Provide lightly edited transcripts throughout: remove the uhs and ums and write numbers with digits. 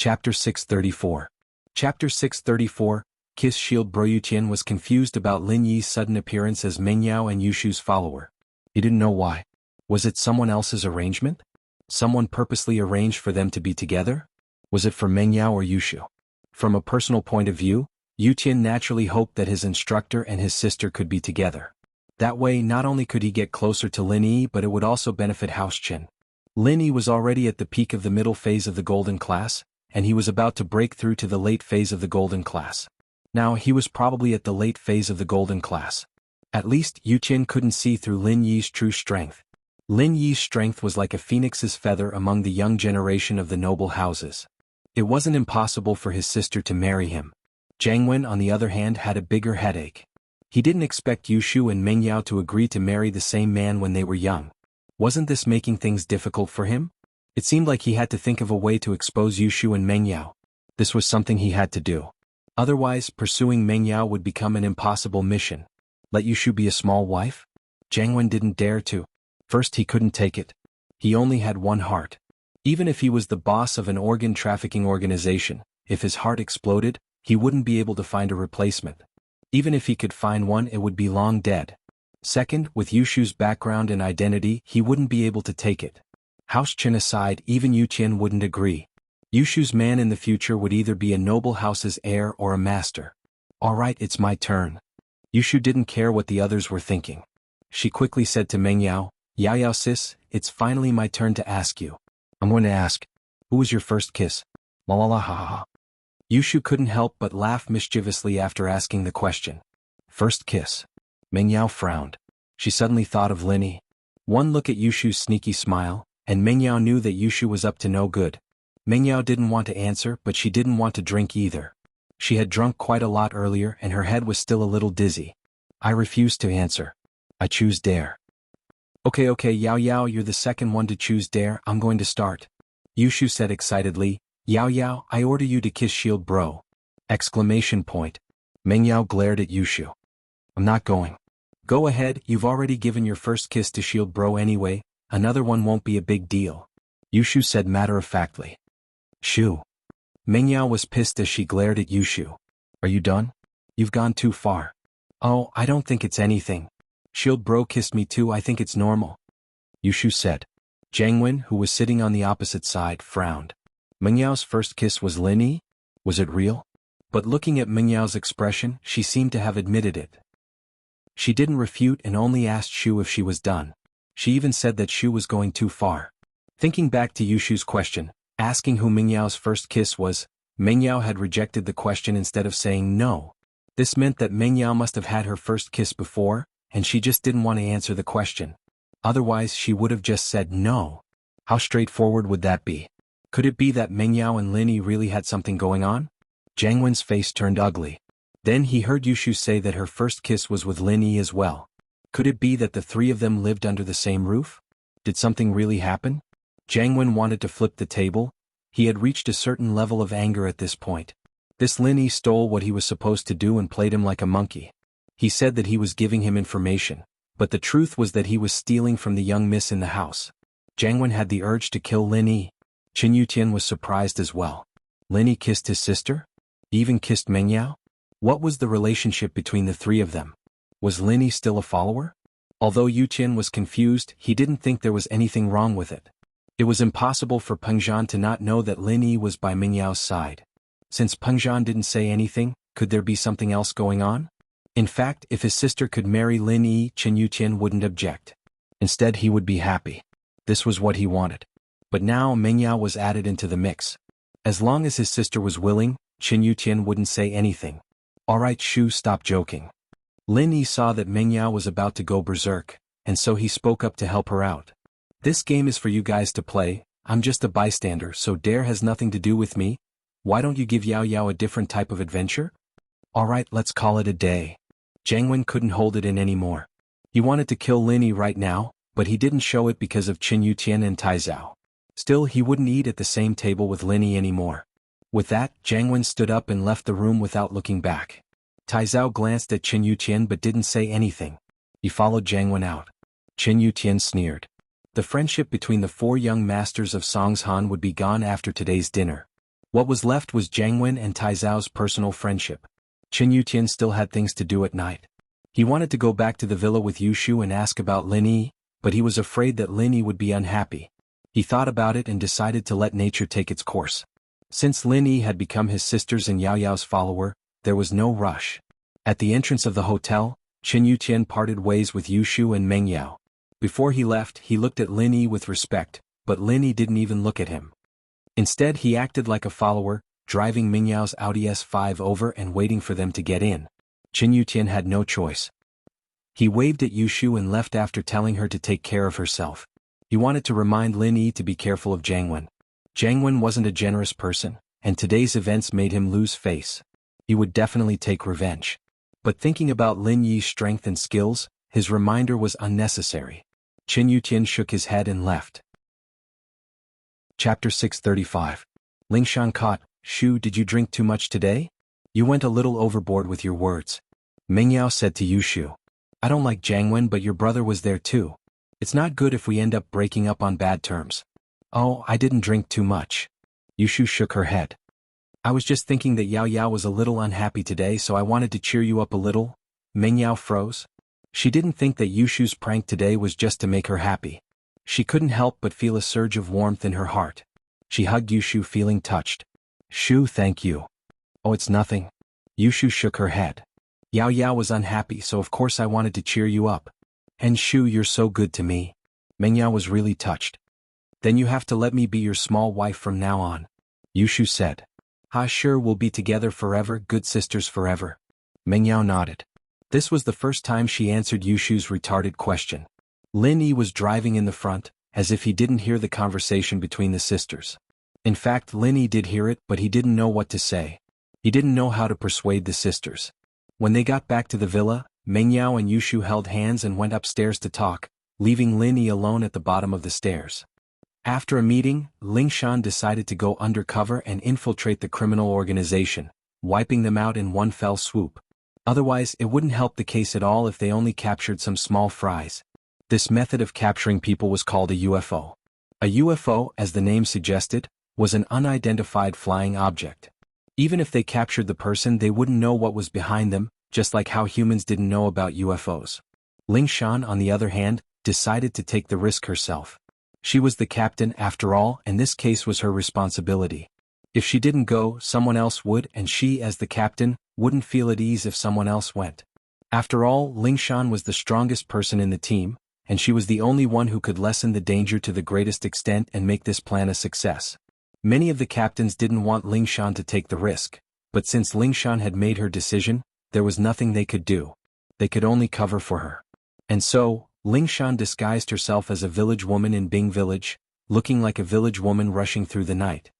Chapter 634. Chapter 634, Kiss Shield. Bro Yuqian was confused about Lin Yi's sudden appearance as Mengyao and Yushu's follower. He didn't know why. Was it someone else's arrangement? Someone purposely arranged for them to be together? Was it for Mengyao or Yushu? From a personal point of view, Yuqian naturally hoped that his instructor and his sister could be together. That way not only could he get closer to Lin Yi, but it would also benefit House Qin. Lin Yi was already at the peak of the middle phase of the golden class, and he was about to break through to the late phase of the golden class. Now he was probably at the late phase of the golden class. At least Yuqian couldn't see through Lin Yi's true strength. Lin Yi's strength was like a phoenix's feather among the young generation of the noble houses. It wasn't impossible for his sister to marry him. Jiang Wen, on the other hand, had a bigger headache. He didn't expect Yushu and Mengyao to agree to marry the same man when they were young. Wasn't this making things difficult for him? It seemed like he had to think of a way to expose Yushu and Mengyao. This was something he had to do. Otherwise, pursuing Mengyao would become an impossible mission. Let Yushu be a small wife? Jiang Wen didn't dare to. First, he couldn't take it. He only had one heart. Even if he was the boss of an organ trafficking organization, if his heart exploded, he wouldn't be able to find a replacement. Even if he could find one, it would be long dead. Second, with Yushu's background and identity, he wouldn't be able to take it. House Qin aside, even Yuqian wouldn't agree. Yushu's man in the future would either be a noble house's heir or a master. Alright, it's my turn. Yushu didn't care what the others were thinking. She quickly said to Mengyao, Yao sis, it's finally my turn to ask you. I'm going to ask, who was your first kiss? La la la ha ha ha. Yushu couldn't help but laugh mischievously after asking the question. First kiss. Mengyao frowned. She suddenly thought of Lin Yi. One look at Yushu's sneaky smile, and Mengyao knew that Yushu was up to no good. Mengyao didn't want to answer, but she didn't want to drink either. She had drunk quite a lot earlier and her head was still a little dizzy. I refuse to answer. I choose dare. Okay, Yao, you're the second one to choose dare, I'm going to start. Yushu said excitedly, Yao, I order you to kiss Shield bro. Exclamation point. Mengyao glared at Yushu. I'm not going. Go ahead, you've already given your first kiss to Shield bro anyway, another one won't be a big deal. Yushu said matter-of-factly. Shoo. Mengyao was pissed as she glared at Yushu. Are you done? You've gone too far. Oh, I don't think it's anything. Shield bro kissed me too, I think it's normal. Yushu said. Jiang Wen, who was sitting on the opposite side, frowned. Mengyao's first kiss was Lin Yi? Was it real? But looking at Mengyao's expression, she seemed to have admitted it. She didn't refute and only asked Shu if she was done. She even said that Shu was going too far. Thinking back to Yushu's question, asking who Mengyao's first kiss was, Mengyao had rejected the question instead of saying no. This meant that Mengyao must have had her first kiss before, and she just didn't want to answer the question. Otherwise she would have just said no. How straightforward would that be? Could it be that Mengyao and Lin Yi really had something going on? Jiang Wen's face turned ugly. Then he heard Yushu say that her first kiss was with Lin Yi as well. Could it be that the three of them lived under the same roof? Did something really happen? Jiang Wen wanted to flip the table. He had reached a certain level of anger at this point. This Lin Yi stole what he was supposed to do and played him like a monkey. He said that he was giving him information, but the truth was that he was stealing from the young miss in the house. Jiang Wen had the urge to kill Lin Yi. Qin Yuqian was surprised as well. Lin Yi kissed his sister? He even kissed Mengyao? What was the relationship between the three of them? Was Lin Yi still a follower? Although Yuqian was confused, he didn't think there was anything wrong with it. It was impossible for Pengzhan to not know that Lin Yi was by Mengyao's side. Since Pengzhan didn't say anything, could there be something else going on? In fact, if his sister could marry Lin Yi, Qin Yuqian wouldn't object. Instead, he would be happy. This was what he wanted. But now Mengyao was added into the mix. As long as his sister was willing, Qin Yuqian wouldn't say anything. Alright Shu, stop joking. Lin Yi saw that Mengyao was about to go berserk, and so he spoke up to help her out. This game is for you guys to play, I'm just a bystander so dare has nothing to do with me. Why don't you give Yao a different type of adventure? Alright, let's call it a day. Jiang Wen couldn't hold it in anymore. He wanted to kill Lin Yi right now, but he didn't show it because of Qin Yuqian and Taizao. Still, he wouldn't eat at the same table with Lin Yi anymore. With that, Jiang Wen stood up and left the room without looking back. Taizao glanced at Qin Yuqian but didn't say anything. He followed Jiang Wen out. Qin Yuqian sneered. The friendship between the four young masters of Songshan would be gone after today's dinner. What was left was Jiangwen and Taizao's personal friendship. Qin Yutian still had things to do at night. He wanted to go back to the villa with Yushu and ask about Lin Yi, but he was afraid that Lin Yi would be unhappy. He thought about it and decided to let nature take its course. Since Lin Yi had become his sister's and Yao Yao's follower, there was no rush. At the entrance of the hotel, Qin Yutian parted ways with Yushu and Meng Yao. Before he left, he looked at Lin Yi with respect, but Lin Yi didn't even look at him. Instead, he acted like a follower, driving Meng Yao's Audi S5 over and waiting for them to get in. Qin Yutian had no choice. He waved at Yushu and left after telling her to take care of herself. He wanted to remind Lin Yi to be careful of Jiangwen. Jiangwen wasn't a generous person, and today's events made him lose face. He would definitely take revenge. But thinking about Lin Yi's strength and skills, his reminder was unnecessary. Qin Yutian shook his head and left. Chapter 635. Lingshan caught. Shu, did you drink too much today? You went a little overboard with your words. Meng Yao said to Yushu. I don't like Jiangwen, but your brother was there too. It's not good if we end up breaking up on bad terms. Oh, I didn't drink too much. Yushu shook her head. I was just thinking that Yao Yao was a little unhappy today, so I wanted to cheer you up a little. Meng Yao froze. She didn't think that Yushu's prank today was just to make her happy. She couldn't help but feel a surge of warmth in her heart. She hugged Yushu, feeling touched. Shu, thank you. Oh, it's nothing. Yushu shook her head. Yao Yao was unhappy, so of course I wanted to cheer you up. And Shu, you're so good to me. Meng Yao was really touched. Then you have to let me be your small wife from now on. Yushu said. Sure, we'll be together forever, good sisters forever. Meng Yao nodded. This was the first time she answered Yushu's retarded question. Lin Yi was driving in the front, as if he didn't hear the conversation between the sisters. In fact, Lin Yi did hear it, but he didn't know what to say. He didn't know how to persuade the sisters. When they got back to the villa, Meng Yao and Yushu held hands and went upstairs to talk, leaving Lin Yi alone at the bottom of the stairs. After a meeting, Lingshan decided to go undercover and infiltrate the criminal organization, wiping them out in one fell swoop. Otherwise, it wouldn't help the case at all if they only captured some small fries. This method of capturing people was called a UFO. A UFO, as the name suggested, was an unidentified flying object. Even if they captured the person, they wouldn't know what was behind them, just like how humans didn't know about UFOs. Lingshan, on the other hand, decided to take the risk herself. She was the captain after all, and this case was her responsibility. If she didn't go, someone else would, and she, as the captain, wouldn't feel at ease if someone else went. After all, Lingshan was the strongest person in the team, and she was the only one who could lessen the danger to the greatest extent and make this plan a success. Many of the captains didn't want Lingshan to take the risk, but since Lingshan had made her decision, there was nothing they could do. They could only cover for her. And so, Lingshan disguised herself as a village woman in Bing village, looking like a village woman rushing through the night.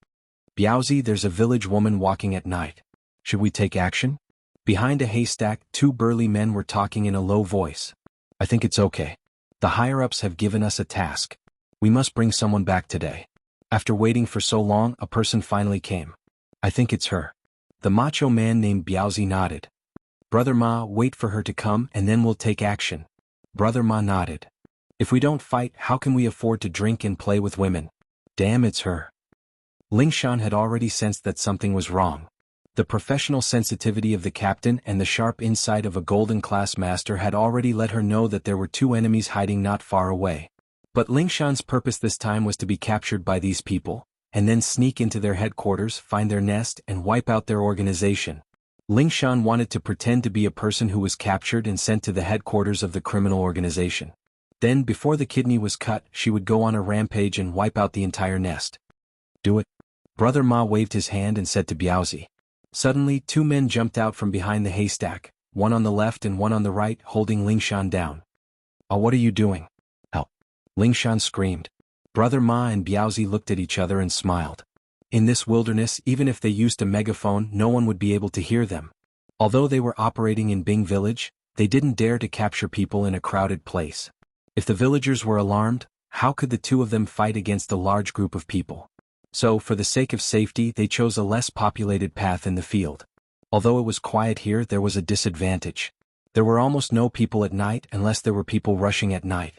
Biaozi, there's a village woman walking at night. Should we take action? Behind a haystack, two burly men were talking in a low voice. I think it's okay. The higher-ups have given us a task. We must bring someone back today. After waiting for so long, a person finally came. I think it's her. The macho man named Biaozi nodded. Brother Ma, wait for her to come and then we'll take action. Brother Ma nodded. If we don't fight, how can we afford to drink and play with women? Damn, it's her. Lingshan had already sensed that something was wrong. The professional sensitivity of the captain and the sharp insight of a golden class master had already let her know that there were two enemies hiding not far away. But Lingshan's purpose this time was to be captured by these people, and then sneak into their headquarters, find their nest, and wipe out their organization. Lingshan wanted to pretend to be a person who was captured and sent to the headquarters of the criminal organization. Then, before the kidney was cut, she would go on a rampage and wipe out the entire nest. Do it. Brother Ma waved his hand and said to Biaozi. Suddenly, two men jumped out from behind the haystack, one on the left and one on the right, holding Lingshan down. Oh, what are you doing? Help! Lingshan screamed. Brother Ma and Biaozi looked at each other and smiled. In this wilderness, even if they used a megaphone, no one would be able to hear them. Although they were operating in Bing village, they didn't dare to capture people in a crowded place. If the villagers were alarmed, how could the two of them fight against a large group of people? So, for the sake of safety, they chose a less populated path in the field. Although it was quiet here, there was a disadvantage. There were almost no people at night unless there were people rushing at night.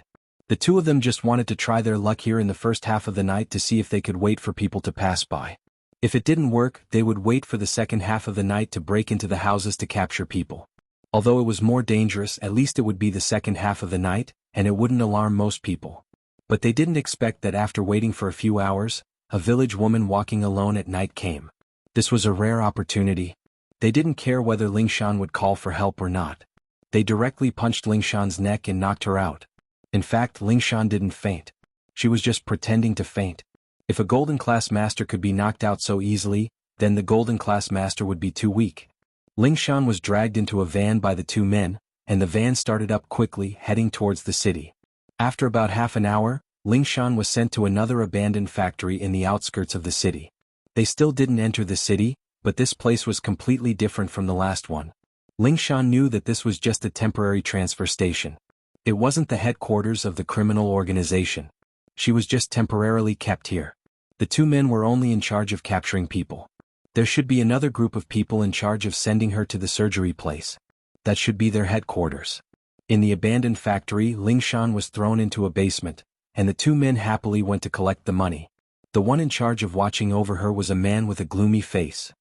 The two of them just wanted to try their luck here in the first half of the night to see if they could wait for people to pass by. If it didn't work, they would wait for the second half of the night to break into the houses to capture people. Although it was more dangerous, at least it would be the second half of the night, and it wouldn't alarm most people. But they didn't expect that after waiting for a few hours, a village woman walking alone at night came. This was a rare opportunity. They didn't care whether Lingshan would call for help or not. They directly punched Lingshan's neck and knocked her out. In fact, Lingshan didn't faint. She was just pretending to faint. If a golden class master could be knocked out so easily, then the golden class master would be too weak. Lingshan was dragged into a van by the two men, and the van started up quickly, heading towards the city. After about half an hour, Lingshan was sent to another abandoned factory in the outskirts of the city. They still didn't enter the city, but this place was completely different from the last one. Lingshan knew that this was just a temporary transfer station. It wasn't the headquarters of the criminal organization. She was just temporarily kept here. The two men were only in charge of capturing people. There should be another group of people in charge of sending her to the surgery place. That should be their headquarters. In the abandoned factory, Lingshan was thrown into a basement, and the two men happily went to collect the money. The one in charge of watching over her was a man with a gloomy face.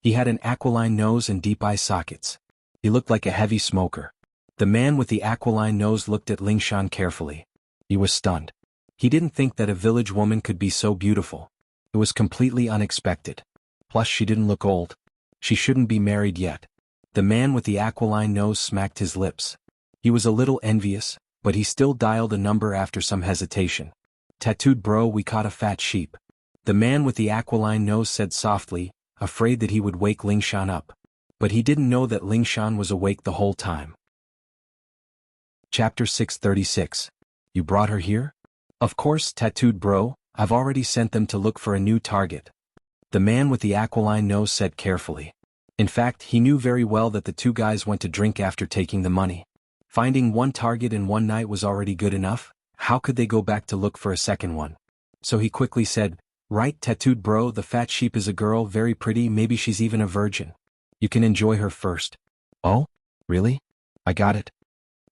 He had an aquiline nose and deep eye sockets. He looked like a heavy smoker. The man with the aquiline nose looked at Lingshan carefully. He was stunned. He didn't think that a village woman could be so beautiful. It was completely unexpected. Plus, she didn't look old. She shouldn't be married yet. The man with the aquiline nose smacked his lips. He was a little envious, but he still dialed a number after some hesitation. "Tattooed bro, we caught a fat sheep." The man with the aquiline nose said softly, afraid that he would wake Lingshan up. But he didn't know that Lingshan was awake the whole time. Chapter 636. You brought her here? Of course, tattooed bro, I've already sent them to look for a new target. The man with the aquiline nose said carefully. In fact, he knew very well that the two guys went to drink after taking the money. Finding one target in one night was already good enough. How could they go back to look for a second one? So he quickly said, "Right, tattooed bro, the fat sheep is a girl, very pretty, maybe she's even a virgin. You can enjoy her first." "Oh? Really? I got it."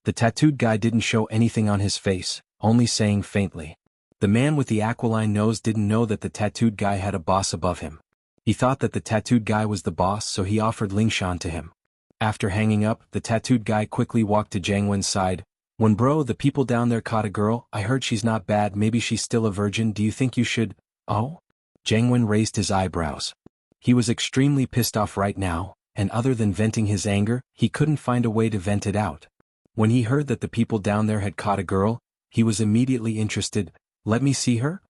The tattooed guy didn't show anything on his face, only saying faintly. The man with the aquiline nose didn't know that the tattooed guy had a boss above him. He thought that the tattooed guy was the boss, so he offered Lingshan to him. After hanging up, the tattooed guy quickly walked to Jiang Wen's side. "When bro, the people down there caught a girl, I heard she's not bad, maybe she's still a virgin, do you think you should—" "Oh?" Jiang Wen raised his eyebrows. He was extremely pissed off right now, and other than venting his anger, he couldn't find a way to vent it out. When he heard that the people down there had caught a girl, he was immediately interested. "Let me see her?"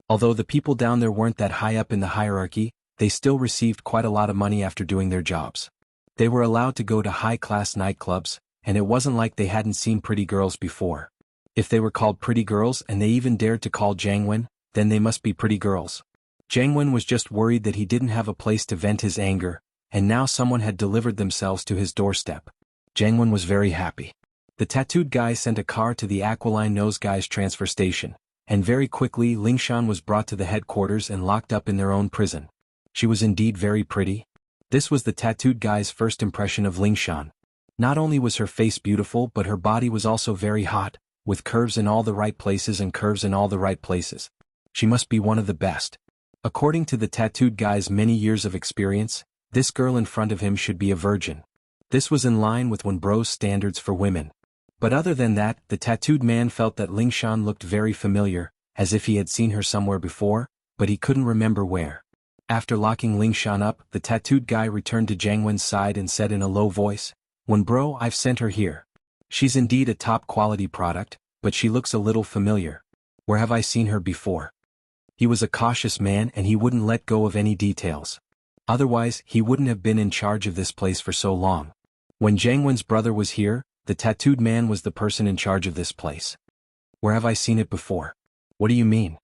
Although the people down there weren't that high up in the hierarchy, they still received quite a lot of money after doing their jobs. They were allowed to go to high-class nightclubs, and it wasn't like they hadn't seen pretty girls before. If they were called pretty girls and they even dared to call Jiang Wen, then they must be pretty girls. Jiang Wen was just worried that he didn't have a place to vent his anger, and now someone had delivered themselves to his doorstep. Jiang Wen was very happy. The tattooed guy sent a car to the aquiline nose guy's transfer station, and very quickly Lingshan was brought to the headquarters and locked up in their own prison. She was indeed very pretty. This was the tattooed guy's first impression of Lingshan. Not only was her face beautiful, but her body was also very hot, with curves in all the right places and curves in all the right places. She must be one of the best. According to the tattooed guy's many years of experience, this girl in front of him should be a virgin. This was in line with Wen Bro's standards for women. But other than that, the tattooed man felt that Lingshan looked very familiar, as if he had seen her somewhere before, but he couldn't remember where. After locking Lingshan up, the tattooed guy returned to Jiang Wen's side and said in a low voice, "Wen Bro, I've sent her here. She's indeed a top-quality product, but she looks a little familiar. Where have I seen her before?" He was a cautious man and he wouldn't let go of any details. Otherwise, he wouldn't have been in charge of this place for so long. When Jiang Wen's brother was here, the tattooed man was the person in charge of this place. "Where have I seen it before?" "What do you mean?"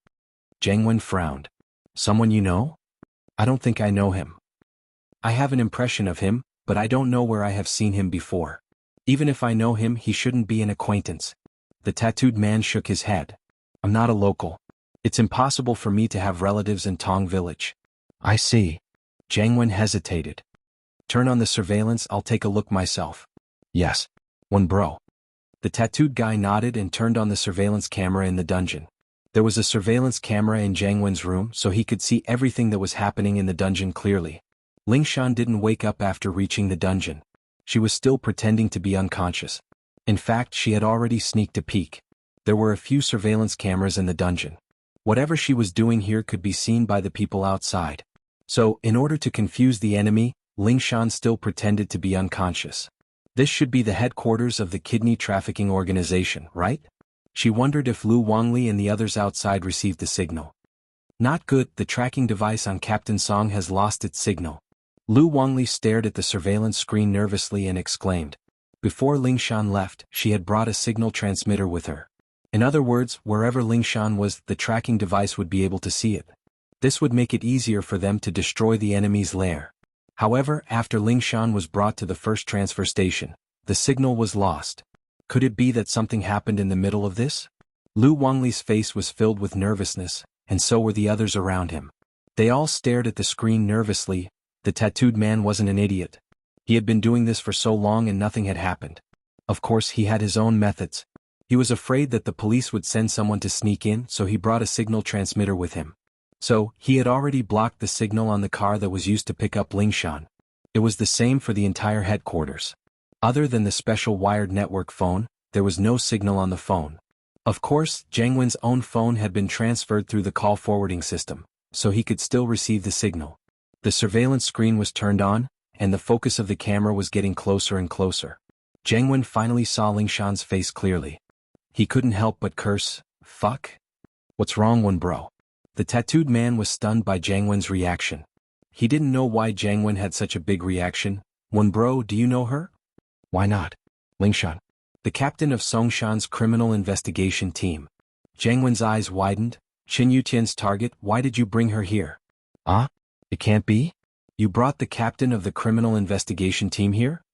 Jiang Wen frowned. "Someone you know?" "I don't think I know him. I have an impression of him, but I don't know where I have seen him before. Even if I know him, he shouldn't be an acquaintance." The tattooed man shook his head. "I'm not a local. It's impossible for me to have relatives in Tong Village." "I see." Jiang Wen hesitated. "Turn on the surveillance, I'll take a look myself." "Yes. Wen Bro." The tattooed guy nodded and turned on the surveillance camera in the dungeon. There was a surveillance camera in Jiang Wen's room so he could see everything that was happening in the dungeon clearly. Ling Shan didn't wake up after reaching the dungeon. She was still pretending to be unconscious. In fact, she had already sneaked a peek. There were a few surveillance cameras in the dungeon. Whatever she was doing here could be seen by the people outside. So, in order to confuse the enemy, Ling Shan still pretended to be unconscious. This should be the headquarters of the kidney trafficking organization, right? She wondered if Lu Wangli and the others outside received the signal. Not good, the tracking device on Captain Song has lost its signal. Lu Wangli stared at the surveillance screen nervously and exclaimed. Before Ling Shan left, she had brought a signal transmitter with her. In other words, wherever Ling Shan was, the tracking device would be able to see it. This would make it easier for them to destroy the enemy's lair. However, after Ling Shan was brought to the first transfer station, the signal was lost. Could it be that something happened in the middle of this? Lu Wangli's face was filled with nervousness, and so were the others around him. They all stared at the screen nervously. The tattooed man wasn't an idiot. He had been doing this for so long and nothing had happened. Of course, he had his own methods. He was afraid that the police would send someone to sneak in, so he brought a signal transmitter with him. So, he had already blocked the signal on the car that was used to pick up Ling Shan. It was the same for the entire headquarters. Other than the special wired network phone, there was no signal on the phone. Of course, Jiang Wen's own phone had been transferred through the call forwarding system, so he could still receive the signal. The surveillance screen was turned on, and the focus of the camera was getting closer and closer. Jiang Wen finally saw Ling Shan's face clearly. He couldn't help but curse, "Fuck? What's wrong, Wen bro?" The tattooed man was stunned by Jiang Wen's reaction. He didn't know why Jiang Wen had such a big reaction. "Wen bro, do you know her?" "Why not?" "Ling Shan, the captain of Songshan's criminal investigation team." Jiang Wen's eyes widened. "Qin Yutian's target, why did you bring her here?" "Ah? It can't be? You brought the captain of the criminal investigation team here?"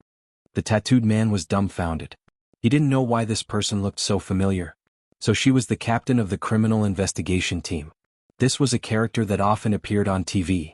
The tattooed man was dumbfounded. He didn't know why this person looked so familiar. So she was the captain of the criminal investigation team. This was a character that often appeared on TV.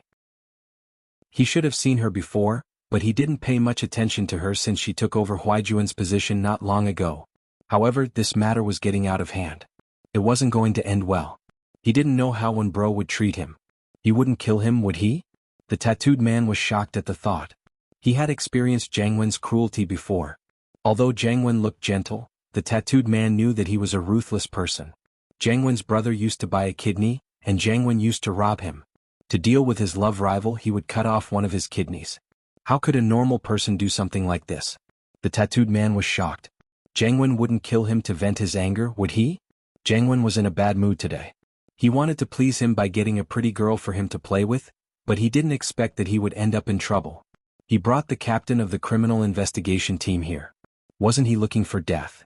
He should have seen her before, but he didn't pay much attention to her since she took over Huaijuan's position not long ago. However, this matter was getting out of hand. It wasn't going to end well. He didn't know how Wen bro would treat him. He wouldn't kill him, would he? The tattooed man was shocked at the thought. He had experienced Jiang Wen's cruelty before. Although Jiang Wen looked gentle, the tattooed man knew that he was a ruthless person. Jiang Wen's brother used to buy a kidney, and Jiang Wen used to rob him. To deal with his love rival, he would cut off one of his kidneys. How could a normal person do something like this? The tattooed man was shocked. Jiang Wen wouldn't kill him to vent his anger, would he? Jiang Wen was in a bad mood today. He wanted to please him by getting a pretty girl for him to play with, but he didn't expect that he would end up in trouble. He brought the captain of the criminal investigation team here. Wasn't he looking for death?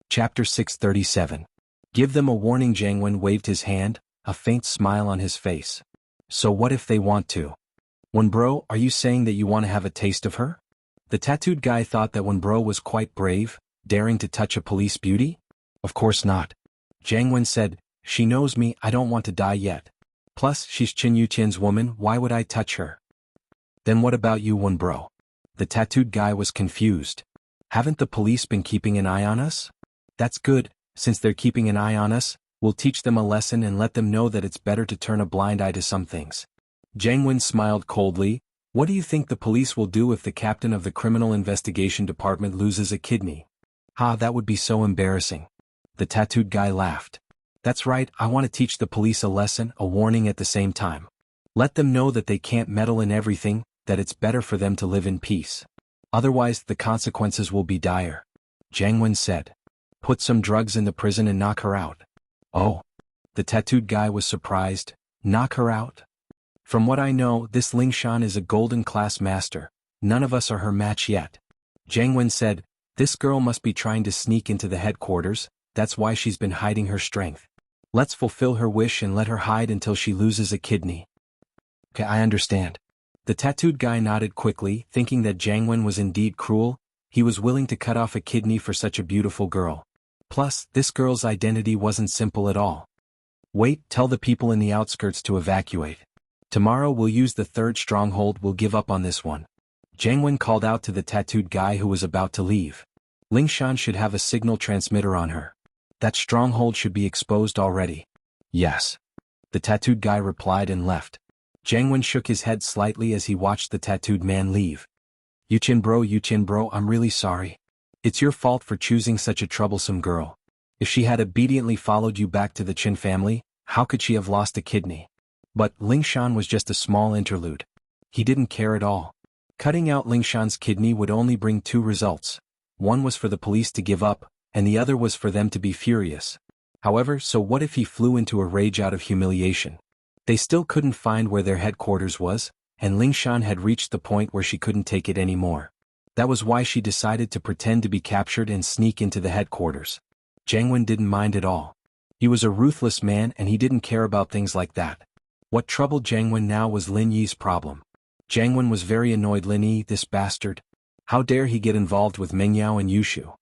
Chapter 637. Give them a warning. Jiang Wen waved his hand, a faint smile on his face. So what if they want to? Wen bro, are you saying that you want to have a taste of her? The tattooed guy thought that Wen bro was quite brave, daring to touch a police beauty? Of course not. Jiang Wen said, she knows me, I don't want to die yet. Plus, she's Qin Yutian's woman, why would I touch her? Then what about you, Wen bro? The tattooed guy was confused. Haven't the police been keeping an eye on us? That's good, since they're keeping an eye on us, we'll teach them a lesson and let them know that it's better to turn a blind eye to some things. Jiang Wen smiled coldly. What do you think the police will do if the captain of the criminal investigation department loses a kidney? Ha, that would be so embarrassing. The tattooed guy laughed. That's right, I want to teach the police a lesson, a warning at the same time. Let them know that they can't meddle in everything, that it's better for them to live in peace. Otherwise, the consequences will be dire. Jiang Wen said. Put some drugs in the prison and knock her out. Oh. The tattooed guy was surprised. Knock her out? From what I know, this Ling Shan is a golden class master. None of us are her match yet. Jiang Wen said, this girl must be trying to sneak into the headquarters, that's why she's been hiding her strength. Let's fulfill her wish and let her hide until she loses a kidney. Okay, I understand. The tattooed guy nodded quickly, thinking that Jiang Wen was indeed cruel. He was willing to cut off a kidney for such a beautiful girl. Plus, this girl's identity wasn't simple at all. Wait, tell the people in the outskirts to evacuate. Tomorrow we'll use the third stronghold, we'll give up on this one. Jiang Wen called out to the tattooed guy who was about to leave. Ling Shan should have a signal transmitter on her. That stronghold should be exposed already. Yes. The tattooed guy replied and left. Jangwon shook his head slightly as he watched the tattooed man leave. Yuchin bro, I'm really sorry. It's your fault for choosing such a troublesome girl. If she had obediently followed you back to the Chin family, how could she have lost a kidney? But Lingshan was just a small interlude. He didn't care at all. Cutting out Lingshan's kidney would only bring two results. One was for the police to give up, and the other was for them to be furious. However, so what if he flew into a rage out of humiliation? They still couldn't find where their headquarters was, and Lingshan had reached the point where she couldn't take it anymore. That was why she decided to pretend to be captured and sneak into the headquarters. Jangwon didn't mind at all. He was a ruthless man and he didn't care about things like that. What troubled Jangwon now was Lin Yi's problem. Jangwon was very annoyed. Lin Yi, this bastard. How dare he get involved with Meng Yao and Yushu?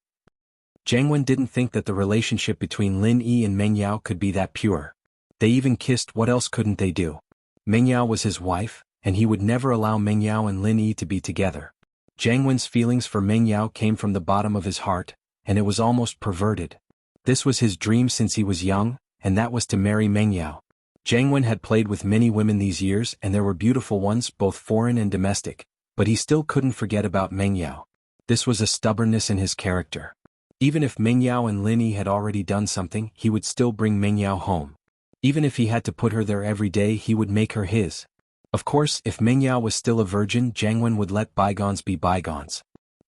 Jangwon didn't think that the relationship between Lin Yi and Meng Yao could be that pure. They even kissed. What else couldn't they do? Meng Yao was his wife, and he would never allow Meng Yao and Lin Yi to be together. Jangwon's feelings for Meng Yao came from the bottom of his heart, and it was almost perverted. This was his dream since he was young, and that was to marry Meng Yao. Jangwon had played with many women these years and there were beautiful ones, both foreign and domestic, but he still couldn't forget about Meng Yao. This was a stubbornness in his character. Even if Meng Yao and Lin Yi had already done something, he would still bring Meng Yao home. Even if he had to put her there every day, he would make her his. Of course, if Meng Yao was still a virgin, Jangwon would let bygones be bygones.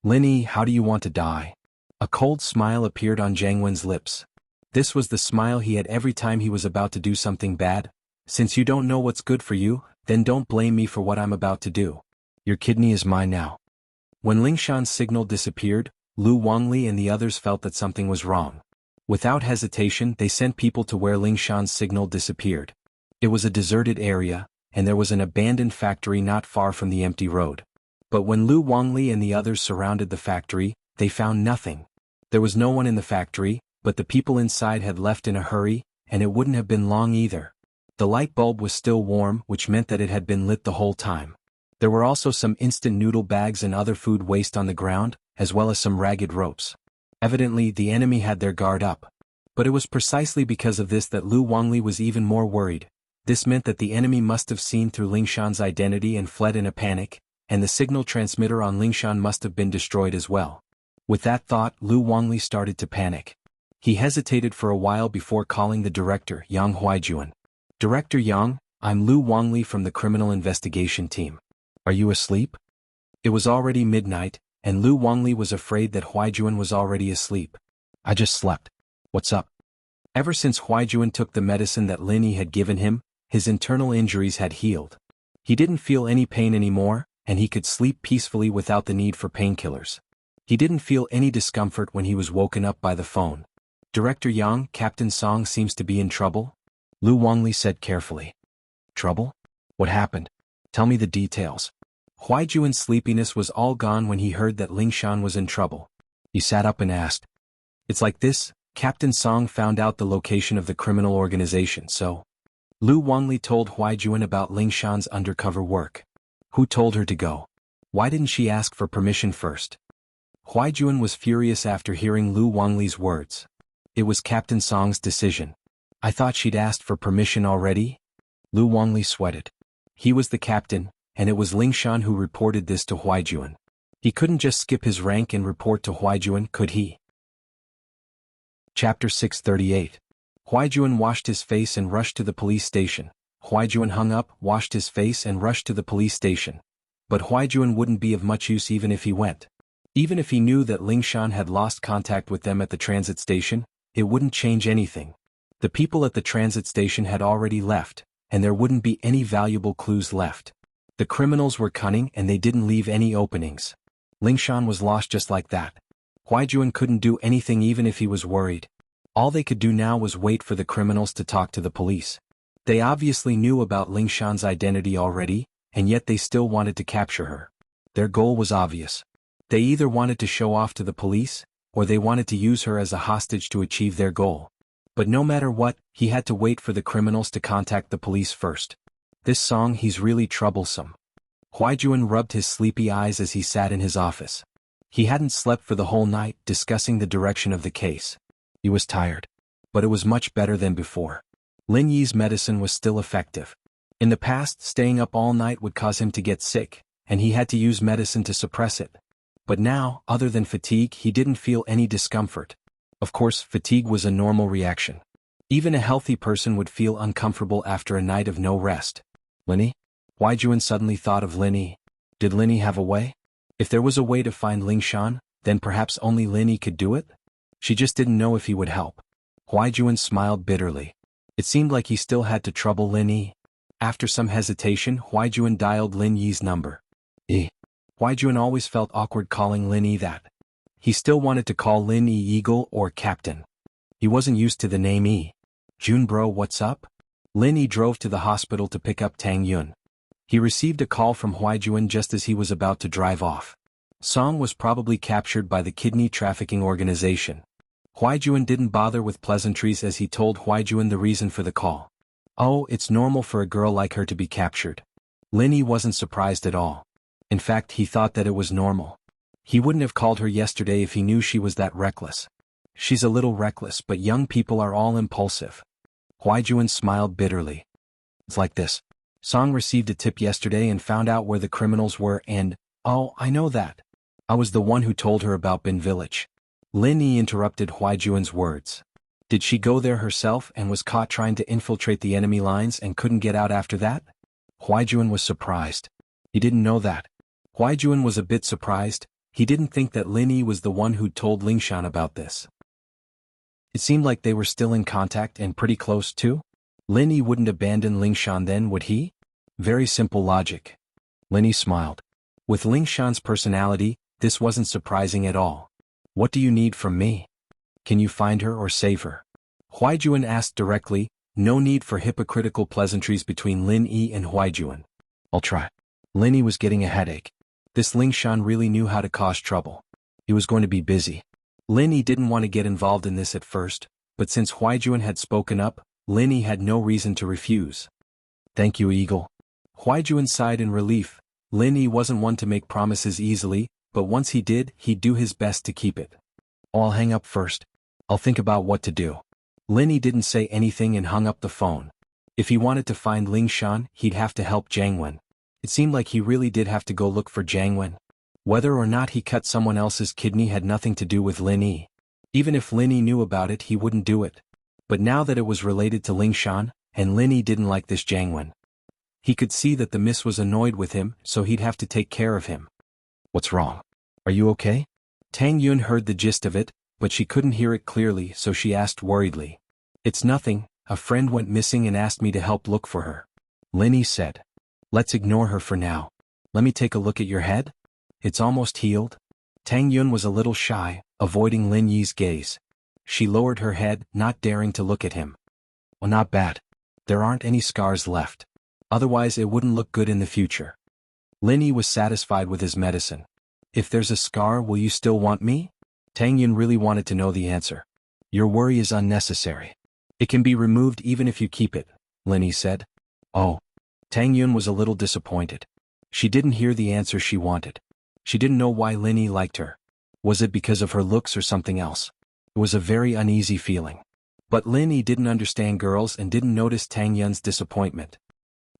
Lin Yi, how do you want to die? A cold smile appeared on Jangwon's lips. This was the smile he had every time he was about to do something bad. Since you don't know what's good for you, then don't blame me for what I'm about to do. Your kidney is mine now. When Lingshan's signal disappeared, Lu Wangli and the others felt that something was wrong. Without hesitation, they sent people to where Lingshan's signal disappeared. It was a deserted area, and there was an abandoned factory not far from the empty road. But when Lu Wangli and the others surrounded the factory, they found nothing. There was no one in the factory, but the people inside had left in a hurry, and it wouldn't have been long either. The light bulb was still warm, which meant that it had been lit the whole time. There were also some instant noodle bags and other food waste on the ground, as well as some ragged ropes. Evidently, the enemy had their guard up. But it was precisely because of this that Lu Wangli was even more worried. This meant that the enemy must have seen through Lingshan's identity and fled in a panic, and the signal transmitter on Lingshan must have been destroyed as well. With that thought, Lu Wangli started to panic. He hesitated for a while before calling the director, Yang Huaijuan. Director Yang, I'm Lu Wangli from the Criminal Investigation Team. Are you asleep? It was already midnight, and Lu Wangli was afraid that Huaijuan was already asleep. I just slept. What's up? Ever since Huaijuan took the medicine that Lin Yi had given him, his internal injuries had healed. He didn't feel any pain anymore, and he could sleep peacefully without the need for painkillers. He didn't feel any discomfort when he was woken up by the phone. Director Yang, Captain Song seems to be in trouble? Lu Wangli said carefully. Trouble? What happened? Tell me the details. Huaijuan's sleepiness was all gone when he heard that Lingshan was in trouble. He sat up and asked. It's like this, Captain Song found out the location of the criminal organization, so... Lu Wangli told Huaijuan about Lingshan's undercover work. Who told her to go? Why didn't she ask for permission first? Huaijuan was furious after hearing Lu Wangli's words. It was Captain Song's decision. I thought she'd asked for permission already? Lu Wangli sweated. He was the captain, and it was Lingshan who reported this to Huaijuan. He couldn't just skip his rank and report to Huaijuan, could he? Chapter 638. Huaijuan washed his face and rushed to the police station. Huaijuan hung up, washed his face and rushed to the police station. But Huaijuan wouldn't be of much use even if he went. Even if he knew that Lingshan had lost contact with them at the transit station, it wouldn't change anything. The people at the transit station had already left, and there wouldn't be any valuable clues left. The criminals were cunning and they didn't leave any openings. Lingshan was lost just like that. Huaijuan couldn't do anything even if he was worried. All they could do now was wait for the criminals to talk to the police. They obviously knew about Lingshan's identity already, and yet they still wanted to capture her. Their goal was obvious. They either wanted to show off to the police, or they wanted to use her as a hostage to achieve their goal. But no matter what, he had to wait for the criminals to contact the police first. This song, he's really troublesome. Huaijuan rubbed his sleepy eyes as he sat in his office. He hadn't slept for the whole night, discussing the direction of the case. He was tired. but it was much better than before. Lin Yi's medicine was still effective. In the past, staying up all night would cause him to get sick, and he had to use medicine to suppress it. But now, other than fatigue, he didn't feel any discomfort. Of course, fatigue was a normal reaction. Even a healthy person would feel uncomfortable after a night of no rest. Linny? Huaijuan suddenly thought of Linny. Did Linny have a way? If there was a way to find Lingshan, then perhaps only Linny could do it? She just didn't know if he would help. Huaijuan smiled bitterly. It seemed like he still had to trouble Lin Yi. After some hesitation, Huaijuan dialed Lin Yi's number. Huaijuan always felt awkward calling Lin Yi that. He still wanted to call Lin Yi Eagle or Captain. He wasn't used to the name Yi. Jun bro, what's up? Lin Yi drove to the hospital to pick up Tang Yun. He received a call from Huaijuan just as he was about to drive off. Song was probably captured by the kidney trafficking organization. Huaijuan didn't bother with pleasantries as he told Huaijuan the reason for the call. Oh, it's normal for a girl like her to be captured. Lin Yi wasn't surprised at all. In fact, he thought that it was normal. He wouldn't have called her yesterday if he knew she was that reckless. She's a little reckless, but young people are all impulsive. Huaijuan smiled bitterly. It's like this. Song received a tip yesterday and found out where the criminals were and, oh, I know that. I was the one who told her about Bin Village. Lin Yi interrupted Huaijuan's words. Did she go there herself and was caught trying to infiltrate the enemy lines and couldn't get out after that? Huaijuan was surprised. He didn't know that. Huaijuan was a bit surprised. He didn't think that Lin Yi was the one who'd told Lingshan about this. It seemed like they were still in contact and pretty close too. Lin Yi wouldn't abandon Lingshan then, would he? Very simple logic. Lin Yi smiled. With Lingshan's personality, this wasn't surprising at all. What do you need from me? Can you find her or save her? Huaijuan asked directly, no need for hypocritical pleasantries between Lin Yi and Huaijuan. I'll try. Lin Yi was getting a headache. This Lingshan really knew how to cause trouble. He was going to be busy. Lin Yi didn't want to get involved in this at first, but since Huaijuan had spoken up, Lin Yi had no reason to refuse. Thank you, Eagle. Huaijuan sighed in relief. Lin Yi wasn't one to make promises easily, but once he did, he'd do his best to keep it. I'll hang up first. I'll think about what to do. Lin Yi didn't say anything and hung up the phone. If he wanted to find Lingshan, he'd have to help Jiang Wen. It seemed like he really did have to go look for Jiang Wen. Whether or not he cut someone else's kidney had nothing to do with Lin Yi. Even if Lin Yi knew about it, he wouldn't do it. But now that it was related to Lingshan, and Lin Yi didn't like this Jiang Wen, he could see that the miss was annoyed with him, so he'd have to take care of him. What's wrong? Are you okay? Tang Yun heard the gist of it, but she couldn't hear it clearly, so she asked worriedly. It's nothing, a friend went missing and asked me to help look for her. Lin Yi said. Let's ignore her for now. Let me take a look at your head? It's almost healed. Tang Yun was a little shy, avoiding Lin Yi's gaze. She lowered her head, not daring to look at him. Well, not bad. There aren't any scars left. Otherwise it wouldn't look good in the future. Lin Yi was satisfied with his medicine. If there's a scar, will you still want me? Tang Yun really wanted to know the answer. Your worry is unnecessary. It can be removed even if you keep it, Lin Yi said. Oh. Tang Yun was a little disappointed. She didn't hear the answer she wanted. She didn't know why Lin Yi liked her. Was it because of her looks or something else? It was a very uneasy feeling. But Lin Yi didn't understand girls and didn't notice Tang Yun's disappointment.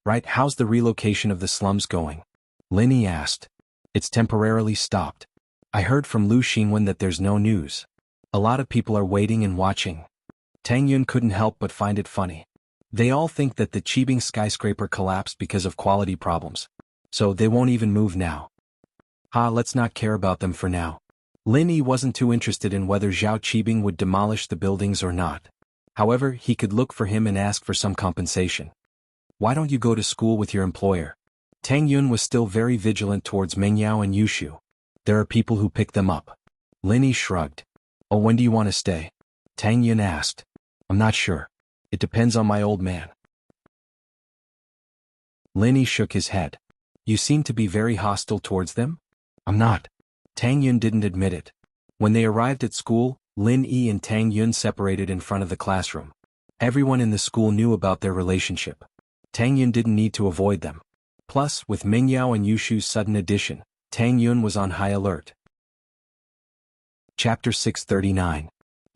Right, how's the relocation of the slums going? Lin Yi asked. It's temporarily stopped. I heard from Lu Xinwen that there's no news. A lot of people are waiting and watching. Tang Yun couldn't help but find it funny. They all think that the Qibing skyscraper collapsed because of quality problems. So they won't even move now. Let's not care about them for now. Lin Yi wasn't too interested in whether Zhao Qibing would demolish the buildings or not. However, he could look for him and ask for some compensation. Why don't you go to school with your employer? Tang Yun was still very vigilant towards Mengyao and Yushu. There are people who pick them up. Lin Yi shrugged. Oh, when do you want to stay? Tang Yun asked. I'm not sure. It depends on my old man. Lin Yi shook his head. You seem to be very hostile towards them? I'm not. Tang Yun didn't admit it. When they arrived at school, Lin Yi and Tang Yun separated in front of the classroom. Everyone in the school knew about their relationship. Tang Yun didn't need to avoid them. Plus, with Mingyao and Yushu's sudden addition, Tang Yun was on high alert. Chapter 639.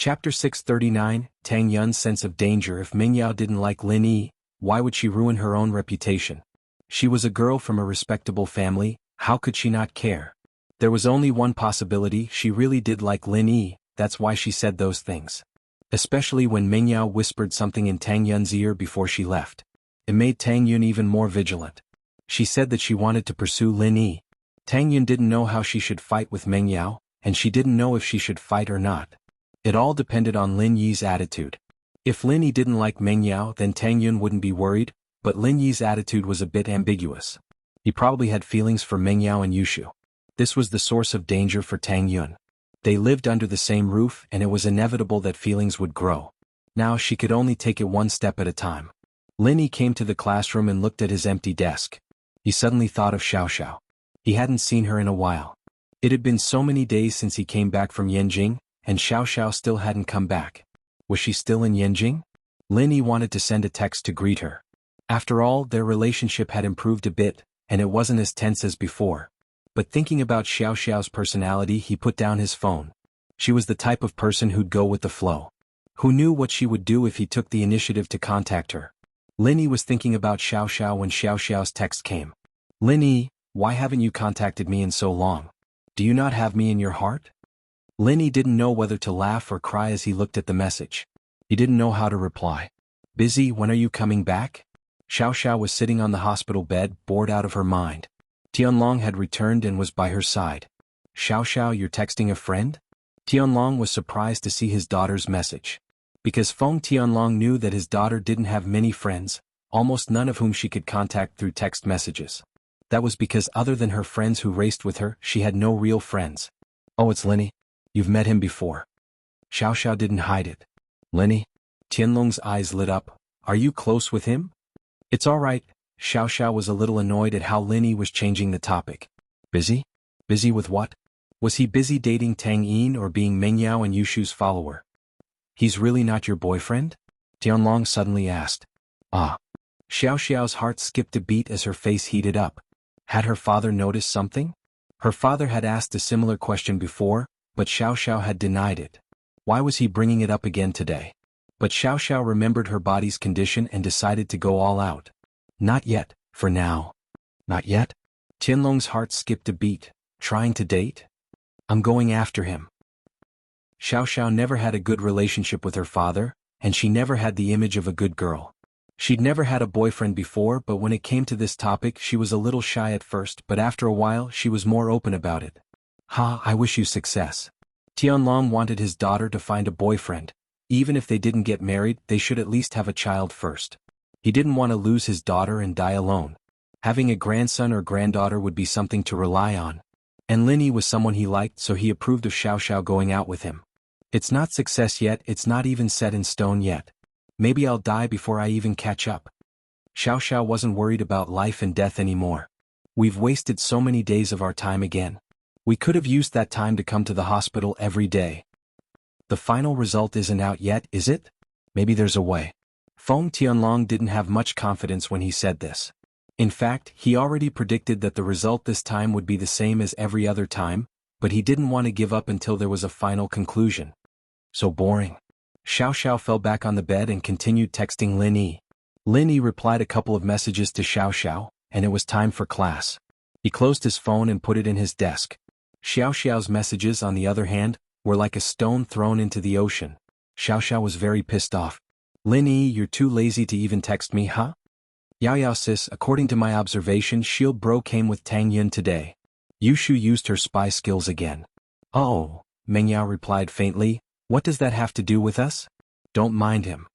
Chapter 639, Tang Yun's sense of danger. If Meng Yao didn't like Lin Yi, why would she ruin her own reputation? She was a girl from a respectable family, how could she not care? There was only one possibility, she really did like Lin Yi, that's why she said those things. Especially when Meng Yao whispered something in Tang Yun's ear before she left. It made Tang Yun even more vigilant. She said that she wanted to pursue Lin Yi. Tang Yun didn't know how she should fight with Meng Yao, and she didn't know if she should fight or not. It all depended on Lin Yi's attitude. If Lin Yi didn't like Meng Yao, then Tang Yun wouldn't be worried, but Lin Yi's attitude was a bit ambiguous. He probably had feelings for Meng Yao and Yushu. This was the source of danger for Tang Yun. They lived under the same roof and it was inevitable that feelings would grow. Now she could only take it one step at a time. Lin Yi came to the classroom and looked at his empty desk. He suddenly thought of Xiao Xiao. He hadn't seen her in a while. It had been so many days since he came back from Yanjing, and Xiao Xiao still hadn't come back. Was she still in Yanjing? Lin Yi wanted to send a text to greet her. After all, their relationship had improved a bit, and it wasn't as tense as before. But thinking about Xiao Xiao's personality, he put down his phone. She was the type of person who'd go with the flow. Who knew what she would do if he took the initiative to contact her? Lin Yi was thinking about Xiao Xiao when Xiao Xiao's text came. Lin Yi, why haven't you contacted me in so long? Do you not have me in your heart? Lin Yi didn't know whether to laugh or cry as he looked at the message. He didn't know how to reply. Busy, when are you coming back? Xiao Xiao was sitting on the hospital bed, bored out of her mind. Tianlong had returned and was by her side. Xiao Xiao, you're texting a friend? Tianlong was surprised to see his daughter's message. Because Feng Tianlong knew that his daughter didn't have many friends, almost none of whom she could contact through text messages. That was because other than her friends who raced with her, she had no real friends. Oh, it's Lin Yi. You've met him before. Xiao Xiao didn't hide it. Lin Yi? Tianlong's eyes lit up. Are you close with him? It's all right. Xiao Xiao was a little annoyed at how Lin Yi was changing the topic. Busy? Busy with what? Was he busy dating Tang Yin or being Meng Yao and Yushu's follower? He's really not your boyfriend? Tianlong suddenly asked. Ah. Xiao Xiao's heart skipped a beat as her face heated up. Had her father noticed something? Her father had asked a similar question before, but Xiao Xiao had denied it. Why was he bringing it up again today? But Xiao Xiao remembered her body's condition and decided to go all out. Not yet, for now. Not yet? Tianlong's heart skipped a beat. Trying to date? I'm going after him. Xiao Xiao never had a good relationship with her father, and she never had the image of a good girl. She'd never had a boyfriend before, but when it came to this topic she was a little shy at first, but after a while she was more open about it. Ha, I wish you success. Tianlong wanted his daughter to find a boyfriend. Even if they didn't get married, they should at least have a child first. He didn't want to lose his daughter and die alone. Having a grandson or granddaughter would be something to rely on. And Lin Yi was someone he liked, so he approved of Xiao Xiao going out with him. It's not success yet, it's not even set in stone yet. Maybe I'll die before I even catch up. Xiao Xiao wasn't worried about life and death anymore. We've wasted so many days of our time again. We could have used that time to come to the hospital every day. The final result isn't out yet, is it? Maybe there's a way. Feng Tianlong didn't have much confidence when he said this. In fact, he already predicted that the result this time would be the same as every other time, but he didn't want to give up until there was a final conclusion. So boring. Xiao Xiao fell back on the bed and continued texting Lin Yi. Lin Yi replied a couple of messages to Xiao Xiao, and it was time for class. He closed his phone and put it in his desk. Xiao Xiao's messages, on the other hand, were like a stone thrown into the ocean. Xiao Xiao was very pissed off. Lin Yi, you're too lazy to even text me, huh? Yao Yao sis, according to my observation, Shield Bro came with Tang Yun today. Yushu used her spy skills again. Oh, Meng Yao replied faintly, what does that have to do with us? Don't mind him.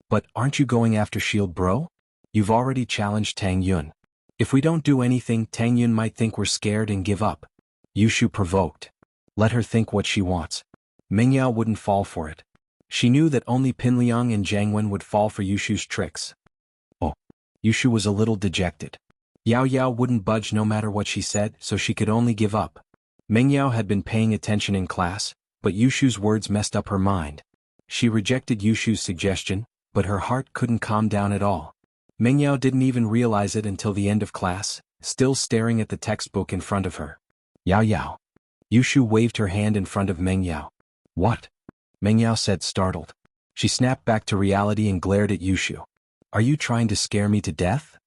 But aren't you going after Shield Bro? You've already challenged Tang Yun. If we don't do anything, Tang Yun might think we're scared and give up. Yushu provoked. Let her think what she wants. Meng Yao wouldn't fall for it. She knew that only Pinliang and Jiang Wen would fall for Yushu's tricks. Oh. Yushu was a little dejected. Yao Yao wouldn't budge no matter what she said, so she could only give up. Meng Yao had been paying attention in class, but Yushu's words messed up her mind. She rejected Yushu's suggestion, but her heart couldn't calm down at all. Meng Yao didn't even realize it until the end of class, still staring at the textbook in front of her. Yao Yao. Yushu waved her hand in front of Meng Yao. What? Meng Yao said, startled. She snapped back to reality and glared at Yushu. Are you trying to scare me to death?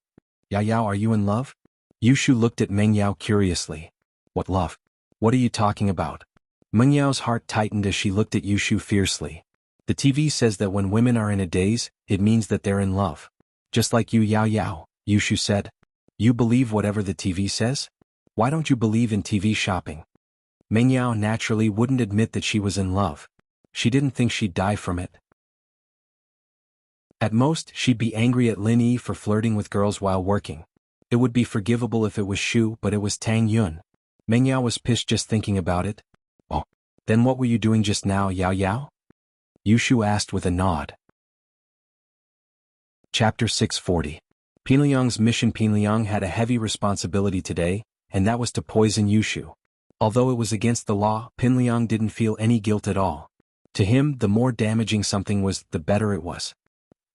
Yao, are you in love? Yushu looked at Meng Yao curiously. What love? What are you talking about? Meng Yao's heart tightened as she looked at Yushu fiercely. The TV says that when women are in a daze, it means that they're in love. Just like you, Yao, Yushu said. You believe whatever the TV says? Why don't you believe in TV shopping? Meng Yao naturally wouldn't admit that she was in love. She didn't think she'd die from it. At most, she'd be angry at Lin Yi for flirting with girls while working. It would be forgivable if it was Shu, but it was Tang Yun. Meng Yao was pissed just thinking about it. Oh, then what were you doing just now, Yao? Yushu asked with a nod. Chapter 640. Pinliang's mission. Pinliang had a heavy responsibility today, and that was to poison Yushu. Although it was against the law, Pinliang didn't feel any guilt at all. To him, the more damaging something was, the better it was.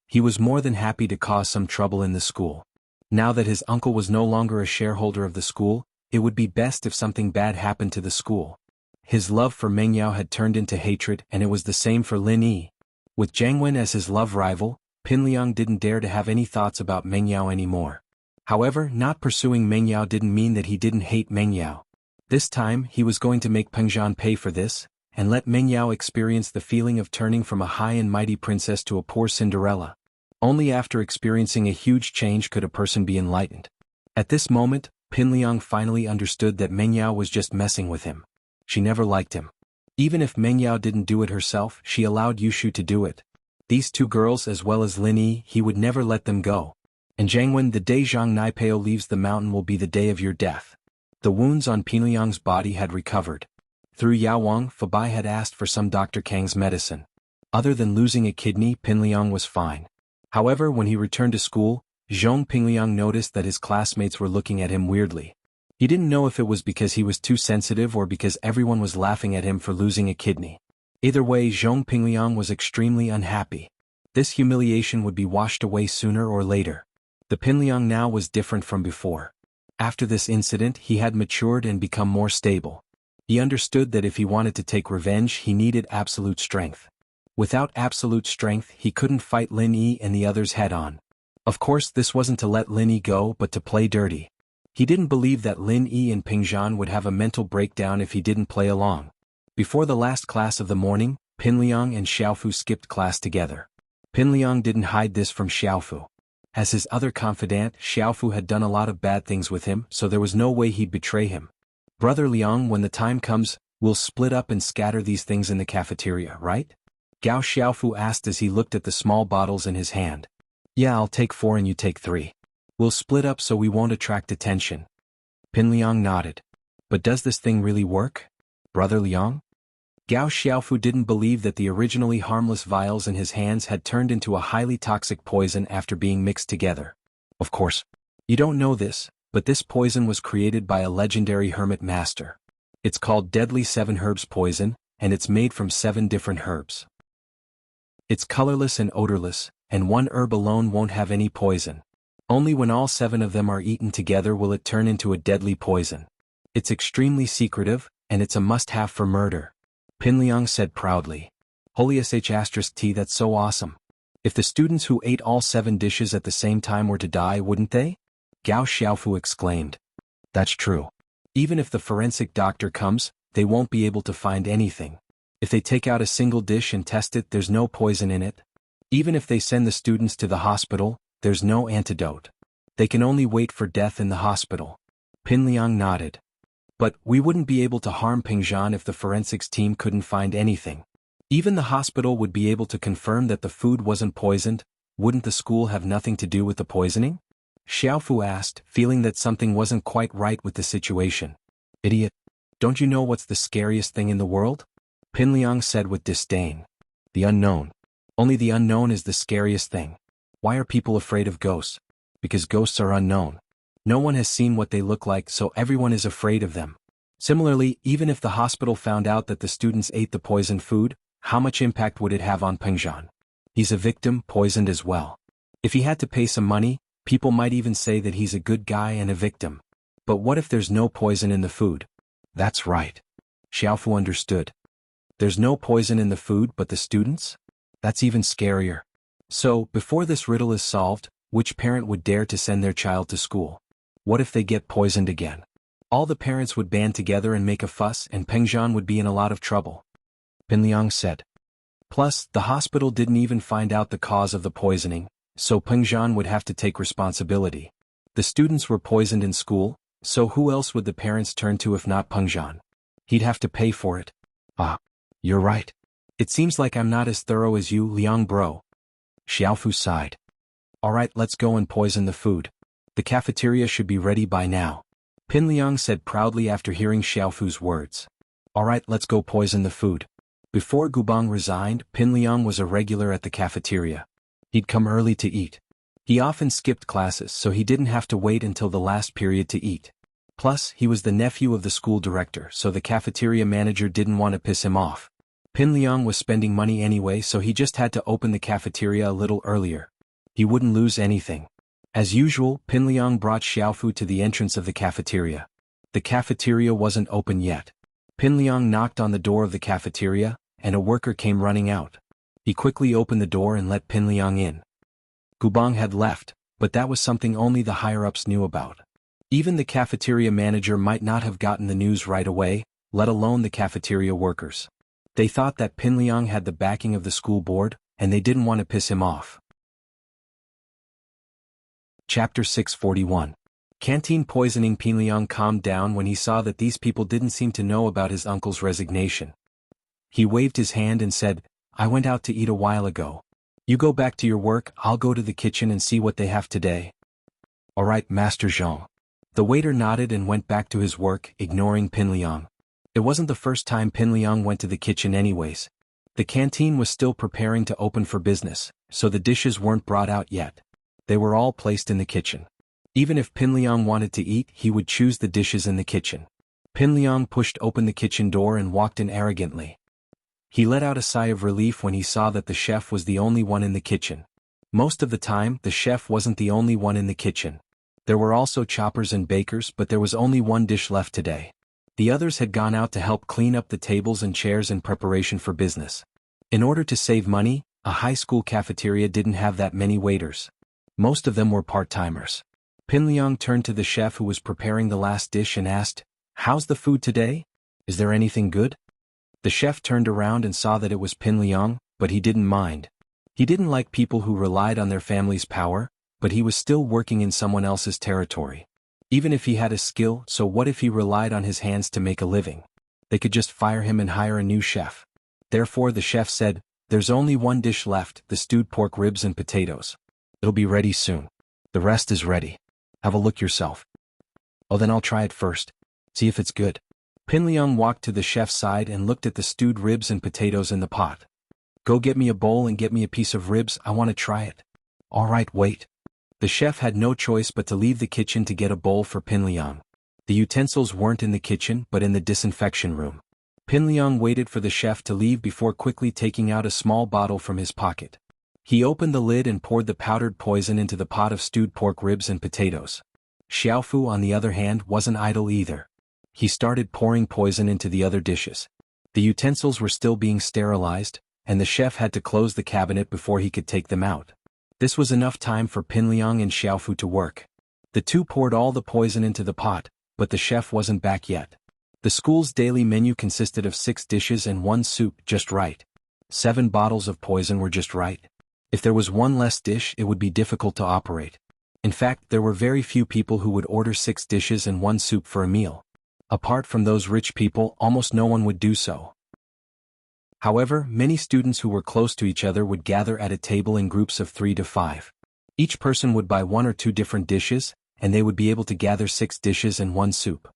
He was more than happy to cause some trouble in the school. Now that his uncle was no longer a shareholder of the school, it would be best if something bad happened to the school. His love for Meng Yao had turned into hatred, and it was the same for Lin Yi. With Jiang Wen as his love rival, Pinliang didn't dare to have any thoughts about Meng Yao anymore. However, not pursuing Meng Yao didn't mean that he didn't hate Meng Yao. This time, he was going to make Peng Zhan pay for this, and let Meng Yao experience the feeling of turning from a high and mighty princess to a poor Cinderella. Only after experiencing a huge change could a person be enlightened. At this moment, Pinliang finally understood that Meng Yao was just messing with him. She never liked him. Even if Meng Yao didn't do it herself, she allowed Yushu to do it. These two girls as well as Lin Yi, he would never let them go. And Jiang Wen, the day Zhang Naipeo leaves the mountain will be the day of your death. The wounds on Pinliang's body had recovered. Through Yao Wang, Fabai had asked for some Dr. Kang's medicine. Other than losing a kidney, Pinliang was fine. However, when he returned to school, Zhong Pinliang noticed that his classmates were looking at him weirdly. He didn't know if it was because he was too sensitive or because everyone was laughing at him for losing a kidney. Either way, Zhong Pinliang was extremely unhappy. This humiliation would be washed away sooner or later. The Pinliang now was different from before. After this incident, he had matured and become more stable. He understood that if he wanted to take revenge, he needed absolute strength. Without absolute strength, he couldn't fight Lin Yi and the others head-on. Of course, this wasn't to let Lin Yi go but to play dirty. He didn't believe that Lin Yi and Peng Zhan would have a mental breakdown if he didn't play along. Before the last class of the morning, Pinliang and Xiaofu skipped class together. Pinliang didn't hide this from Xiaofu. As his other confidant, Xiaofu had done a lot of bad things with him, so there was no way he'd betray him. Brother Liang, when the time comes, we'll split up and scatter these things in the cafeteria, right? Gao Xiaofu asked as he looked at the small bottles in his hand. Yeah, I'll take 4 and you take 3. We'll split up so we won't attract attention. Pinliang nodded. But does this thing really work? Brother Liang? Gao Xiaofu didn't believe that the originally harmless vials in his hands had turned into a highly toxic poison after being mixed together. Of course. You don't know this, but this poison was created by a legendary hermit master. It's called Deadly 7 Herbs Poison, and it's made from 7 different herbs. It's colorless and odorless, and one herb alone won't have any poison. Only when all 7 of them are eaten together will it turn into a deadly poison. It's extremely secretive, and it's a must-have for murder. Pinliang said proudly. Holy sh*T, that's so awesome. If the students who ate all 7 dishes at the same time were to die, wouldn't they? Gao Xiaofu exclaimed. That's true. Even if the forensic doctor comes, they won't be able to find anything. If they take out a single dish and test it, there's no poison in it. Even if they send the students to the hospital, there's no antidote. They can only wait for death in the hospital. Pinliang nodded. But we wouldn't be able to harm Peng Zhan if the forensics team couldn't find anything. Even the hospital would be able to confirm that the food wasn't poisoned. Wouldn't the school have nothing to do with the poisoning? Xiaofu asked, feeling that something wasn't quite right with the situation. Idiot. Don't you know what's the scariest thing in the world? Pinliang said with disdain. The unknown. Only the unknown is the scariest thing. Why are people afraid of ghosts? Because ghosts are unknown. No one has seen what they look like, so everyone is afraid of them. Similarly, even if the hospital found out that the students ate the poisoned food, how much impact would it have on Peng Zhan? He's a victim, poisoned as well. If he had to pay some money, people might even say that he's a good guy and a victim. But what if there's no poison in the food? That's right. Xiaofu understood. There's no poison in the food but the students? That's even scarier. So, before this riddle is solved, which parent would dare to send their child to school? What if they get poisoned again? All the parents would band together and make a fuss, and Pengzhan would be in a lot of trouble. Pinliang said. Plus, the hospital didn't even find out the cause of the poisoning, so Pengzhan would have to take responsibility. The students were poisoned in school, so who else would the parents turn to if not Pengzhan? He'd have to pay for it. Ah, you're right. It seems like I'm not as thorough as you, Liang bro. Xiaofu sighed. Alright, let's go and poison the food. The cafeteria should be ready by now. Pinliang said proudly after hearing Xiaofu's words. Alright, let's go poison the food. Before Gubang resigned, Pinliang was a regular at the cafeteria. He'd come early to eat. He often skipped classes so he didn't have to wait until the last period to eat. Plus, he was the nephew of the school director, so the cafeteria manager didn't want to piss him off. Pinliang was spending money anyway, so he just had to open the cafeteria a little earlier. He wouldn't lose anything. As usual, Pinliang brought Xiaofu to the entrance of the cafeteria. The cafeteria wasn't open yet. Pinliang knocked on the door of the cafeteria, and a worker came running out. He quickly opened the door and let Pinliang in. Gubang had left, but that was something only the higher-ups knew about. Even the cafeteria manager might not have gotten the news right away, let alone the cafeteria workers. They thought that Pinliang had the backing of the school board, and they didn't want to piss him off. Chapter 641. Canteen poisoning. Pinliang calmed down when he saw that these people didn't seem to know about his uncle's resignation. He waved his hand and said, I went out to eat a while ago. You go back to your work, I'll go to the kitchen and see what they have today. Alright, Master Zhang. The waiter nodded and went back to his work, ignoring Pinliang. It wasn't the first time Pinliang went to the kitchen anyways. The canteen was still preparing to open for business, so the dishes weren't brought out yet. They were all placed in the kitchen. Even if Pinliang wanted to eat, he would choose the dishes in the kitchen. Pinliang pushed open the kitchen door and walked in arrogantly. He let out a sigh of relief when he saw that the chef was the only one in the kitchen. Most of the time, the chef wasn't the only one in the kitchen. There were also choppers and bakers, but there was only one dish left today. The others had gone out to help clean up the tables and chairs in preparation for business. In order to save money, a high school cafeteria didn't have that many waiters. Most of them were part-timers. Pinliang turned to the chef who was preparing the last dish and asked, How's the food today? Is there anything good? The chef turned around and saw that it was Pinliang, but he didn't mind. He didn't like people who relied on their family's power, but he was still working in someone else's territory. Even if he had a skill, so what if he relied on his hands to make a living? They could just fire him and hire a new chef. Therefore the chef said, There's only one dish left, the stewed pork ribs and potatoes. It'll be ready soon. The rest is ready. Have a look yourself. Oh, then I'll try it first. See if it's good. Pinliang walked to the chef's side and looked at the stewed ribs and potatoes in the pot. Go get me a bowl and get me a piece of ribs, I want to try it. Alright, wait. The chef had no choice but to leave the kitchen to get a bowl for Pinliang. The utensils weren't in the kitchen but in the disinfection room. Pinliang waited for the chef to leave before quickly taking out a small bottle from his pocket. He opened the lid and poured the powdered poison into the pot of stewed pork ribs and potatoes. Xiaofu, on the other hand, wasn't idle either. He started pouring poison into the other dishes. The utensils were still being sterilized, and the chef had to close the cabinet before he could take them out. This was enough time for Pinliang and Xiaofu to work. The two poured all the poison into the pot, but the chef wasn't back yet. The school's daily menu consisted of 6 dishes and 1 soup, just right. 7 bottles of poison were just right. If there was one less dish, it would be difficult to operate. In fact, there were very few people who would order 6 dishes and 1 soup for a meal. Apart from those rich people, almost no one would do so. However, many students who were close to each other would gather at a table in groups of 3 to 5. Each person would buy 1 or 2 different dishes, and they would be able to gather 6 dishes and 1 soup.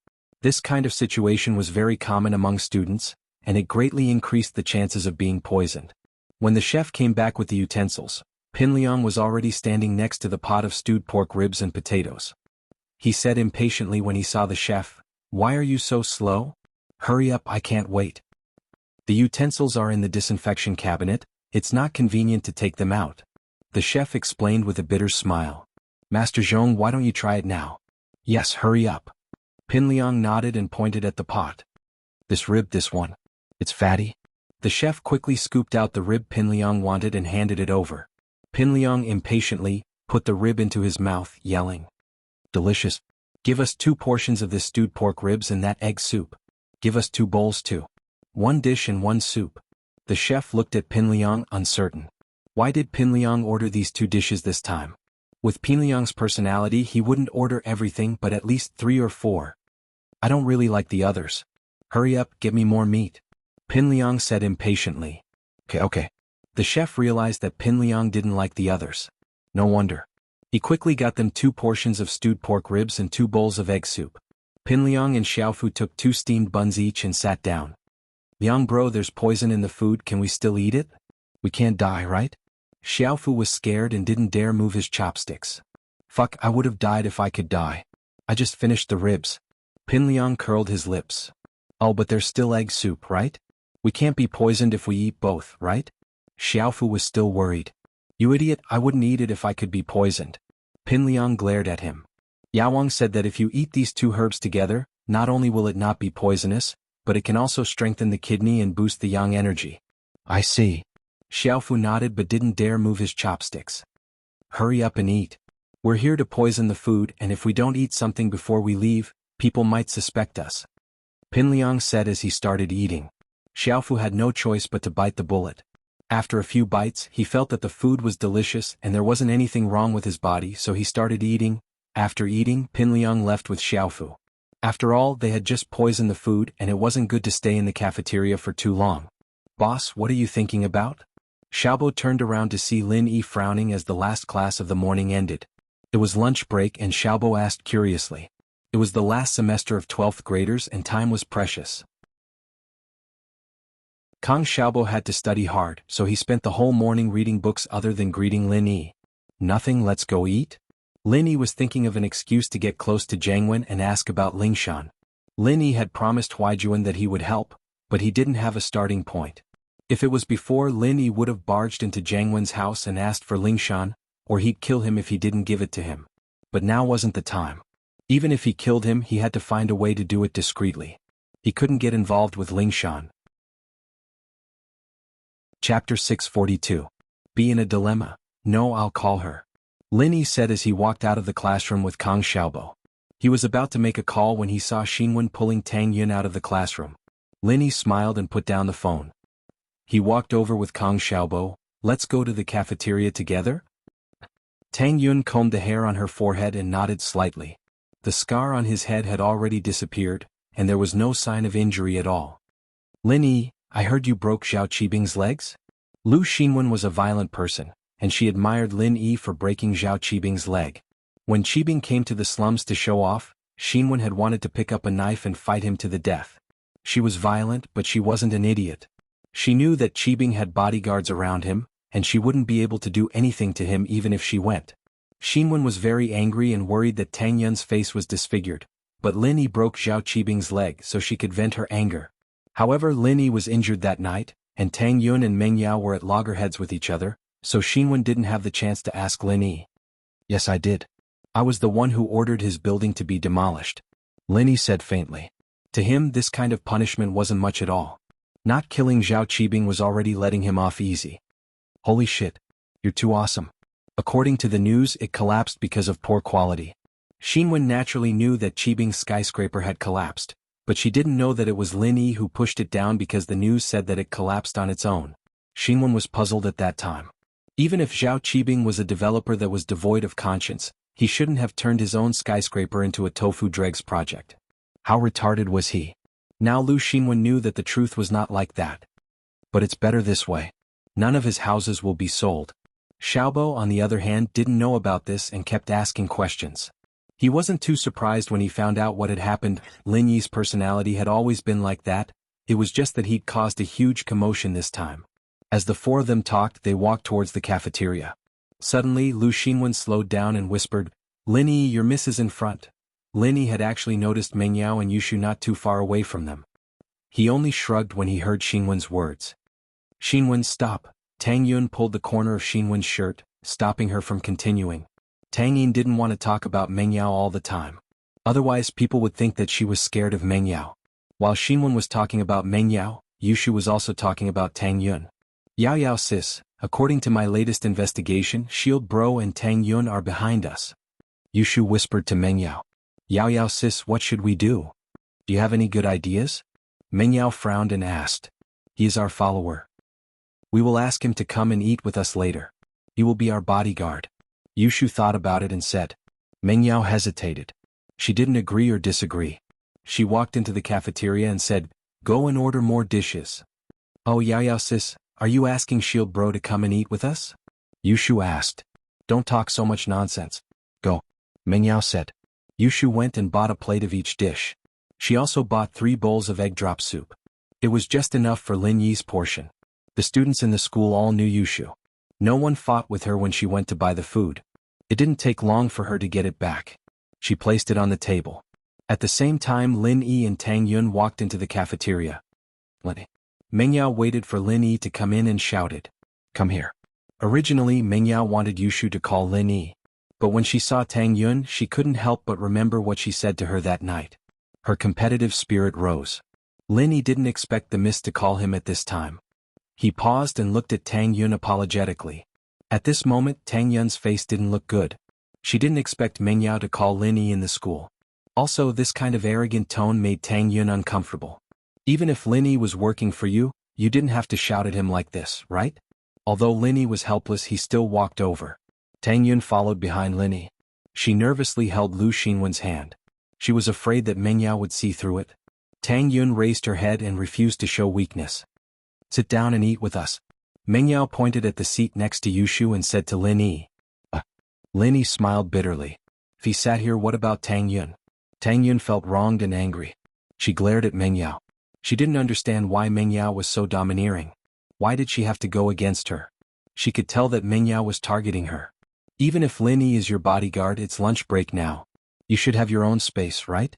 This kind of situation was very common among students, and it greatly increased the chances of being poisoned. When the chef came back with the utensils, Pinliang was already standing next to the pot of stewed pork ribs and potatoes. He said impatiently when he saw the chef, "Why are you so slow? Hurry up, I can't wait." "The utensils are in the disinfection cabinet, it's not convenient to take them out," the chef explained with a bitter smile. "Master Zhong, why don't you try it now?" "Yes, hurry up." Pinliang nodded and pointed at the pot. "This rib, this one. It's fatty. The chef quickly scooped out the rib Pinliang wanted and handed it over. Pinliang impatiently put the rib into his mouth, yelling, "Delicious. Give us 2 portions of this stewed pork ribs and that egg soup. Give us 2 bowls too. 1 dish and 1 soup." The chef looked at Pinliang, uncertain. Why did Pinliang order these 2 dishes this time? With Pinliang's personality, he wouldn't order everything but at least 3 or 4. "I don't really like the others. Hurry up, get me more meat," Pinliang said impatiently. Okay. The chef realized that Pinliang didn't like the others. No wonder. He quickly got them 2 portions of stewed pork ribs and 2 bowls of egg soup. Pinliang and Xiaofu took 2 steamed buns each and sat down. "Liang bro, there's poison in the food, can we still eat it? We can't die, right?" Xiaofu was scared and didn't dare move his chopsticks. "Fuck, I would have died if I could die. I just finished the ribs." Pinliang curled his lips. "Oh, but there's still egg soup, right? We can't be poisoned if we eat both, right?" Xiaofu was still worried. "You idiot, I wouldn't eat it if I could be poisoned." Pinliang glared at him. Yawang said that if you eat these 2 herbs together, not only will it not be poisonous, but it can also strengthen the kidney and boost the yang energy. "I see." Xiaofu nodded but didn't dare move his chopsticks. "Hurry up and eat. We're here to poison the food, and if we don't eat something before we leave, people might suspect us," Pinliang said as he started eating. Xiaofu had no choice but to bite the bullet. After a few bites, he felt that the food was delicious and there wasn't anything wrong with his body, so he started eating. After eating, Pinliang left with Xiaofu. After all, they had just poisoned the food and it wasn't good to stay in the cafeteria for too long. "Boss, what are you thinking about?" Xiaobo turned around to see Lin Yi frowning as the last class of the morning ended. It was lunch break and Xiaobo asked curiously. It was the last semester of 12th graders and time was precious. Kang Xiaobo had to study hard, so he spent the whole morning reading books other than greeting Lin Yi. "Nothing, let's go eat?" Lin Yi was thinking of an excuse to get close to Jiangwen and ask about Lingshan. Lin Yi had promised Huaijuan that he would help, but he didn't have a starting point. If it was before, Lin Yi would have barged into Jiangwen's house and asked for Lingshan, or he'd kill him if he didn't give it to him. But now wasn't the time. Even if he killed him, he had to find a way to do it discreetly. He couldn't get involved with Lingshan. Chapter 642. Be in a dilemma. "No, I'll call her," Lin Yi said as he walked out of the classroom with Kang Xiaobo. He was about to make a call when he saw Xinwen pulling Tang Yun out of the classroom. Lin Yi smiled and put down the phone. He walked over with Kang Xiaobo. "Let's go to the cafeteria together?" Tang Yun combed the hair on her forehead and nodded slightly. The scar on his head had already disappeared, and there was no sign of injury at all. "Lin Yi, I heard you broke Zhao Qibing's legs?" Lu Xinwen was a violent person, and she admired Lin Yi for breaking Zhao Qibing's leg. When Qibing came to the slums to show off, Xinwen had wanted to pick up a knife and fight him to the death. She was violent, but she wasn't an idiot. She knew that Qibing had bodyguards around him, and she wouldn't be able to do anything to him even if she went. Xinwen was very angry and worried that Tang Yun's face was disfigured, but Lin Yi broke Zhao Qibing's leg so she could vent her anger. However, Lin Yi was injured that night, and Tang Yun and Meng Yao were at loggerheads with each other, so Xinwen didn't have the chance to ask Lin Yi. "Yes, I did. I was the one who ordered his building to be demolished," Lin Yi said faintly. To him, this kind of punishment wasn't much at all. Not killing Zhao Qibing was already letting him off easy. "Holy shit. You're too awesome." According to the news, it collapsed because of poor quality. Xinwen naturally knew that Qibing's skyscraper had collapsed, but she didn't know that it was Lin Yi who pushed it down because the news said that it collapsed on its own. Xinwen was puzzled at that time. Even if Zhao Qibing was a developer that was devoid of conscience, he shouldn't have turned his own skyscraper into a tofu dregs project. How retarded was he? Now Lu Xinwen knew that the truth was not like that. But it's better this way. None of his houses will be sold. Xiaobo, on the other hand, didn't know about this and kept asking questions. He wasn't too surprised when he found out what had happened. Lin Yi's personality had always been like that, it was just that he'd caused a huge commotion this time. As the 4 of them talked, they walked towards the cafeteria. Suddenly, Lu Xinwen slowed down and whispered, "Lin Yi, your miss is in front." Lin Yi had actually noticed Meng Yao and Yushu not too far away from them. He only shrugged when he heard Xinwen's words. "Xinwen, stop." Tang Yun pulled the corner of Xinwen's shirt, stopping her from continuing. Tang Yin didn't want to talk about Meng Yao all the time. Otherwise people would think that she was scared of Meng Yao. While Xinwen was talking about Meng Yao, Yushu was also talking about Tang Yun. Yao Yao sis, according to my latest investigation, Shield Bro and Tang Yun are behind us. Yushu whispered to Meng Yao. Yao Yao sis, what should we do? Do you have any good ideas? Meng Yao frowned and asked. He is our follower. We will ask him to come and eat with us later. He will be our bodyguard. Yushu thought about it and said. Meng Yao hesitated. She didn't agree or disagree. She walked into the cafeteria and said, go and order more dishes. Oh Yao Yao sis, are you asking Shield Bro to come and eat with us? Yushu asked. Don't talk so much nonsense. Go. Meng Yao said. Yushu went and bought a plate of each dish. She also bought 3 bowls of egg drop soup. It was just enough for Lin Yi's portion. The students in the school all knew Yushu. No one fought with her when she went to buy the food. It didn't take long for her to get it back. She placed it on the table. At the same time, Lin Yi and Tang Yun walked into the cafeteria. Meng Yao waited for Lin Yi to come in and shouted, come here. Originally, Meng Yao wanted Yushu to call Lin Yi. But when she saw Tang Yun, she couldn't help but remember what she said to her that night. Her competitive spirit rose. Lin Yi didn't expect the miss to call him at this time. He paused and looked at Tang Yun apologetically. At this moment, Tang Yun's face didn't look good. She didn't expect Meng Yao to call Lin Yi in the school. Also, this kind of arrogant tone made Tang Yun uncomfortable. Even if Lin Yi was working for you, you didn't have to shout at him like this, right? Although Lin Yi was helpless, he still walked over. Tang Yun followed behind Lin Yi. She nervously held Lu Xinwen's hand. She was afraid that Meng Yao would see through it. Tang Yun raised her head and refused to show weakness. Sit down and eat with us. Meng Yao pointed at the seat next to Yushu and said to Lin Yi. Lin Yi smiled bitterly. If he sat here, what about Tang Yun? Tang Yun felt wronged and angry. She glared at Meng Yao. She didn't understand why Meng Yao was so domineering. Why did she have to go against her? She could tell that Meng Yao was targeting her. Even if Lin Yi is your bodyguard, it's lunch break now. You should have your own space, right?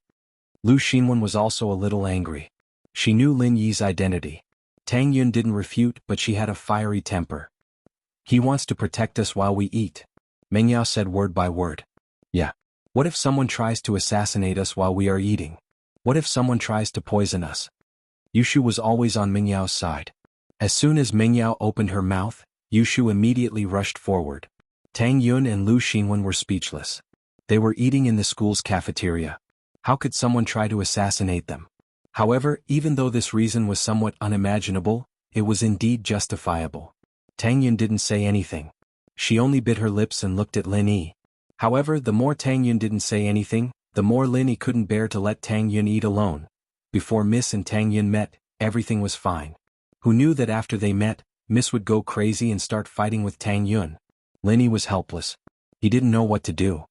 Lu Xinwen was also a little angry. She knew Lin Yi's identity. Tang Yun didn't refute, but she had a fiery temper. He wants to protect us while we eat. Meng Yao said word by word. Yeah. What if someone tries to assassinate us while we are eating? What if someone tries to poison us? Yushu was always on Meng Yao's side. As soon as Meng Yao opened her mouth, Yushu immediately rushed forward. Tang Yun and Lu Xinwen were speechless. They were eating in the school's cafeteria. How could someone try to assassinate them? However, even though this reason was somewhat unimaginable, it was indeed justifiable. Tang Yun didn't say anything. She only bit her lips and looked at Lin Yi. However, the more Tang Yun didn't say anything, the more Lin Yi couldn't bear to let Tang Yun eat alone. Before Miss and Tang Yun met, everything was fine. Who knew that after they met, Miss would go crazy and start fighting with Tang Yun? Lin Yi was helpless. He didn't know what to do.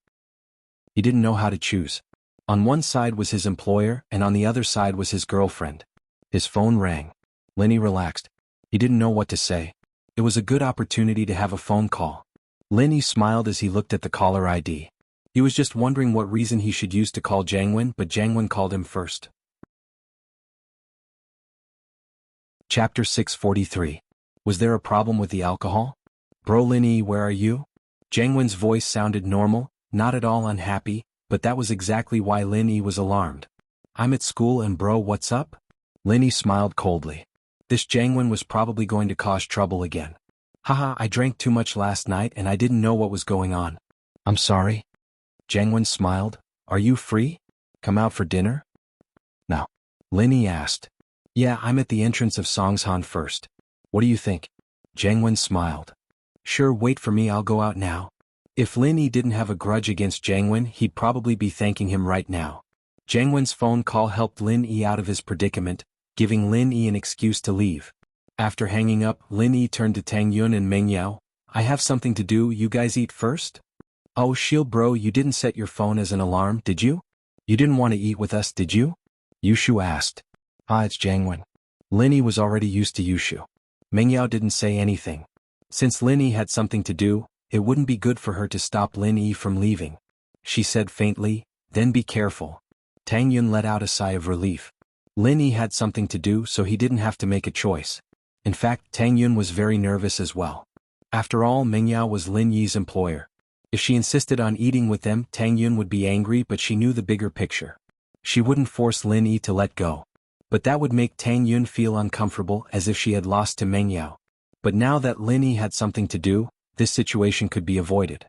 He didn't know how to choose. On one side was his employer, and on the other side was his girlfriend. His phone rang. Lin Yi relaxed. He didn't know what to say. It was a good opportunity to have a phone call. Lin Yi smiled as he looked at the caller ID. He was just wondering what reason he should use to call Jiangwen, but Jiangwen called him first. Chapter 643. Was there a problem with the alcohol? Bro Lin Yi, where are you? Jiangwen's voice sounded normal, not at all unhappy, but that was exactly why Lin Yi was alarmed. I'm at school and bro, what's up? Lin Yi smiled coldly. This Jiangwen was probably going to cause trouble again. Haha, I drank too much last night and I didn't know what was going on. I'm sorry. Jiangwen smiled. Are you free? Come out for dinner? No. Lin Yi asked. Yeah, I'm at the entrance of Songshan first. What do you think? Jiangwen smiled. Sure, wait for me, I'll go out now. If Lin Yi didn't have a grudge against Jiangwen, he'd probably be thanking him right now. Jiangwen's phone call helped Lin Yi out of his predicament, giving Lin Yi an excuse to leave. After hanging up, Lin Yi turned to Tang Yun and Meng Yao. I have something to do, you guys eat first? Oh Shield bro, you didn't set your phone as an alarm, did you? You didn't want to eat with us, did you? Yushu asked. It's Jiangwen. Lin Yi was already used to Yushu. Meng Yao didn't say anything. Since Lin Yi had something to do, it wouldn't be good for her to stop Lin Yi from leaving. She said faintly, then be careful. Tang Yun let out a sigh of relief. Lin Yi had something to do, so he didn't have to make a choice. In fact, Tang Yun was very nervous as well. After all, Meng Yao was Lin Yi's employer. If she insisted on eating with them, Tang Yun would be angry, but she knew the bigger picture. She wouldn't force Lin Yi to let go. But that would make Tang Yun feel uncomfortable, as if she had lost to Meng Yao. But now that Lin Yi had something to do, this situation could be avoided.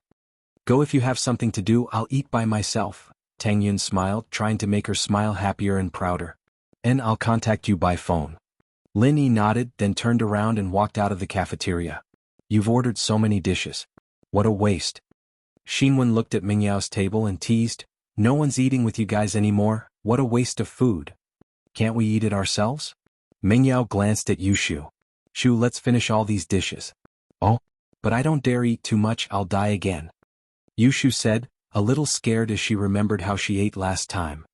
Go if you have something to do, I'll eat by myself, Tang Yun smiled, trying to make her smile happier and prouder. And I'll contact you by phone. Lin Yi nodded, then turned around and walked out of the cafeteria. You've ordered so many dishes. What a waste. Xinwen looked at Meng Yao's table and teased, no one's eating with you guys anymore, what a waste of food. Can't we eat it ourselves? Meng Yao glanced at Yushu. Shu, let's finish all these dishes. Oh, but I don't dare eat too much, I'll die again. Yushu said, a little scared as she remembered how she ate last time.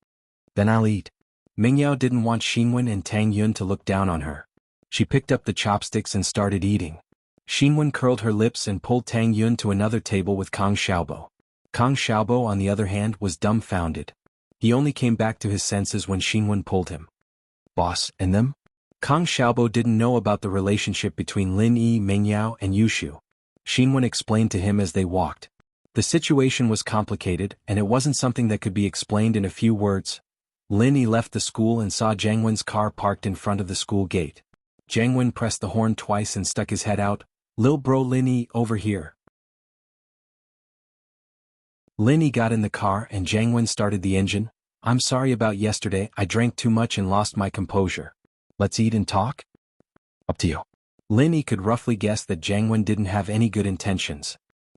Then I'll eat. Meng Yao didn't want Xinwen and Tang Yun to look down on her. She picked up the chopsticks and started eating. Xinwen curled her lips and pulled Tang Yun to another table with Kang Xiaobo. Kang Xiaobo, on the other hand, was dumbfounded. He only came back to his senses when Xinwen pulled him. Boss, and them? Kang Xiaobo didn't know about the relationship between Lin Yi, Meng Yao, and Yushu. Xinwen explained to him as they walked. The situation was complicated, and it wasn't something that could be explained in a few words. Lin Yi left the school and saw Jiang Wen's car parked in front of the school gate. Jiang Wen pressed the horn twice and stuck his head out. Lil bro Lin Yi, over here. Lin Yi got in the car and Jiang Wen started the engine. I'm sorry about yesterday, I drank too much and lost my composure. Let's eat and talk? Up to you. Lin Yi could roughly guess that Jiang Wen didn't have any good intentions.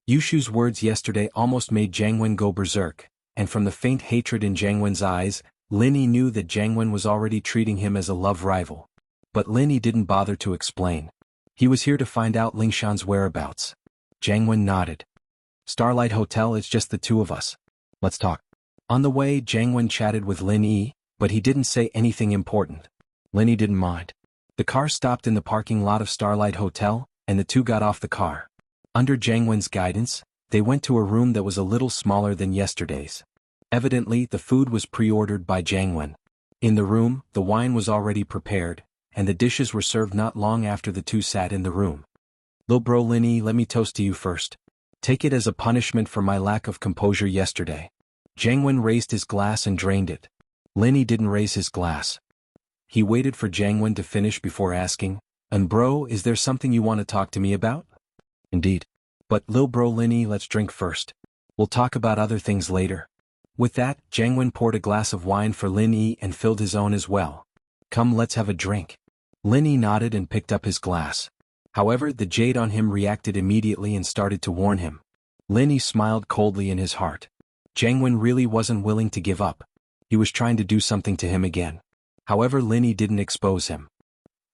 Yushu's words yesterday almost made Jiang Wen go berserk, and from the faint hatred in Jiang Wen's eyes, Lin Yi knew that Jiang Wen was already treating him as a love rival. But Lin Yi didn't bother to explain. He was here to find out Lingshan's whereabouts. Jiang Wen nodded. Starlight Hotel, it's just the two of us. Let's talk. On the way, Jiang Wen chatted with Lin Yi, but he didn't say anything important. Lin Yi didn't mind. The car stopped in the parking lot of Starlight Hotel, and the two got off the car. Under Jiang Wen's guidance, they went to a room that was a little smaller than yesterday's. Evidently, the food was pre-ordered by Jiang Wen. In the room, the wine was already prepared, and the dishes were served not long after the two sat in the room. Lil bro Lin Yi, let me toast to you first. Take it as a punishment for my lack of composure yesterday. Jiang Wen raised his glass and drained it. Lin Yi didn't raise his glass. He waited for Jiang Wen to finish before asking, and bro, is there something you want to talk to me about? Indeed. But Lil bro Lin Yi, let's drink first. We'll talk about other things later. With that, Jiang Wen poured a glass of wine for Lin Yi and filled his own as well. Come, let's have a drink. Lin Yi nodded and picked up his glass. However, the jade on him reacted immediately and started to warn him. Lin Yi smiled coldly in his heart. Jiang Wen really wasn't willing to give up. He was trying to do something to him again. However, Lin Yi didn't expose him.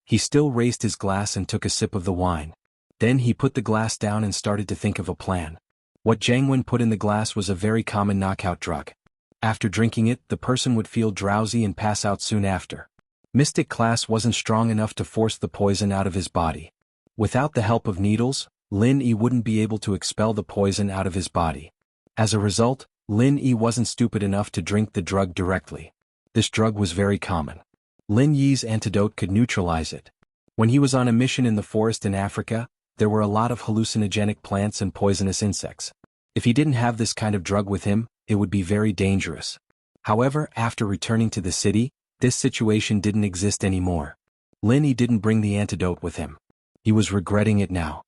He still raised his glass and took a sip of the wine. Then he put the glass down and started to think of a plan. What Jiang Wen put in the glass was a very common knockout drug. After drinking it, the person would feel drowsy and pass out soon after. Mystic Class wasn't strong enough to force the poison out of his body. Without the help of needles, Lin Yi wouldn't be able to expel the poison out of his body. As a result, Lin Yi wasn't stupid enough to drink the drug directly. This drug was very common. Lin Yi's antidote could neutralize it. When he was on a mission in the forest in Africa, there were a lot of hallucinogenic plants and poisonous insects. If he didn't have this kind of drug with him, it would be very dangerous. However, after returning to the city, this situation didn't exist anymore. Lin Yi didn't bring the antidote with him. He was regretting it now.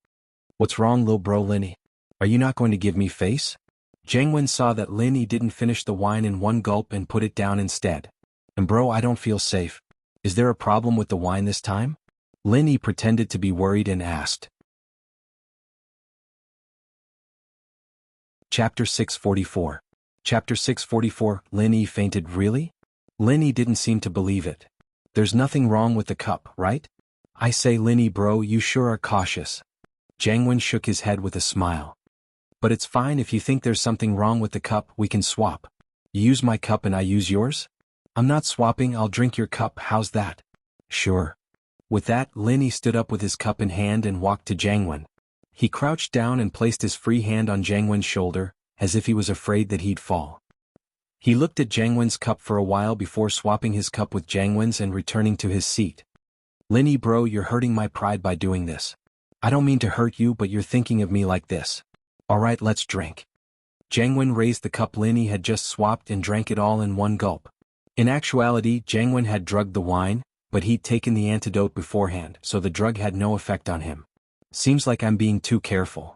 What's wrong, lil bro Lin Yi? Are you not going to give me face? Jiang Wen saw that Lin Yi didn't finish the wine in one gulp and put it down instead. And bro, I don't feel safe. Is there a problem with the wine this time? Lin Yi pretended to be worried and asked. Chapter 644. Chapter 644, Lin Yi fainted. Really? Lin Yi didn't seem to believe it. There's nothing wrong with the cup, right? I say, Lin Yi bro, you sure are cautious. Jiang Wen shook his head with a smile. But it's fine if you think there's something wrong with the cup, we can swap. You use my cup and I use yours? I'm not swapping, I'll drink your cup, how's that? Sure. With that, Lin Yi stood up with his cup in hand and walked to Jiang Wen. He crouched down and placed his free hand on Jiang Wen's shoulder, as if he was afraid that he'd fall. He looked at Jiang Wen's cup for a while before swapping his cup with Jiang Wen's and returning to his seat. Lin Yi bro, you're hurting my pride by doing this. I don't mean to hurt you, but you're thinking of me like this. Alright, let's drink. Jiang Wen raised the cup Lin Yi had just swapped and drank it all in one gulp. In actuality, Jiang Wen had drugged the wine, but he'd taken the antidote beforehand, so the drug had no effect on him. Seems like I'm being too careful.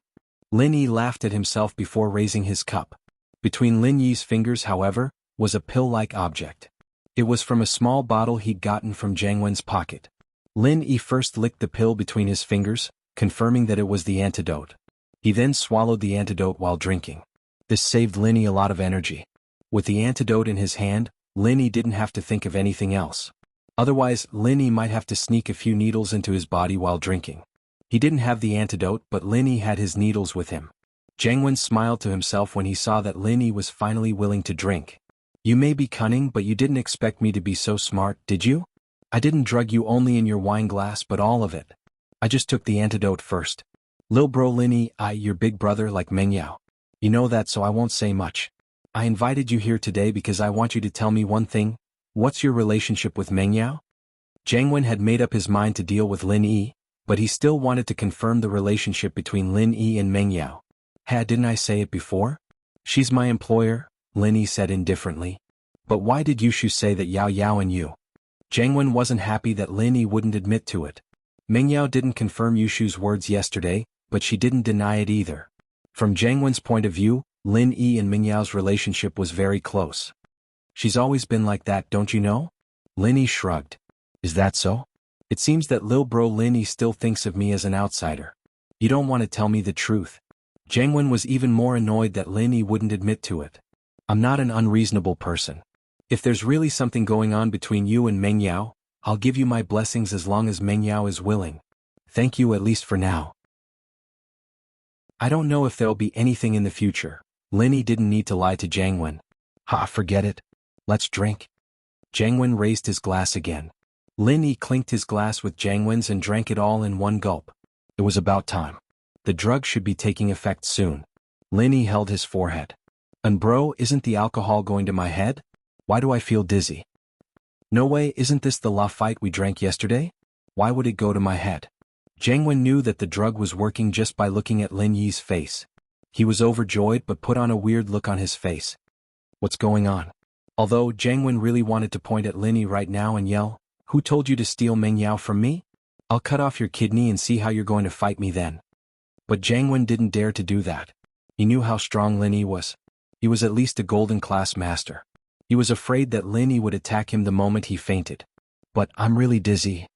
Lin Yi laughed at himself before raising his cup. Between Lin Yi's fingers, however, was a pill-like object. It was from a small bottle he'd gotten from Jiang Wen's pocket. Lin Yi first licked the pill between his fingers, confirming that it was the antidote. He then swallowed the antidote while drinking. This saved Lin Yi a lot of energy. With the antidote in his hand, Lin Yi didn't have to think of anything else. Otherwise, Lin Yi might have to sneak a few needles into his body while drinking. He didn't have the antidote, but Lin Yi had his needles with him. Jiang Wen smiled to himself when he saw that Lin Yi was finally willing to drink. You may be cunning, but you didn't expect me to be so smart, did you? I didn't drug you only in your wine glass but all of it. I just took the antidote first. Lil bro Lin Yi, your big brother like Meng Yao. You know that, so I won't say much. I invited you here today because I want you to tell me one thing. What's your relationship with Meng Yao? Jiang Wen had made up his mind to deal with Lin Yi, but he still wanted to confirm the relationship between Lin Yi and Meng Yao. Didn't I say it before? She's my employer, Lin Yi said indifferently. But why did Yushu say that Yao Yao and you? Jiang Wen wasn't happy that Lin Yi wouldn't admit to it. Meng Yao didn't confirm Yushu's words yesterday, but she didn't deny it either. From Jiang Wen's point of view, Lin Yi and Meng Yao's relationship was very close. She's always been like that, don't you know? Lin Yi shrugged. Is that so? It seems that Lil bro Lin Yi still thinks of me as an outsider. You don't want to tell me the truth. Jiang Wen was even more annoyed that Lin Yi wouldn't admit to it. I'm not an unreasonable person. If there's really something going on between you and Meng Yao, I'll give you my blessings as long as Meng Yao is willing. Thank you at least for now. I don't know if there'll be anything in the future. Lin Yi didn't need to lie to Jiang Wen. Forget it. Let's drink. Jiang Wen raised his glass again. Lin Yi clinked his glass with Jiang Wen's and drank it all in one gulp. It was about time. The drug should be taking effect soon. Lin Yi held his forehead. And bro, isn't the alcohol going to my head? Why do I feel dizzy? No way, isn't this the La Fight we drank yesterday? Why would it go to my head? Jiang Wen knew that the drug was working just by looking at Lin Yi's face. He was overjoyed but put on a weird look on his face. What's going on? Although Jiang Wen really wanted to point at Lin Yi right now and yell, "Who told you to steal Meng Yao from me? I'll cut off your kidney and see how you're going to fight me then." But Jiang Wen didn't dare to do that. He knew how strong Lin Yi was. He was at least a golden class master. He was afraid that Lin Yi would attack him the moment he fainted. But I'm really dizzy.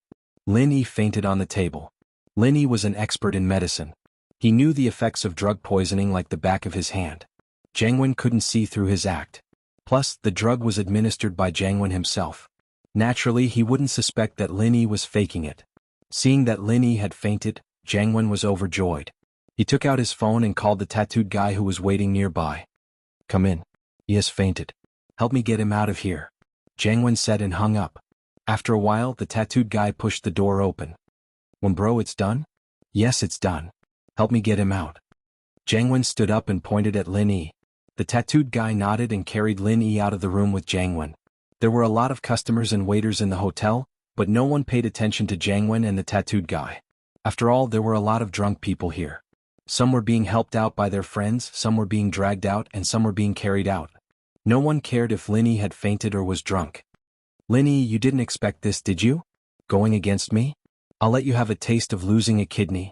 Lin Yi fainted on the table. Lin Yi was an expert in medicine. He knew the effects of drug poisoning like the back of his hand. Jiang Wen couldn't see through his act. Plus, the drug was administered by Jiang Wen himself. Naturally, he wouldn't suspect that Lin Yi was faking it. Seeing that Lin Yi had fainted, Jiang Wen was overjoyed. He took out his phone and called the tattooed guy who was waiting nearby. Come in. He has fainted. Help me get him out of here. Jiang Wen said and hung up. After a while, the tattooed guy pushed the door open. When bro, it's done? Yes, it's done. Help me get him out. Jiang Wen stood up and pointed at Lin Yi. The tattooed guy nodded and carried Lin Yi out of the room with Jiang Wen. There were a lot of customers and waiters in the hotel, but no one paid attention to Jiang Wen and the tattooed guy. After all, there were a lot of drunk people here. Some were being helped out by their friends, some were being dragged out, and some were being carried out. No one cared if Lin Yi had fainted or was drunk. Lin Yi, you didn't expect this, did you? Going against me? I'll let you have a taste of losing a kidney.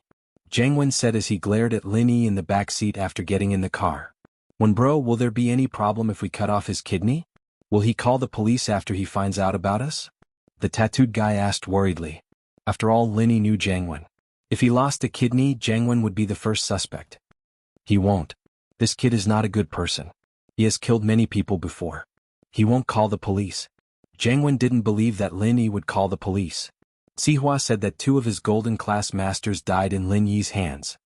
Jiang Wen said as he glared at Lin Yi in the back seat after getting in the car. When bro, will there be any problem if we cut off his kidney? Will he call the police after he finds out about us? The tattooed guy asked worriedly. After all, Lin Yi knew Jiang Wen. If he lost a kidney, Jiang Wen would be the first suspect. He won't. This kid is not a good person. He has killed many people before. He won't call the police. Jiang Wen didn't believe that Lin Yi would call the police. Sihua said that 2 of his golden class masters died in Lin Yi's hands.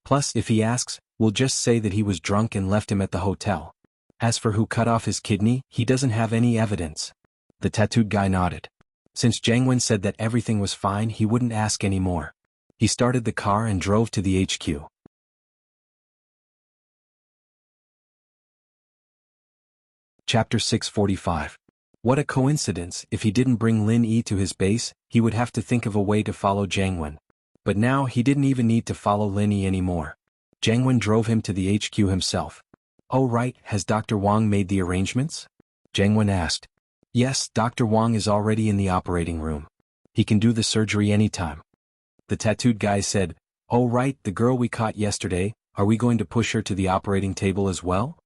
Plus, if he asks, we'll just say that he was drunk and left him at the hotel. As for who cut off his kidney, he doesn't have any evidence. The tattooed guy nodded. Since Jiang Wen said that everything was fine, he wouldn't ask any more. He started the car and drove to the HQ. Chapter 645. What a coincidence, if he didn't bring Lin Yi to his base, he would have to think of a way to follow Jiang Wen. But now he didn't even need to follow Lin Yi anymore. Jiang Wen drove him to the HQ himself. Oh right, has Dr. Wang made the arrangements? Jiang Wen asked. Yes, Dr. Wang is already in the operating room. He can do the surgery anytime. The tattooed guy said, "Oh right, the girl we caught yesterday, are we going to push her to the operating table as well?"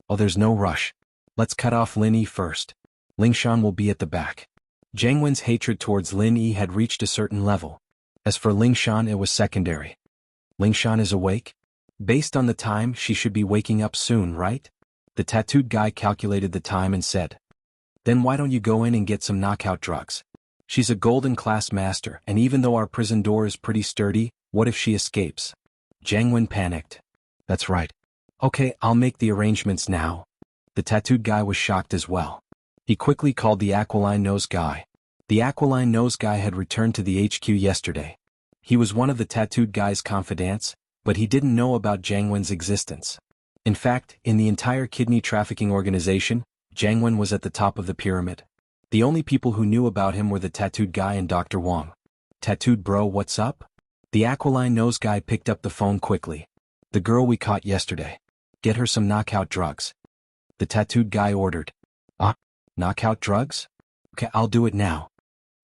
"Oh, there's no rush. Let's cut off Lin Yi first. Ling Shan will be at the back." Jiang Wen's hatred towards Lin Yi had reached a certain level. As for Ling Shan, it was secondary. Ling Shan is awake? Based on the time, she should be waking up soon, right? The tattooed guy calculated the time and said, "Then why don't you go in and get some knockout drugs? She's a golden class master, and even though our prison door is pretty sturdy, what if she escapes?" Jiang Wen panicked. "That's right. Okay, I'll make the arrangements now." The tattooed guy was shocked as well. He quickly called the aquiline nose guy. The aquiline nose guy had returned to the HQ yesterday. He was one of the tattooed guy's confidants, but he didn't know about Jiang Wen's existence. In fact, in the entire kidney trafficking organization, Jiang Wen was at the top of the pyramid. The only people who knew about him were the tattooed guy and Dr. Wang. "Tattooed bro, what's up?" The aquiline nose guy picked up the phone quickly. "The girl we caught yesterday. Get her some knockout drugs." The tattooed guy ordered. Knockout drugs? Okay, I'll do it now."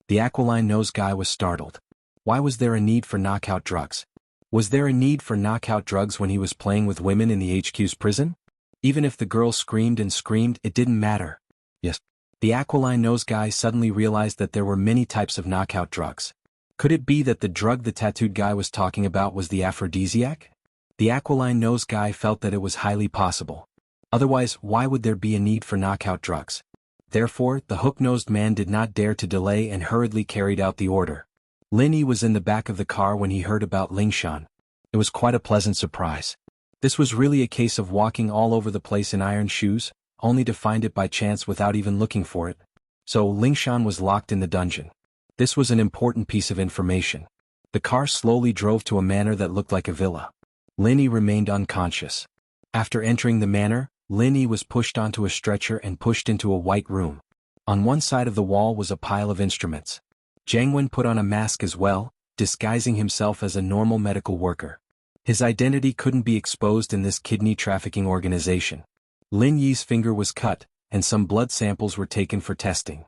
The aquiline nose guy was startled. Why was there a need for knockout drugs? Was there a need for knockout drugs when he was playing with women in the HQ's prison? Even if the girl screamed and screamed, it didn't matter. Yes. The aquiline nose guy suddenly realized that there were many types of knockout drugs. Could it be that the drug the tattooed guy was talking about was the aphrodisiac? The aquiline nose guy felt that it was highly possible. Otherwise, why would there be a need for knockout drugs? Therefore, the hook-nosed man did not dare to delay and hurriedly carried out the order. Lin Yi was in the back of the car when he heard about Ling Shan. It was quite a pleasant surprise. This was really a case of walking all over the place in iron shoes, only to find it by chance without even looking for it. So Ling Shan was locked in the dungeon. This was an important piece of information. The car slowly drove to a manor that looked like a villa. Lin Yi remained unconscious. After entering the manor, Lin Yi was pushed onto a stretcher and pushed into a white room. On one side of the wall was a pile of instruments. Jiang Wen put on a mask as well, disguising himself as a normal medical worker. His identity couldn't be exposed in this kidney trafficking organization. Lin Yi's finger was cut, and some blood samples were taken for testing.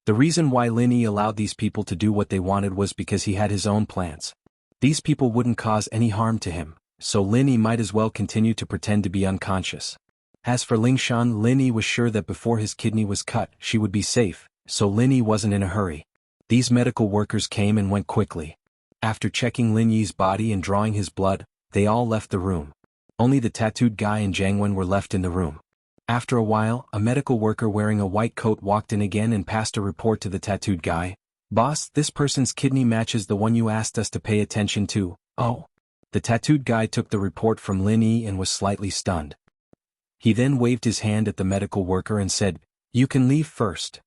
The reason why Lin Yi allowed these people to do what they wanted was because he had his own plans. These people wouldn't cause any harm to him, so Lin Yi might as well continue to pretend to be unconscious. As for Ling Shan, Lin Yi was sure that before his kidney was cut, she would be safe, so Lin Yi wasn't in a hurry. These medical workers came and went quickly. After checking Lin Yi's body and drawing his blood, they all left the room. Only the tattooed guy and Jiang Wen were left in the room. After a while, a medical worker wearing a white coat walked in again and passed a report to the tattooed guy. "Boss, this person's kidney matches the one you asked us to pay attention to." "Oh." The tattooed guy took the report from Lin Yi and was slightly stunned. He then waved his hand at the medical worker and said, "You can leave first."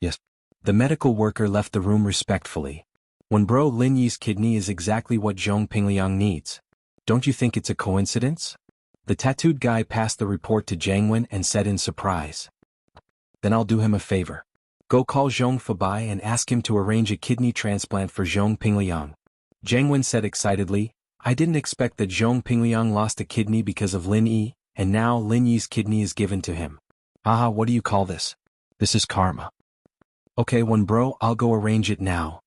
"Yes." The medical worker left the room respectfully. When bro, Lin Yi's kidney is exactly what Zhong Pingliang needs. Don't you think it's a coincidence? The tattooed guy passed the report to Jiang Wen and said in surprise. "Then I'll do him a favor. Go call Zhong Fabai and ask him to arrange a kidney transplant for Zhong Pingliang." Jiang Wen said excitedly, "I didn't expect that Zhong Pingliang lost a kidney because of Lin Yi, and now Lin Yi's kidney is given to him. Haha, what do you call this? This is karma." "Okay, when bro, I'll go arrange it now."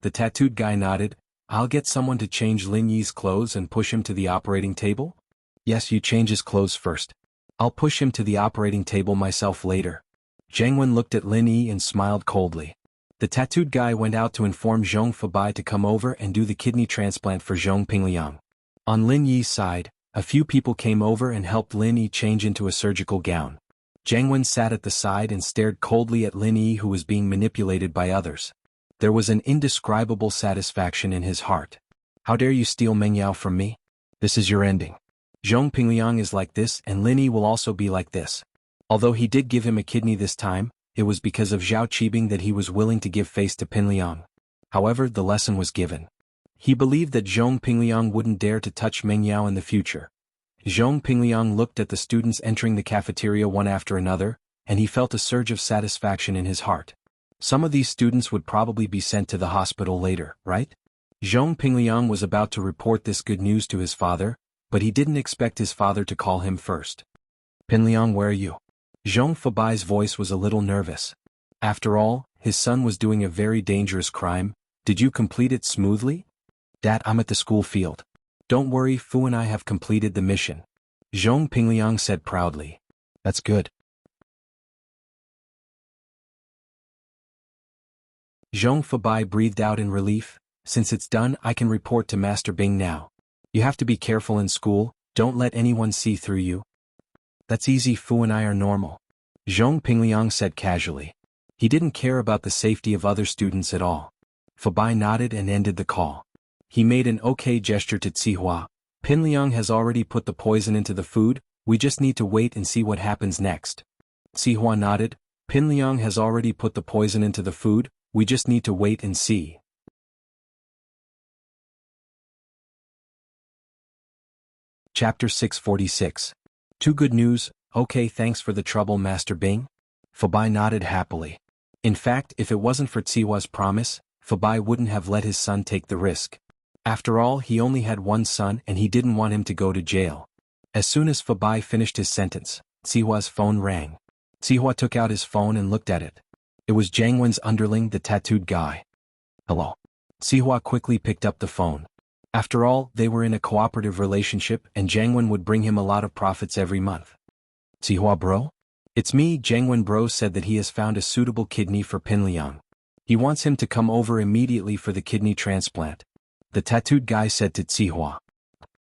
The tattooed guy nodded. "I'll get someone to change Lin Yi's clothes and push him to the operating table?" "Yes, you change his clothes first. I'll push him to the operating table myself later." Jiang Wen looked at Lin Yi and smiled coldly. The tattooed guy went out to inform Zhong Fabai to come over and do the kidney transplant for Zhong Pingliang. On Lin Yi's side, a few people came over and helped Lin Yi change into a surgical gown. Jiang Wen sat at the side and stared coldly at Lin Yi, who was being manipulated by others. There was an indescribable satisfaction in his heart. "How dare you steal Meng Yao from me? This is your ending. Zhong Pingliang is like this and Lin Yi will also be like this." Although he did give him a kidney this time, it was because of Zhao Qibing that he was willing to give face to Pingliang. However, the lesson was given. He believed that Zhong Pingliang wouldn't dare to touch Meng Yao in the future. Zhong Pingliang looked at the students entering the cafeteria one after another, and he felt a surge of satisfaction in his heart. Some of these students would probably be sent to the hospital later, right? Zhong Pingliang was about to report this good news to his father, but he didn't expect his father to call him first. "Pingliang, where are you?" Zhong Fabai's voice was a little nervous. After all, his son was doing a very dangerous crime. Did you complete it smoothly? Dad, I'm at the school field. Don't worry, Fu and I have completed the mission. Zhong Pingliang said proudly. That's good. Zhong Fabai breathed out in relief. Since it's done, I can report to Master Bing now. You have to be careful in school, don't let anyone see through you. That's easy, Fu and I are normal. Zhong Pingliang said casually. He didn't care about the safety of other students at all. Fabai nodded and ended the call. He made an okay gesture to Zihua. Pinliang has already put the poison into the food, we just need to wait and see what happens next. Zihua nodded. Pinliang has already put the poison into the food, we just need to wait and see. Chapter 646. Too good news, okay, thanks for the trouble, Master Bing. Fabai nodded happily. In fact, if it wasn't for Zihua's promise, Fabai wouldn't have let his son take the risk. After all, he only had one son and he didn't want him to go to jail. As soon as Fabai finished his sentence, Zihua's phone rang. Zihua took out his phone and looked at it. It was Jiang Wen's underling, the tattooed guy. Hello. Zihua quickly picked up the phone. After all, they were in a cooperative relationship and Jiang Wen would bring him a lot of profits every month. Zihua bro? It's me, Jiang Wen bro said that he has found a suitable kidney for Pinliang. He wants him to come over immediately for the kidney transplant. The tattooed guy said to Zihua.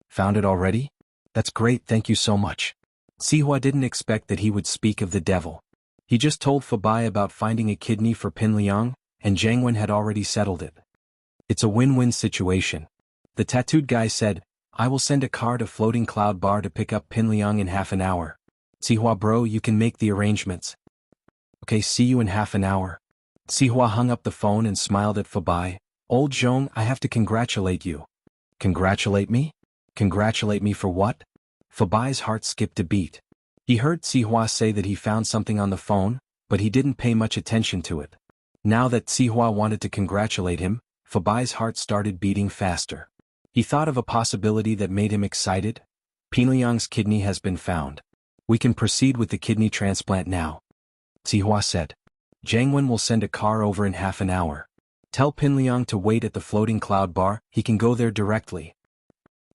Found it already? That's great, thank you so much. Zihua didn't expect that he would speak of the devil. He just told Fabai about finding a kidney for Pinliang, and Jiang Wen had already settled it. It's a win-win situation. The tattooed guy said, I will send a car to Floating Cloud Bar to pick up Pinliang in half an hour. Zihua bro, you can make the arrangements. Okay, see you in half an hour. Zihua hung up the phone and smiled at Fabai. Old Zhong, I have to congratulate you. Congratulate me? Congratulate me for what? Fabai's heart skipped a beat. He heard Zihua say that he found something on the phone, but he didn't pay much attention to it. Now that Zihua wanted to congratulate him, Fabai's heart started beating faster. He thought of a possibility that made him excited. Pinliang's kidney has been found. We can proceed with the kidney transplant now. Zihua said. Jiang Wen will send a car over in half an hour. Tell Pinliang to wait at the Floating Cloud Bar, he can go there directly.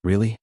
Really?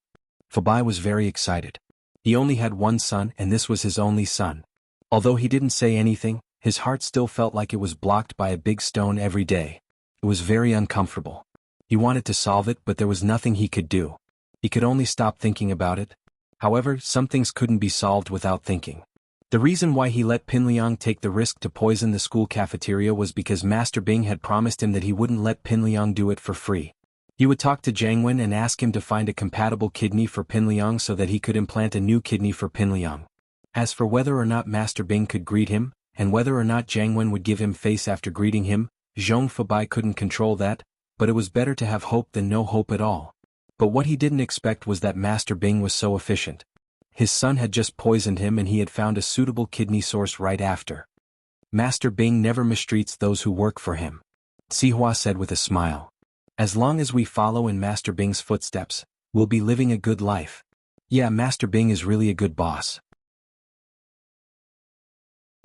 Fabai was very excited. He only had one son and this was his only son. Although he didn't say anything, his heart still felt like it was blocked by a big stone every day. It was very uncomfortable. He wanted to solve it, but there was nothing he could do. He could only stop thinking about it. However, some things couldn't be solved without thinking. The reason why he let Pinliang take the risk to poison the school cafeteria was because Master Bing had promised him that he wouldn't let Pinliang do it for free. He would talk to Jiang Wen and ask him to find a compatible kidney for Pinliang so that he could implant a new kidney for Pinliang. As for whether or not Master Bing could greet him, and whether or not Jiang Wen would give him face after greeting him, Zhong Fabai couldn't control that, but it was better to have hope than no hope at all. But what he didn't expect was that Master Bing was so efficient. His son had just poisoned him and he had found a suitable kidney source right after. Master Bing never mistreats those who work for him. Zihua said with a smile. As long as we follow in Master Bing's footsteps, we'll be living a good life. Yeah, Master Bing is really a good boss.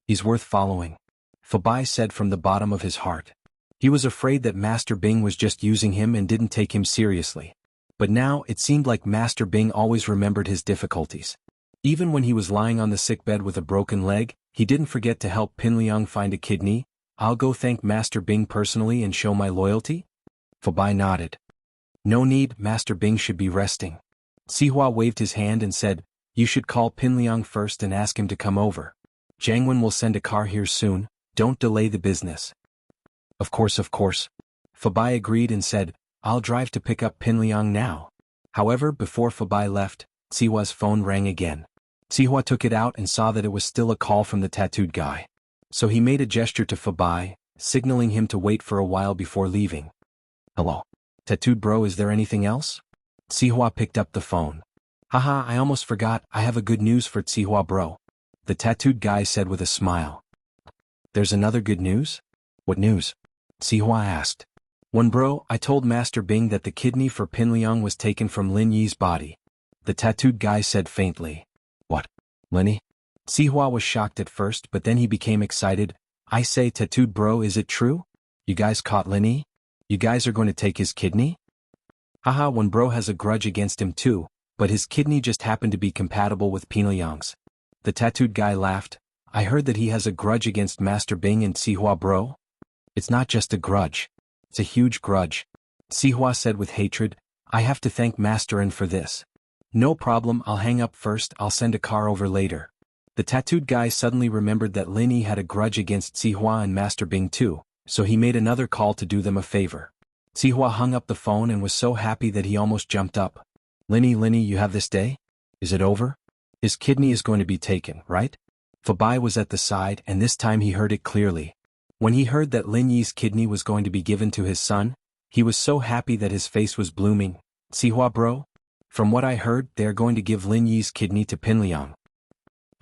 He's worth following. Fabai said from the bottom of his heart. He was afraid that Master Bing was just using him and didn't take him seriously. But now it seemed like Master Bing always remembered his difficulties. Even when he was lying on the sickbed with a broken leg, he didn't forget to help Pinliang find a kidney. I'll go thank Master Bing personally and show my loyalty? Fabai nodded. No need, Master Bing should be resting. Zihua waved his hand and said, you should call Pinliang first and ask him to come over. Jiang Wen will send a car here soon, don't delay the business. Of course. Fabai agreed and said, I'll drive to pick up Pinliang now. However, before Fabai left, Zihua's phone rang again. Zihua took it out and saw that it was still a call from the tattooed guy. So he made a gesture to Fabai, signaling him to wait for a while before leaving. Hello. Tattooed bro, is there anything else? Zihua picked up the phone. Haha, I almost forgot, I have a good news for Zihua bro. The tattooed guy said with a smile. There's another good news? What news? Zihua asked. One bro, I told Master Bing that the kidney for Pinliang was taken from Lin Yi's body. The tattooed guy said faintly. What? Lenny? Sihua was shocked at first, but then he became excited. I say, tattooed bro, is it true? You guys caught Lin Yi? You guys are going to take his kidney? Haha, when bro has a grudge against him too, but his kidney just happened to be compatible with Pingliang's. The tattooed guy laughed. I heard that he has a grudge against Master Bing and Sihua bro? It's not just a grudge. It's a huge grudge. Sihua said with hatred. I have to thank Master N for this. No problem, I'll hang up first, I'll send a car over later. The tattooed guy suddenly remembered that Lin Yi had a grudge against Sihua and Master Bing too, so he made another call to do them a favor. Sihua hung up the phone and was so happy that he almost jumped up. Lin Yi, you have this day? Is it over? His kidney is going to be taken, right? Fabai was at the side and this time he heard it clearly. When he heard that Lin Yi's kidney was going to be given to his son, he was so happy that his face was blooming. Sihua bro? From what I heard, they are going to give Lin Yi's kidney to Pinliang.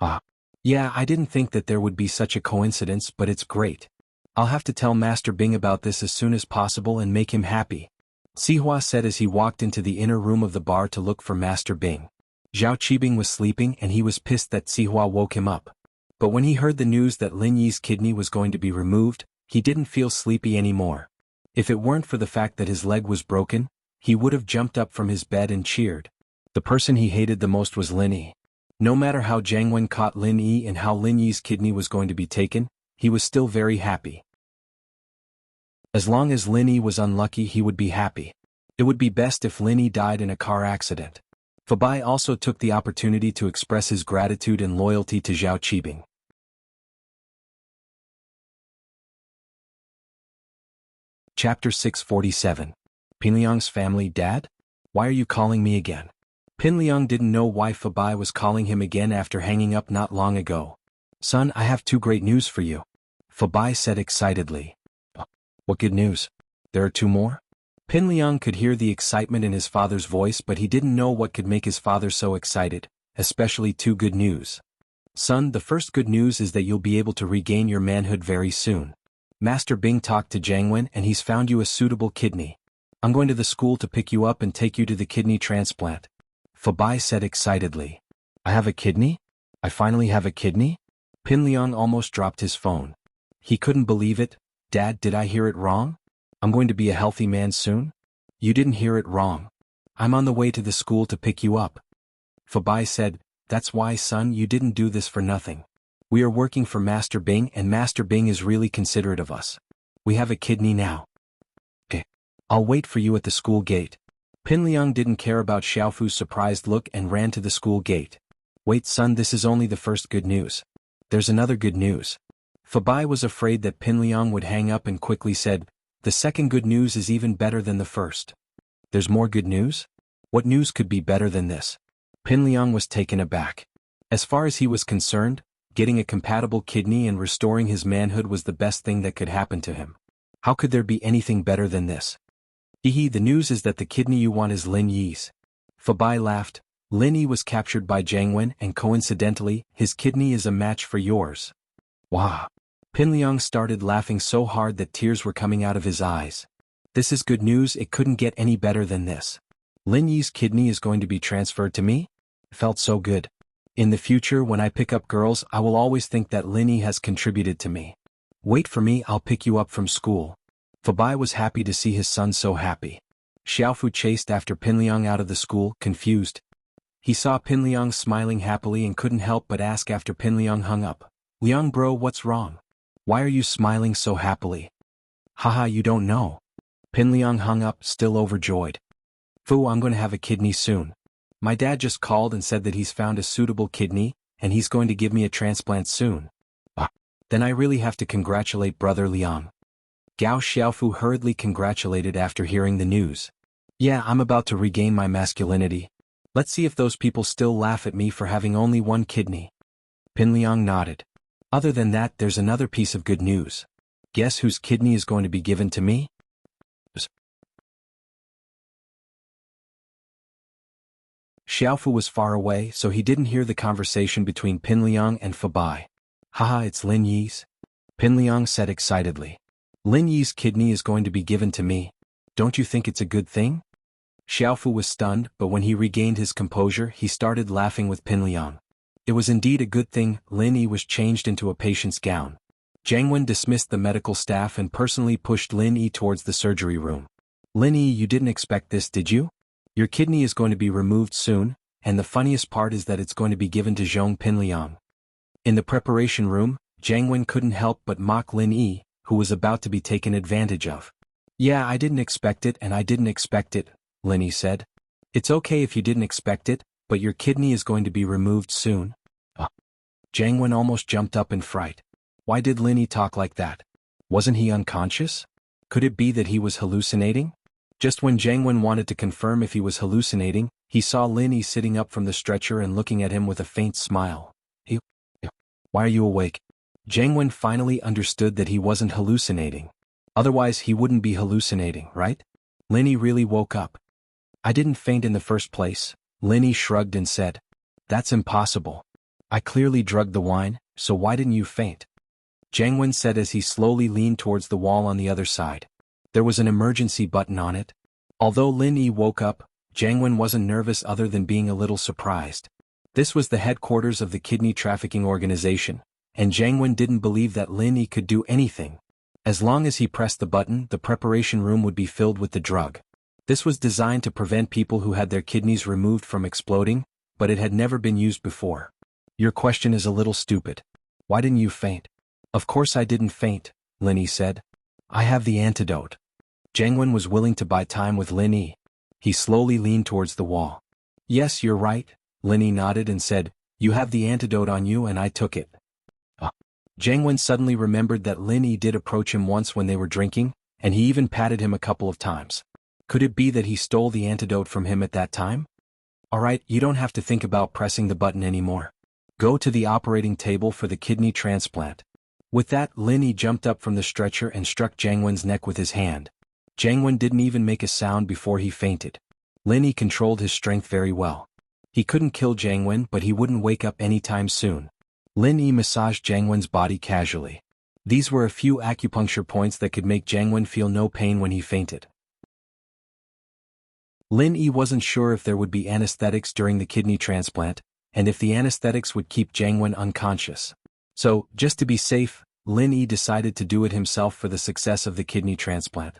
Ah. Yeah, I didn't think that there would be such a coincidence, but it's great. I'll have to tell Master Bing about this as soon as possible and make him happy. Sihua said as he walked into the inner room of the bar to look for Master Bing. Zhao Qibing was sleeping and he was pissed that Sihua woke him up. But when he heard the news that Lin Yi's kidney was going to be removed, he didn't feel sleepy anymore. If it weren't for the fact that his leg was broken, he would have jumped up from his bed and cheered. The person he hated the most was Lin Yi. No matter how Jiang Wen caught Lin Yi and how Lin Yi's kidney was going to be taken, he was still very happy. As long as Lin Yi was unlucky, he would be happy. It would be best if Lin Yi died in a car accident. Fabai also took the opportunity to express his gratitude and loyalty to Zhao Qibing. Chapter 647. Pinliang's family. Dad? Why are you calling me again? Pinliang didn't know why Fabai was calling him again after hanging up not long ago. Son, I have two great news for you. Fabai said excitedly. What good news? There are two more? Pinliang could hear the excitement in his father's voice, but he didn't know what could make his father so excited, especially two good news. Son, the first good news is that you'll be able to regain your manhood very soon. Master Bing talked to Jiang Wen and he's found you a suitable kidney. I'm going to the school to pick you up and take you to the kidney transplant. Fabai said excitedly. I have a kidney? I finally have a kidney? Pinliang almost dropped his phone. He couldn't believe it. Dad, did I hear it wrong? I'm going to be a healthy man soon? You didn't hear it wrong. I'm on the way to the school to pick you up. Fabai said, that's why, son, you didn't do this for nothing. We are working for Master Bing and Master Bing is really considerate of us. We have a kidney now. Okay. I'll wait for you at the school gate. Pinliang didn't care about Xiaofu's surprised look and ran to the school gate. Wait, son, this is only the first good news. There's another good news. Fabai was afraid that Pinliang would hang up and quickly said, the second good news is even better than the first. There's more good news? What news could be better than this? Pinliang was taken aback. As far as he was concerned, getting a compatible kidney and restoring his manhood was the best thing that could happen to him. How could there be anything better than this? Hehe, the news is that the kidney you want is Lin Yi's. Fabai laughed. Lin Yi was captured by Jiang Wen and coincidentally, his kidney is a match for yours. Wow. Pinliang started laughing so hard that tears were coming out of his eyes. This is good news, it couldn't get any better than this. Lin Yi's kidney is going to be transferred to me? It felt so good. In the future when I pick up girls, I will always think that Lin Yi has contributed to me. Wait for me, I'll pick you up from school. Fabai was happy to see his son so happy. Xiaofu chased after Pinliang out of the school, confused. He saw Pinliang smiling happily and couldn't help but ask after Pinliang hung up. Liang bro, what's wrong? Why are you smiling so happily? Haha, you don't know. Pinliang hung up, still overjoyed. Fu, I'm going to have a kidney soon. My dad just called and said that he's found a suitable kidney, and he's going to give me a transplant soon. Then I really have to congratulate brother Liang. Gao Xiaofu hurriedly congratulated after hearing the news. Yeah, I'm about to regain my masculinity. Let's see if those people still laugh at me for having only one kidney. Pinliang nodded. Other than that, there's another piece of good news. Guess whose kidney is going to be given to me? Xiaofu was far away, so he didn't hear the conversation between Pinliang and Fabai. Haha, it's Lin Yi's. Pinliang said excitedly. Lin Yi's kidney is going to be given to me. Don't you think it's a good thing? Xiaofu was stunned, but when he regained his composure, he started laughing with Pinliang. It was indeed a good thing Lin Yi was changed into a patient's gown. Jiang Wen dismissed the medical staff and personally pushed Lin Yi towards the surgery room. Lin Yi, you didn't expect this, did you? Your kidney is going to be removed soon, and the funniest part is that it's going to be given to Zhong Pinliang. In the preparation room, Jiang Wen couldn't help but mock Lin Yi, who was about to be taken advantage of. Yeah, I didn't expect it and I didn't expect it, Lin Yi said. It's okay if you didn't expect it, but your kidney is going to be removed soon. Jiang Wen almost jumped up in fright. Why did Lin Yi talk like that? Wasn't he unconscious? Could it be that he was hallucinating? Just when Jiang Wen wanted to confirm if he was hallucinating, he saw Lin Yi sitting up from the stretcher and looking at him with a faint smile. Hey, why are you awake? Jiang Wen finally understood that he wasn't hallucinating. Otherwise he wouldn't be hallucinating, right? Lin Yi really woke up. I didn't faint in the first place, Lin Yi shrugged and said. That's impossible. I clearly drugged the wine, so why didn't you faint? Jiang Wen said as he slowly leaned towards the wall on the other side. There was an emergency button on it. Although Lin Yi woke up, Jiang Wen wasn't nervous other than being a little surprised. This was the headquarters of the kidney trafficking organization, and Jiang Wen didn't believe that Lin Yi could do anything. As long as he pressed the button, the preparation room would be filled with the drug. This was designed to prevent people who had their kidneys removed from exploding, but it had never been used before. Your question is a little stupid. Why didn't you faint? Of course I didn't faint, Lin Yi said. I have the antidote. Jiang Wen was willing to buy time with Lin Yi. He slowly leaned towards the wall. Yes, you're right, Lin Yi nodded and said, you have the antidote on you and I took it. Jiang Wen suddenly remembered that Lin Yi did approach him once when they were drinking, and he even patted him a couple of times. Could it be that he stole the antidote from him at that time? Alright, you don't have to think about pressing the button anymore. Go to the operating table for the kidney transplant. With that, Lin Yi jumped up from the stretcher and struck Jiang Wen's neck with his hand. Jiang Wen didn't even make a sound before he fainted. Lin Yi controlled his strength very well. He couldn't kill Jiang Wen, but he wouldn't wake up anytime soon. Lin Yi massaged Jiang Wen's body casually. These were a few acupuncture points that could make Jiang Wen feel no pain when he fainted. Lin Yi wasn't sure if there would be anesthetics during the kidney transplant, and if the anesthetics would keep Jiang Wen unconscious. So, just to be safe, Lin Yi decided to do it himself for the success of the kidney transplant.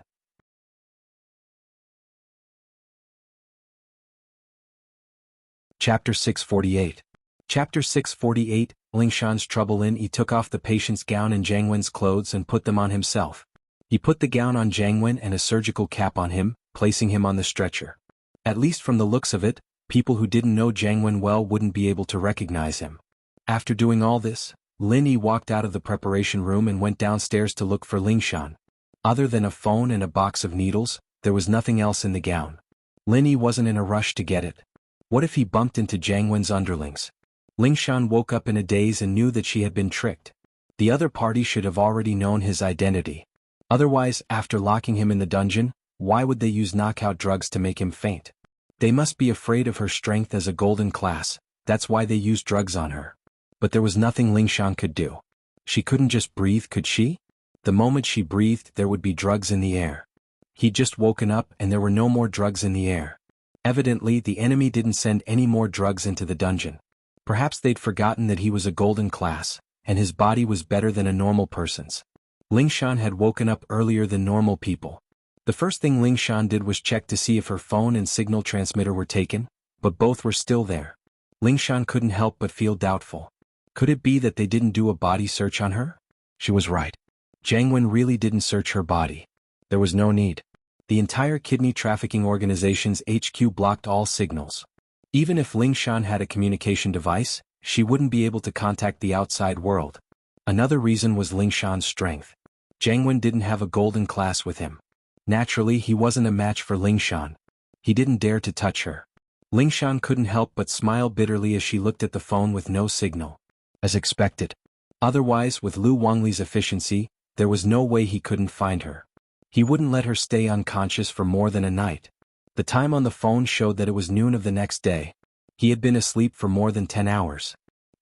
Chapter 648. Chapter 648, Lingshan's trouble. Lin Yi took off the patient's gown and Jiang Wen's clothes and put them on himself. He put the gown on Jiang Wen and a surgical cap on him, placing him on the stretcher. At least from the looks of it, people who didn't know Jiang Wen well wouldn't be able to recognize him. After doing all this, Lin Yi walked out of the preparation room and went downstairs to look for Lingshan. Other than a phone and a box of needles, there was nothing else in the gown. Lin Yi wasn't in a rush to get it. What if he bumped into Jiang Wen's underlings? Lingshan woke up in a daze and knew that she had been tricked. The other party should have already known his identity. Otherwise, after locking him in the dungeon, why would they use knockout drugs to make him faint? They must be afraid of her strength as a golden class, that's why they used drugs on her. But there was nothing Lingshan could do. She couldn't just breathe, could she? The moment she breathed, there would be drugs in the air. He'd just woken up and there were no more drugs in the air. Evidently, the enemy didn't send any more drugs into the dungeon. Perhaps they'd forgotten that he was a golden class, and his body was better than a normal person's. Lingshan had woken up earlier than normal people. The first thing Lingshan did was check to see if her phone and signal transmitter were taken, but both were still there. Lingshan couldn't help but feel doubtful. Could it be that they didn't do a body search on her? She was right. Jiang Wen really didn't search her body. There was no need. The entire kidney trafficking organization's HQ blocked all signals. Even if Lingshan had a communication device, she wouldn't be able to contact the outside world. Another reason was Lingshan's strength. Jiang Wen didn't have a golden class with him. Naturally, he wasn't a match for Lingshan. He didn't dare to touch her. Lingshan couldn't help but smile bitterly as she looked at the phone with no signal. As expected. Otherwise, with Lu Wangli's efficiency, there was no way he couldn't find her. He wouldn't let her stay unconscious for more than a night. The time on the phone showed that it was noon of the next day. He had been asleep for more than 10 hours.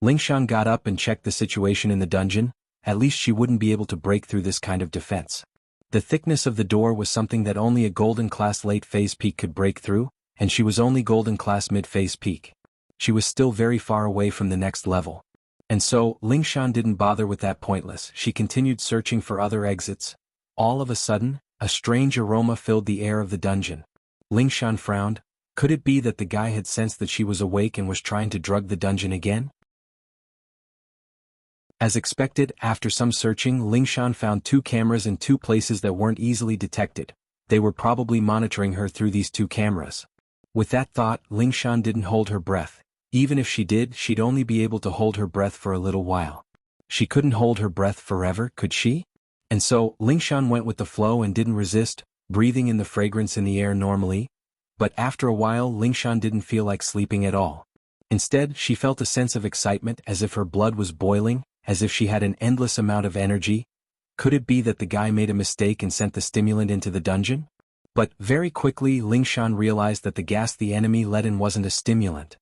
Lingshan got up and checked the situation in the dungeon. At least she wouldn't be able to break through this kind of defense. The thickness of the door was something that only a golden class late phase peak could break through, and she was only golden class mid phase peak. She was still very far away from the next level. And so, Lingshan didn't bother with that pointless. She continued searching for other exits. All of a sudden, a strange aroma filled the air of the dungeon. Lingshan frowned. Could it be that the guy had sensed that she was awake and was trying to drug the dungeon again? As expected, after some searching, Lingshan found 2 cameras in 2 places that weren't easily detected. They were probably monitoring her through these 2 cameras. With that thought, Lingshan didn't hold her breath. Even if she did, she'd only be able to hold her breath for a little while. She couldn't hold her breath forever, could she? And so, Lingshan went with the flow and didn't resist, breathing in the fragrance in the air normally. But after a while, Lingshan didn't feel like sleeping at all. Instead, she felt a sense of excitement, as if her blood was boiling, as if she had an endless amount of energy. Could it be that the guy made a mistake and sent the stimulant into the dungeon? But, very quickly, Lingshan realized that the gas the enemy let in wasn't a stimulant.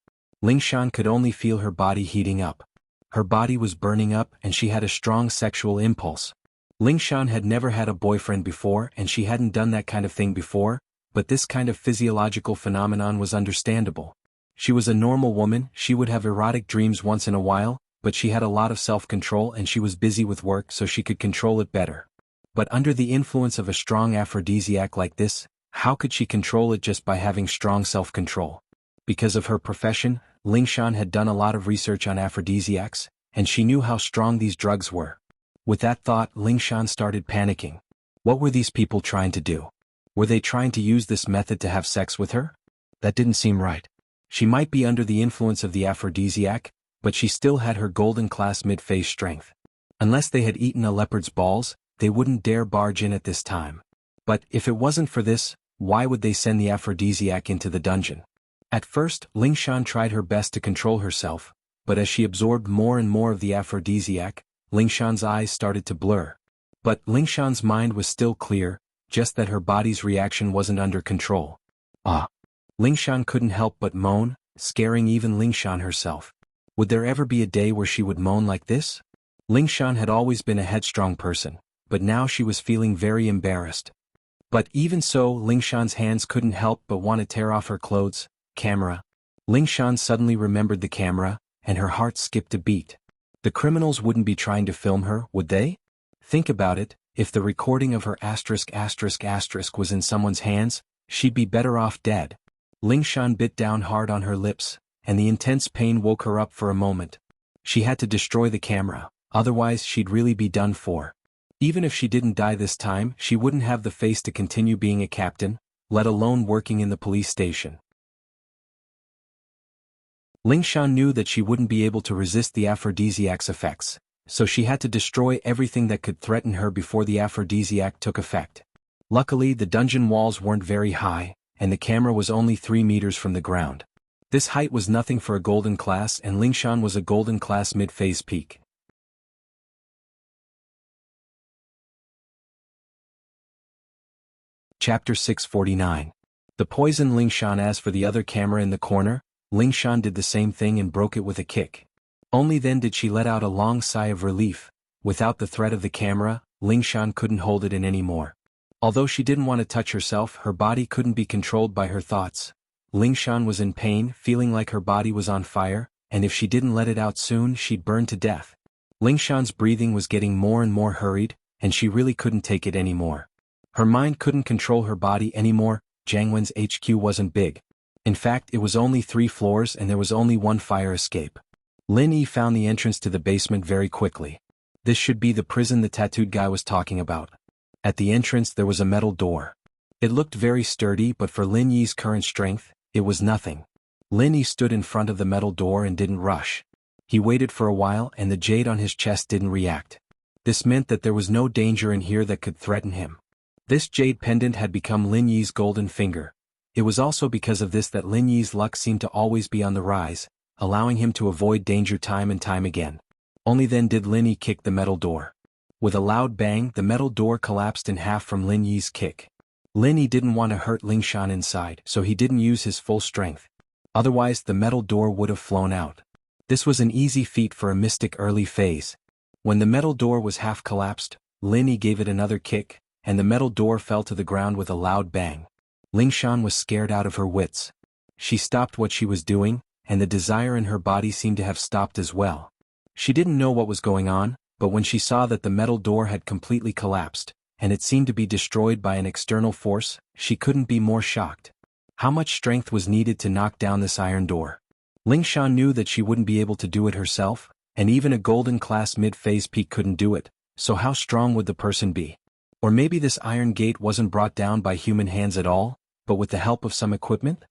Lingshan could only feel her body heating up. Her body was burning up and she had a strong sexual impulse. Lingshan had never had a boyfriend before and she hadn't done that kind of thing before, but this kind of physiological phenomenon was understandable. She was a normal woman, she would have erotic dreams once in a while, but she had a lot of self-control and she was busy with work so she could control it better. But under the influence of a strong aphrodisiac like this, how could she control it just by having strong self-control? Because of her profession, Lingshan had done a lot of research on aphrodisiacs, and she knew how strong these drugs were. With that thought, Lingshan started panicking. What were these people trying to do? Were they trying to use this method to have sex with her? That didn't seem right. She might be under the influence of the aphrodisiac, but she still had her golden class mid-phase strength. Unless they had eaten a leopard's balls, they wouldn't dare barge in at this time. But if it wasn't for this, why would they send the aphrodisiac into the dungeon? At first, Lingshan tried her best to control herself, but as she absorbed more and more of the aphrodisiac, Lingshan's eyes started to blur. But Lingshan's mind was still clear, just that her body's reaction wasn't under control. Ah! Lingshan couldn't help but moan, scaring even Lingshan herself. Would there ever be a day where she would moan like this? Lingshan had always been a headstrong person, but now she was feeling very embarrassed. But even so, Lingshan's hands couldn't help but want to tear off her clothes. Camera. Lingshan suddenly remembered the camera, and her heart skipped a beat. The criminals wouldn't be trying to film her, would they? Think about it, if the recording of her **** was in someone's hands, she'd be better off dead. Lingshan bit down hard on her lips, and the intense pain woke her up for a moment. She had to destroy the camera, otherwise she'd really be done for. Even if she didn't die this time, she wouldn't have the face to continue being a captain, let alone working in the police station. Lingshan knew that she wouldn't be able to resist the aphrodisiac's effects, so she had to destroy everything that could threaten her before the aphrodisiac took effect. Luckily, the dungeon walls weren't very high, and the camera was only 3 meters from the ground. This height was nothing for a golden class, and Lingshan was a golden class mid-phase peak. Chapter 649. The poison Lingshan. As for the other camera in the corner, Lingshan did the same thing and broke it with a kick. Only then did she let out a long sigh of relief. Without the threat of the camera, Lingshan couldn't hold it in anymore. Although she didn't want to touch herself, her body couldn't be controlled by her thoughts. Lingshan was in pain, feeling like her body was on fire, and if she didn't let it out soon, she'd burn to death. Lingshan's breathing was getting more and more hurried, and she really couldn't take it anymore. Her mind couldn't control her body anymore. Jiangwen's HQ wasn't big. In fact, it was only 3 floors and there was only 1 fire escape. Lin Yi found the entrance to the basement very quickly. This should be the prison the tattooed guy was talking about. At the entrance there was a metal door. It looked very sturdy, but for Lin Yi's current strength, it was nothing. Lin Yi stood in front of the metal door and didn't rush. He waited for a while and the jade on his chest didn't react. This meant that there was no danger in here that could threaten him. This jade pendant had become Lin Yi's golden finger. It was also because of this that Lin Yi's luck seemed to always be on the rise, allowing him to avoid danger time and time again. Only then did Lin Yi kick the metal door. With a loud bang, the metal door collapsed in half from Lin Yi's kick. Lin Yi didn't want to hurt Lingshan inside, so he didn't use his full strength. Otherwise, the metal door would have flown out. This was an easy feat for a mystic early phase. When the metal door was half collapsed, Lin Yi gave it another kick, and the metal door fell to the ground with a loud bang. Lingshan was scared out of her wits. She stopped what she was doing, and the desire in her body seemed to have stopped as well. She didn't know what was going on, but when she saw that the metal door had completely collapsed, and it seemed to be destroyed by an external force, she couldn't be more shocked. How much strength was needed to knock down this iron door? Lingshan knew that she wouldn't be able to do it herself, and even a golden-class mid-phase peak couldn't do it, so how strong would the person be? Or maybe this iron gate wasn't brought down by human hands at all, but with the help of some equipment?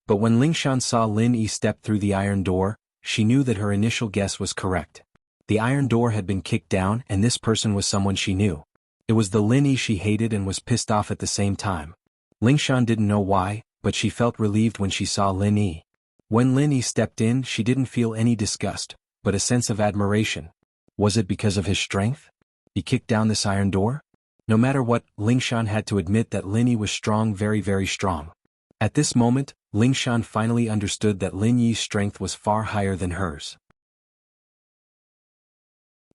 But when Lingshan saw Lin Yi step through the iron door, she knew that her initial guess was correct. The iron door had been kicked down and this person was someone she knew. It was the Lin Yi she hated and was pissed off at the same time. Lingshan didn't know why, but she felt relieved when she saw Lin Yi. When Lin Yi stepped in, she didn't feel any disgust, but a sense of admiration. Was it because of his strength? He kicked down this iron door? No matter what, Lingshan had to admit that Lin Yi was strong, very very strong. At this moment, Lingshan finally understood that Lin Yi's strength was far higher than hers.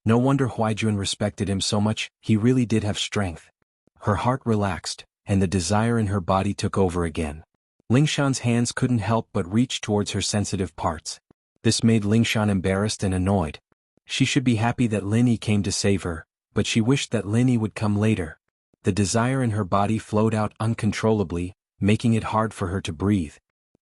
No wonder Huaijun respected him so much, he really did have strength. Her heart relaxed, and the desire in her body took over again. Lingshan's hands couldn't help but reach towards her sensitive parts. This made Lingshan embarrassed and annoyed. She should be happy that Lin Yi came to save her, but she wished that Lin Yi would come later. The desire in her body flowed out uncontrollably, making it hard for her to breathe.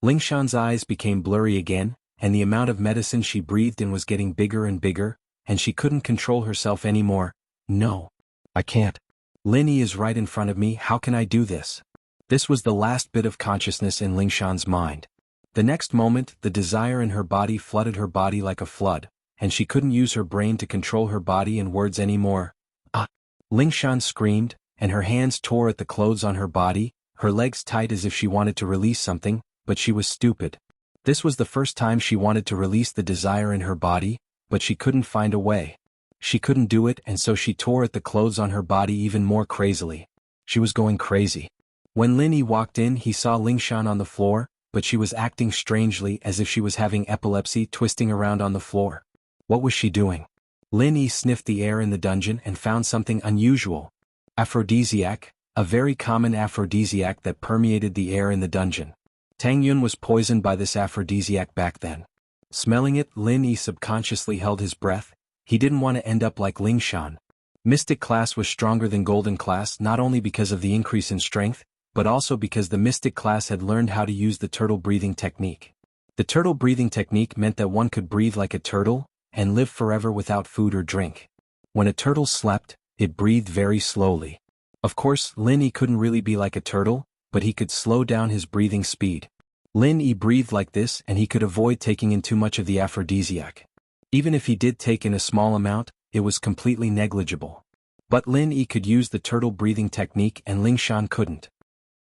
Lingshan's eyes became blurry again, and the amount of medicine she breathed in was getting bigger and bigger, and she couldn't control herself anymore. No. I can't. Lin Yi is right in front of me, how can I do this? This was the last bit of consciousness in Lingshan's mind. The next moment, the desire in her body flooded her body like a flood, and she couldn't use her brain to control her body and words anymore. Ah! Lingshan screamed, and her hands tore at the clothes on her body, her legs tight as if she wanted to release something, but she was stupid. This was the first time she wanted to release the desire in her body, but she couldn't find a way. She couldn't do it, and so she tore at the clothes on her body even more crazily. She was going crazy. When Lin Yi walked in, he saw Lingshan on the floor, but she was acting strangely as if she was having epilepsy, twisting around on the floor. What was she doing? Lin Yi sniffed the air in the dungeon and found something unusual. Aphrodisiac, a very common aphrodisiac that permeated the air in the dungeon. Tang Yun was poisoned by this aphrodisiac back then. Smelling it, Lin Yi subconsciously held his breath. He didn't want to end up like Lingshan. Mystic class was stronger than Golden class not only because of the increase in strength, but also because the Mystic class had learned how to use the turtle breathing technique. The turtle breathing technique meant that one could breathe like a turtle, and live forever without food or drink. When a turtle slept, it breathed very slowly. Of course, Lin Yi couldn't really be like a turtle, but he could slow down his breathing speed. Lin Yi breathed like this and he could avoid taking in too much of the aphrodisiac. Even if he did take in a small amount, it was completely negligible. But Lin Yi could use the turtle breathing technique and Lingshan couldn't.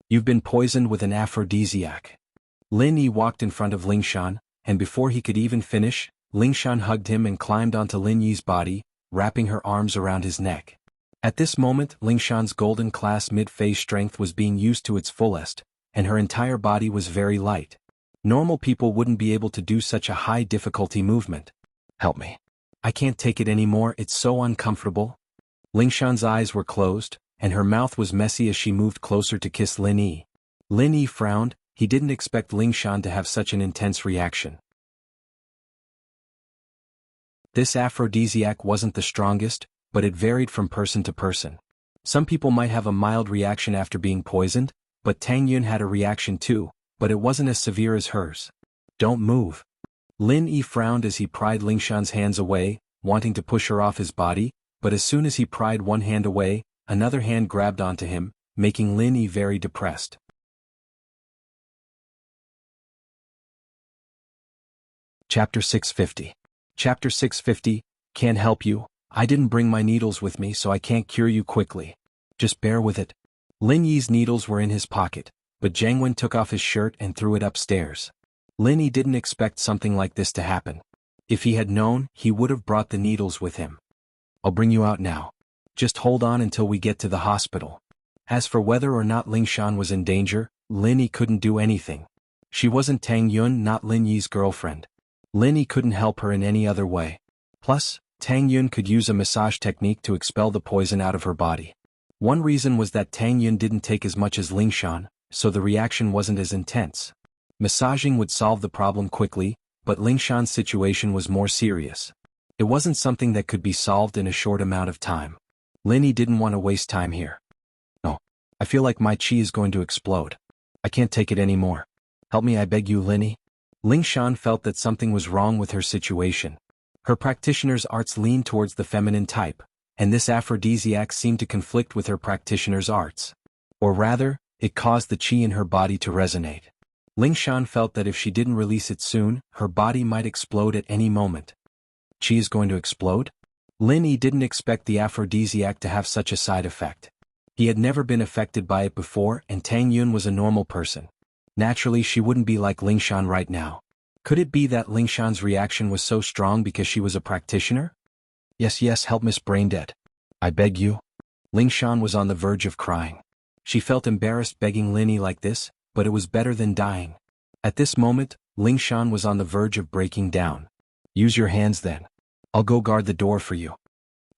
You've been poisoned with an aphrodisiac. Lin Yi walked in front of Lingshan, and before he could even finish, Lingshan hugged him and climbed onto Lin Yi's body, wrapping her arms around his neck. At this moment, Lingshan's golden class mid-phase strength was being used to its fullest, and her entire body was very light. Normal people wouldn't be able to do such a high difficulty movement. Help me. I can't take it anymore, it's so uncomfortable. Lingshan's eyes were closed, and her mouth was messy as she moved closer to kiss Lin Yi. Lin Yi frowned, he didn't expect Lingshan to have such an intense reaction. This aphrodisiac wasn't the strongest, but it varied from person to person. Some people might have a mild reaction after being poisoned, but Tang Yun had a reaction too, but it wasn't as severe as hers. Don't move. Lin Yi frowned as he pried Lingshan's hands away, wanting to push her off his body, but as soon as he pried one hand away, another hand grabbed onto him, making Lin Yi very depressed. Chapter 650. Chapter 650, Can't help you. I didn't bring my needles with me so I can't cure you quickly. Just bear with it. Lin Yi's needles were in his pocket, but Jiang Wen took off his shirt and threw it upstairs. Lin Yi didn't expect something like this to happen. If he had known, he would have brought the needles with him. I'll bring you out now. Just hold on until we get to the hospital. As for whether or not Lingshan was in danger, Lin Yi couldn't do anything. She wasn't Tang Yun, not Lin Yi's girlfriend. Lin Yi couldn't help her in any other way. Plus, Tang Yun could use a massage technique to expel the poison out of her body. One reason was that Tang Yun didn't take as much as Lingshan, so the reaction wasn't as intense. Massaging would solve the problem quickly, but Lingshan's situation was more serious. It wasn't something that could be solved in a short amount of time. Lin Yi didn't want to waste time here. No. I feel like my chi is going to explode. I can't take it anymore. Help me, I beg you, Lin Yi. Lingshan felt that something was wrong with her situation. Her practitioner's arts leaned towards the feminine type, and this aphrodisiac seemed to conflict with her practitioner's arts. Or rather, it caused the chi in her body to resonate. Lingshan felt that if she didn't release it soon, her body might explode at any moment. Chi is going to explode? Lin Yi didn't expect the aphrodisiac to have such a side effect. He had never been affected by it before, and Tang Yun was a normal person. Naturally, she wouldn't be like Lingshan right now. Could it be that Lingshan's reaction was so strong because she was a practitioner? Yes, help Miss Braindead. I beg you. Lingshan was on the verge of crying. She felt embarrassed begging Lin Yi like this, but it was better than dying. At this moment, Lingshan was on the verge of breaking down. Use your hands then. I'll go guard the door for you.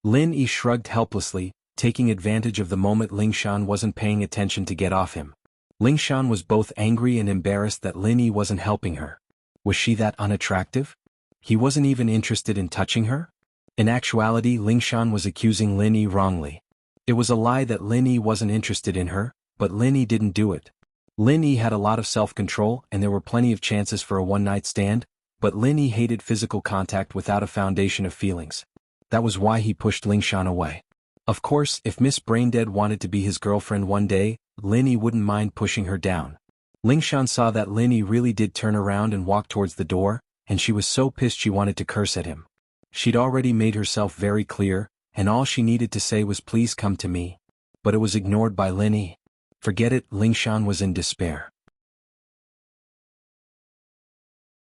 Lin Yi shrugged helplessly, taking advantage of the moment Lingshan wasn't paying attention to get off him. Lingshan was both angry and embarrassed that Lin Yi wasn't helping her. Was she that unattractive? He wasn't even interested in touching her? In actuality, Lingshan was accusing Lin Yi wrongly. It was a lie that Lin Yi wasn't interested in her, but Lin Yi didn't do it. Lin Yi had a lot of self-control and there were plenty of chances for a one-night stand, but Lin Yi hated physical contact without a foundation of feelings. That was why he pushed Lingshan away. Of course, if Miss Braindead wanted to be his girlfriend one day, Lin Yi wouldn't mind pushing her down. Lingshan saw that Lin Yi really did turn around and walk towards the door, and she was so pissed she wanted to curse at him. She'd already made herself very clear, and all she needed to say was please come to me. But it was ignored by Lin Yi. Forget it, Lingshan was in despair.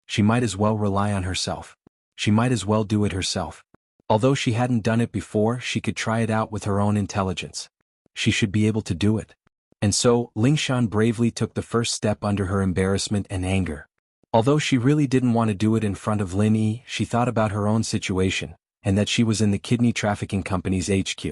She might as well rely on herself. She might as well do it herself. Although she hadn't done it before, she could try it out with her own intelligence. She should be able to do it. And so, Lingshan bravely took the first step under her embarrassment and anger. Although she really didn't want to do it in front of Lin Yi, she thought about her own situation, and that she was in the kidney trafficking company's HQ.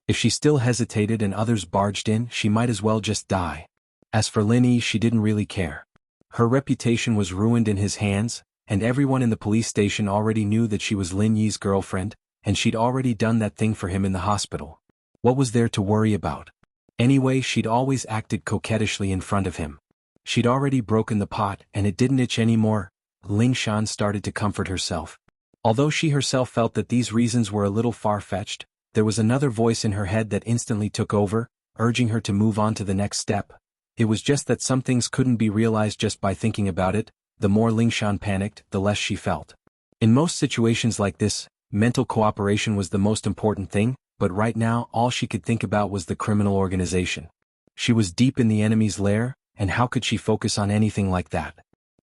If she still hesitated and others barged in, she might as well just die. As for Lin Yi, she didn't really care. Her reputation was ruined in his hands, and everyone in the police station already knew that she was Lin Yi's girlfriend, and she'd already done that thing for him in the hospital. What was there to worry about? Anyway, she'd always acted coquettishly in front of him. She'd already broken the pot, and it didn't itch anymore. Lingshan started to comfort herself. Although she herself felt that these reasons were a little far-fetched, there was another voice in her head that instantly took over, urging her to move on to the next step. It was just that some things couldn't be realized just by thinking about it. The more Lingshan panicked, the less she felt. In most situations like this, mental cooperation was the most important thing, but right now all she could think about was the criminal organization. She was deep in the enemy's lair, and how could she focus on anything like that?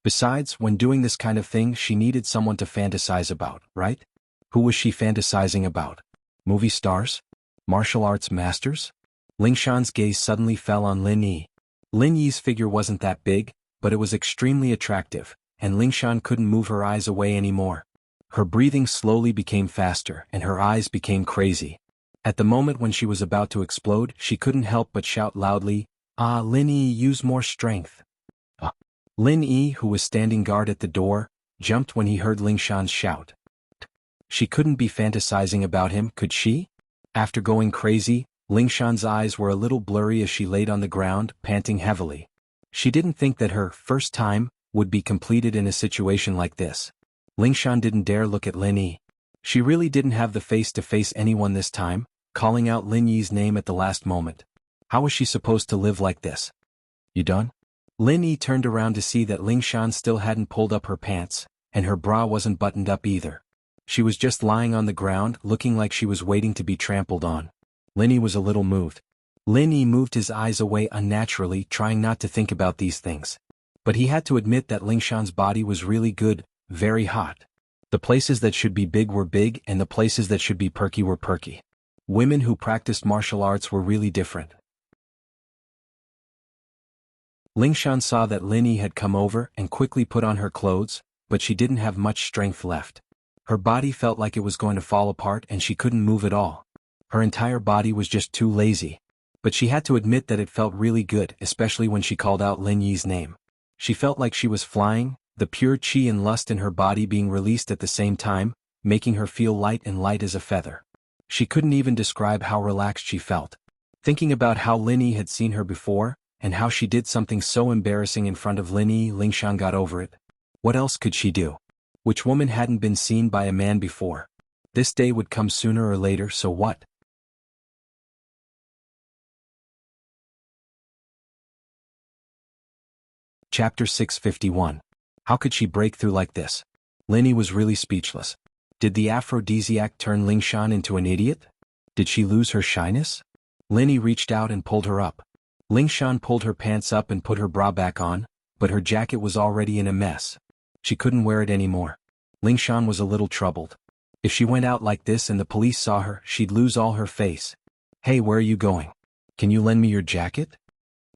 Besides, when doing this kind of thing, she needed someone to fantasize about, right? Who was she fantasizing about? Movie stars? Martial arts masters? Lingshan's gaze suddenly fell on Lin Yi. Lin Yi's figure wasn't that big, but it was extremely attractive, and Lingshan couldn't move her eyes away anymore. Her breathing slowly became faster, and her eyes became crazy. At the moment when she was about to explode, she couldn't help but shout loudly, "Ah, Lin Yi, use more strength." Lin Yi, who was standing guard at the door, jumped when he heard Lingshan's shout. She couldn't be fantasizing about him, could she? After going crazy, Lingshan's eyes were a little blurry as she laid on the ground, panting heavily. She didn't think that her first time would be completed in a situation like this. Lingshan didn't dare look at Lin Yi. She really didn't have the face to face anyone this time, calling out Lin Yi's name at the last moment. How was she supposed to live like this? You done? Lin Yi turned around to see that Lingshan still hadn't pulled up her pants, and her bra wasn't buttoned up either. She was just lying on the ground, looking like she was waiting to be trampled on. Lin Yi was a little moved. Lin Yi moved his eyes away unnaturally, trying not to think about these things. But he had to admit that Lingshan's body was really good, very hot. The places that should be big were big, and the places that should be perky were perky. Women who practiced martial arts were really different. Lingshan saw that Lin Yi had come over and quickly put on her clothes, but she didn't have much strength left. Her body felt like it was going to fall apart and she couldn't move at all. Her entire body was just too lazy. But she had to admit that it felt really good, especially when she called out Lin Yi's name. She felt like she was flying, the pure chi and lust in her body being released at the same time, making her feel light and light as a feather. She couldn't even describe how relaxed she felt. Thinking about how Lin Yi had seen her before, and how she did something so embarrassing in front of Lin Yi, Lingshan got over it. What else could she do? Which woman hadn't been seen by a man before? This day would come sooner or later, so what? Chapter 651. How could she break through like this? Lin Yi was really speechless. Did the aphrodisiac turn Lingshan into an idiot? Did she lose her shyness? Lin Yi reached out and pulled her up. Lingshan pulled her pants up and put her bra back on, but her jacket was already in a mess. She couldn't wear it anymore. Lingshan was a little troubled. If she went out like this and the police saw her, she'd lose all her face. Hey, where are you going? Can you lend me your jacket?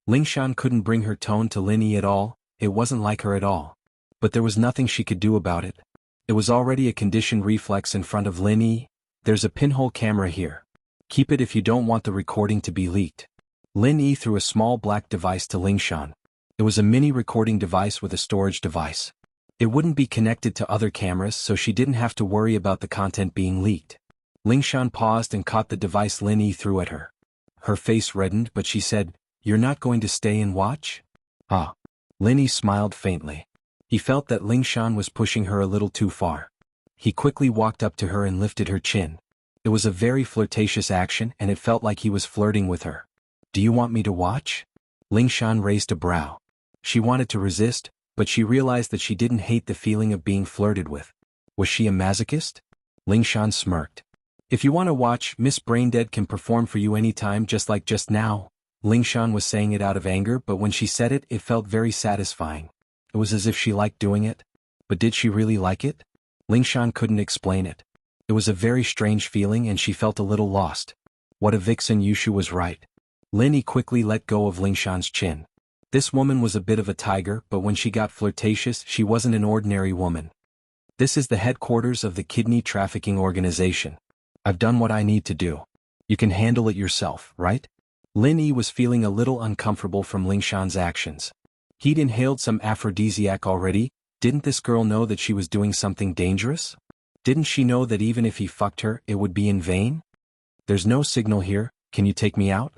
Lingshan couldn't bring her tone to Lin Yi at all. It wasn't like her at all. But there was nothing she could do about it. It was already a conditioned reflex in front of Lin Yi. There's a pinhole camera here. Keep it if you don't want the recording to be leaked. Lin Yi threw a small black device to Lingshan. It was a mini recording device with a storage device. It wouldn't be connected to other cameras, so she didn't have to worry about the content being leaked. Lingshan paused and caught the device Lin Yi threw at her. Her face reddened, but she said, "You're not going to stay and watch?" Ah. Lin Yi smiled faintly. He felt that Lingshan was pushing her a little too far. He quickly walked up to her and lifted her chin. It was a very flirtatious action, and it felt like he was flirting with her. "Do you want me to watch?" Lingshan raised a brow. She wanted to resist, but she realized that she didn't hate the feeling of being flirted with. Was she a masochist? Lingshan smirked. "If you want to watch, Miss Braindead can perform for you anytime, just like just now." Lingshan was saying it out of anger, but when she said it, it felt very satisfying. It was as if she liked doing it. But did she really like it? Lingshan couldn't explain it. It was a very strange feeling and she felt a little lost. What a vixen, Yushu was right. Lin Yi quickly let go of Lingshan's chin. This woman was a bit of a tiger, but when she got flirtatious, she wasn't an ordinary woman. "This is the headquarters of the kidney trafficking organization. I've done what I need to do. You can handle it yourself, right?" Lin Yi was feeling a little uncomfortable from Lingshan's actions. He'd inhaled some aphrodisiac already. Didn't this girl know that she was doing something dangerous? Didn't she know that even if he fucked her, it would be in vain? "There's no signal here, can you take me out?"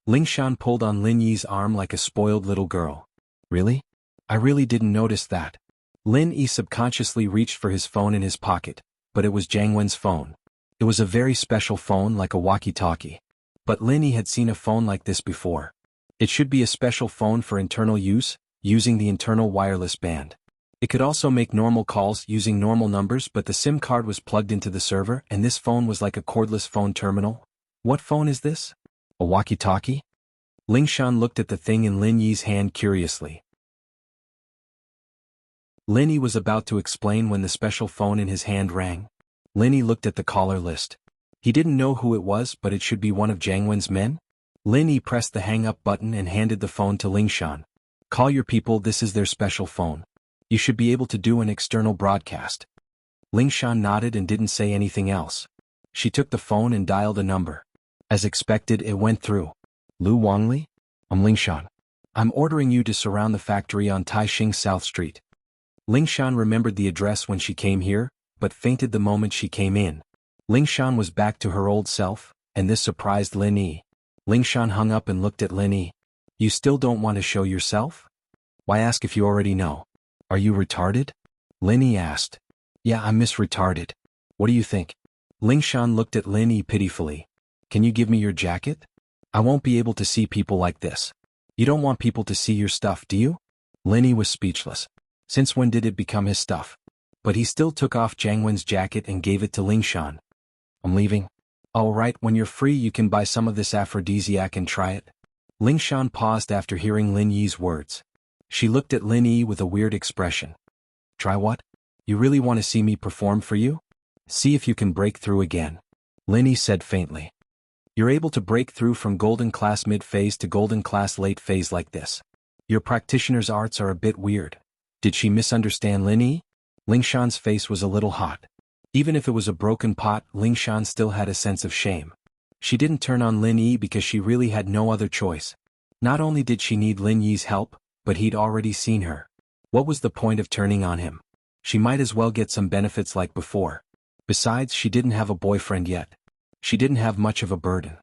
Lingshan pulled on Lin Yi's arm like a spoiled little girl. "Really? I really didn't notice that." Lin Yi subconsciously reached for his phone in his pocket, but it was Jiang Wen's phone. It was a very special phone, like a walkie-talkie. But Lin Yi had seen a phone like this before. It should be a special phone for internal use, using the internal wireless band. It could also make normal calls using normal numbers, but the SIM card was plugged into the server and this phone was like a cordless phone terminal. What phone is this? A walkie-talkie? Lingshan looked at the thing in Lin Yi's hand curiously. Lin Yi was about to explain when the special phone in his hand rang. Lin Yi looked at the caller list. He didn't know who it was, but it should be one of Jiang Wen's men. Lin Yi pressed the hang-up button and handed the phone to Lingshan. "Call your people, this is their special phone. You should be able to do an external broadcast." Lingshan nodded and didn't say anything else. She took the phone and dialed a number. As expected, it went through. "Lu Wangli? I'm Lingshan. I'm ordering you to surround the factory on Taixing South Street." Lingshan remembered the address when she came here, but fainted the moment she came in. Lingshan was back to her old self, and this surprised Lin Yi. Lingshan hung up and looked at Lin Yi. "You still don't want to show yourself? Why ask if you already know? Are you retarded?" Lin Yi asked. "Yeah, I'm Miss Retarded. What do you think?" Lingshan looked at Lin Yi pitifully. "Can you give me your jacket? I won't be able to see people like this." "You don't want people to see your stuff, do you?" Lin Yi was speechless. Since when did it become his stuff? But he still took off Jiang Wen's jacket and gave it to Lingshan. "I'm leaving." "All right, when you're free you can buy some of this aphrodisiac and try it." Lingshan paused after hearing Lin Yi's words. She looked at Lin Yi with a weird expression. "Try what? You really want to see me perform for you? See if you can break through again." Lin Yi said faintly. "You're able to break through from golden class mid-phase to golden class late phase like this. Your practitioner's arts are a bit weird." Did she misunderstand Lin Yi? Lingshan's face was a little hot. Even if it was a broken pot, Lingshan still had a sense of shame. She didn't turn on Lin Yi because she really had no other choice. Not only did she need Lin Yi's help, but he'd already seen her. What was the point of turning on him? She might as well get some benefits like before. Besides, she didn't have a boyfriend yet. She didn't have much of a burden.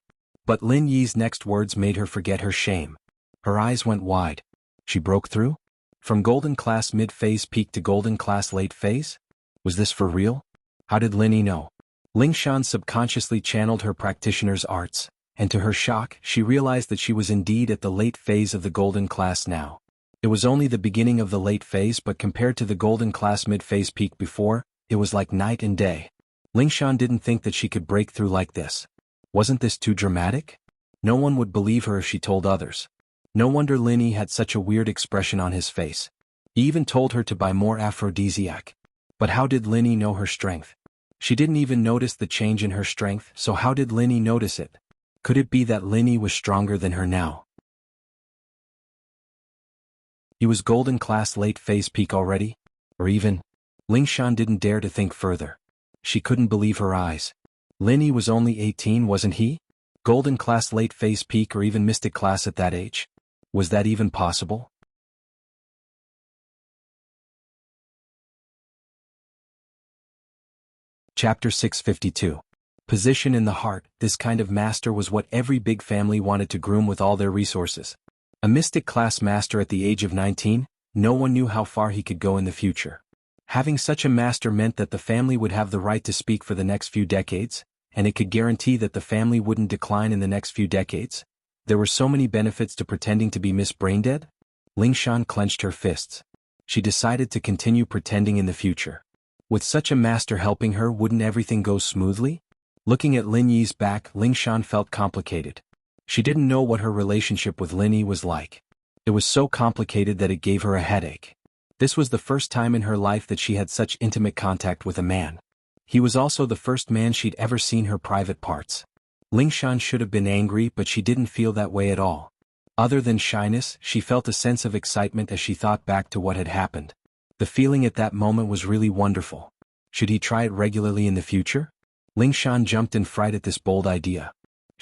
But Lin Yi's next words made her forget her shame. Her eyes went wide. She broke through? From golden class mid-phase peak to golden class late phase? Was this for real? How did Lin Yi know? Lingshan subconsciously channeled her practitioner's arts, and to her shock, she realized that she was indeed at the late phase of the golden class now. It was only the beginning of the late phase, but compared to the golden class mid-phase peak before, it was like night and day. Lingshan didn't think that she could break through like this. Wasn't this too dramatic? No one would believe her if she told others. No wonder Lin Yi had such a weird expression on his face. He even told her to buy more aphrodisiac. But how did Lin Yi know her strength? She didn't even notice the change in her strength, so how did Lin Yi notice it? Could it be that Lin Yi was stronger than her now? He was golden class late phase peak already? Or even? Lingshan didn't dare to think further. She couldn't believe her eyes. Lin Yi was only 18, wasn't he? Golden class late phase peak or even mystic class at that age? Was that even possible? Chapter 652. Position in the heart. This kind of master was what every big family wanted to groom with all their resources. A mystic class master at the age of 19, no one knew how far he could go in the future. Having such a master meant that the family would have the right to speak for the next few decades, and it could guarantee that the family wouldn't decline in the next few decades. There were so many benefits to pretending to be Miss Braindead. Lingshan clenched her fists. She decided to continue pretending in the future. With such a master helping her, wouldn't everything go smoothly? Looking at Lin Yi's back, Lingshan felt complicated. She didn't know what her relationship with Lin Yi was like. It was so complicated that it gave her a headache. This was the first time in her life that she had such intimate contact with a man. He was also the first man she'd ever seen her private parts. Lingshan should have been angry, but she didn't feel that way at all. Other than shyness, she felt a sense of excitement as she thought back to what had happened. The feeling at that moment was really wonderful. Should he try it regularly in the future? Lingshan jumped in fright at this bold idea.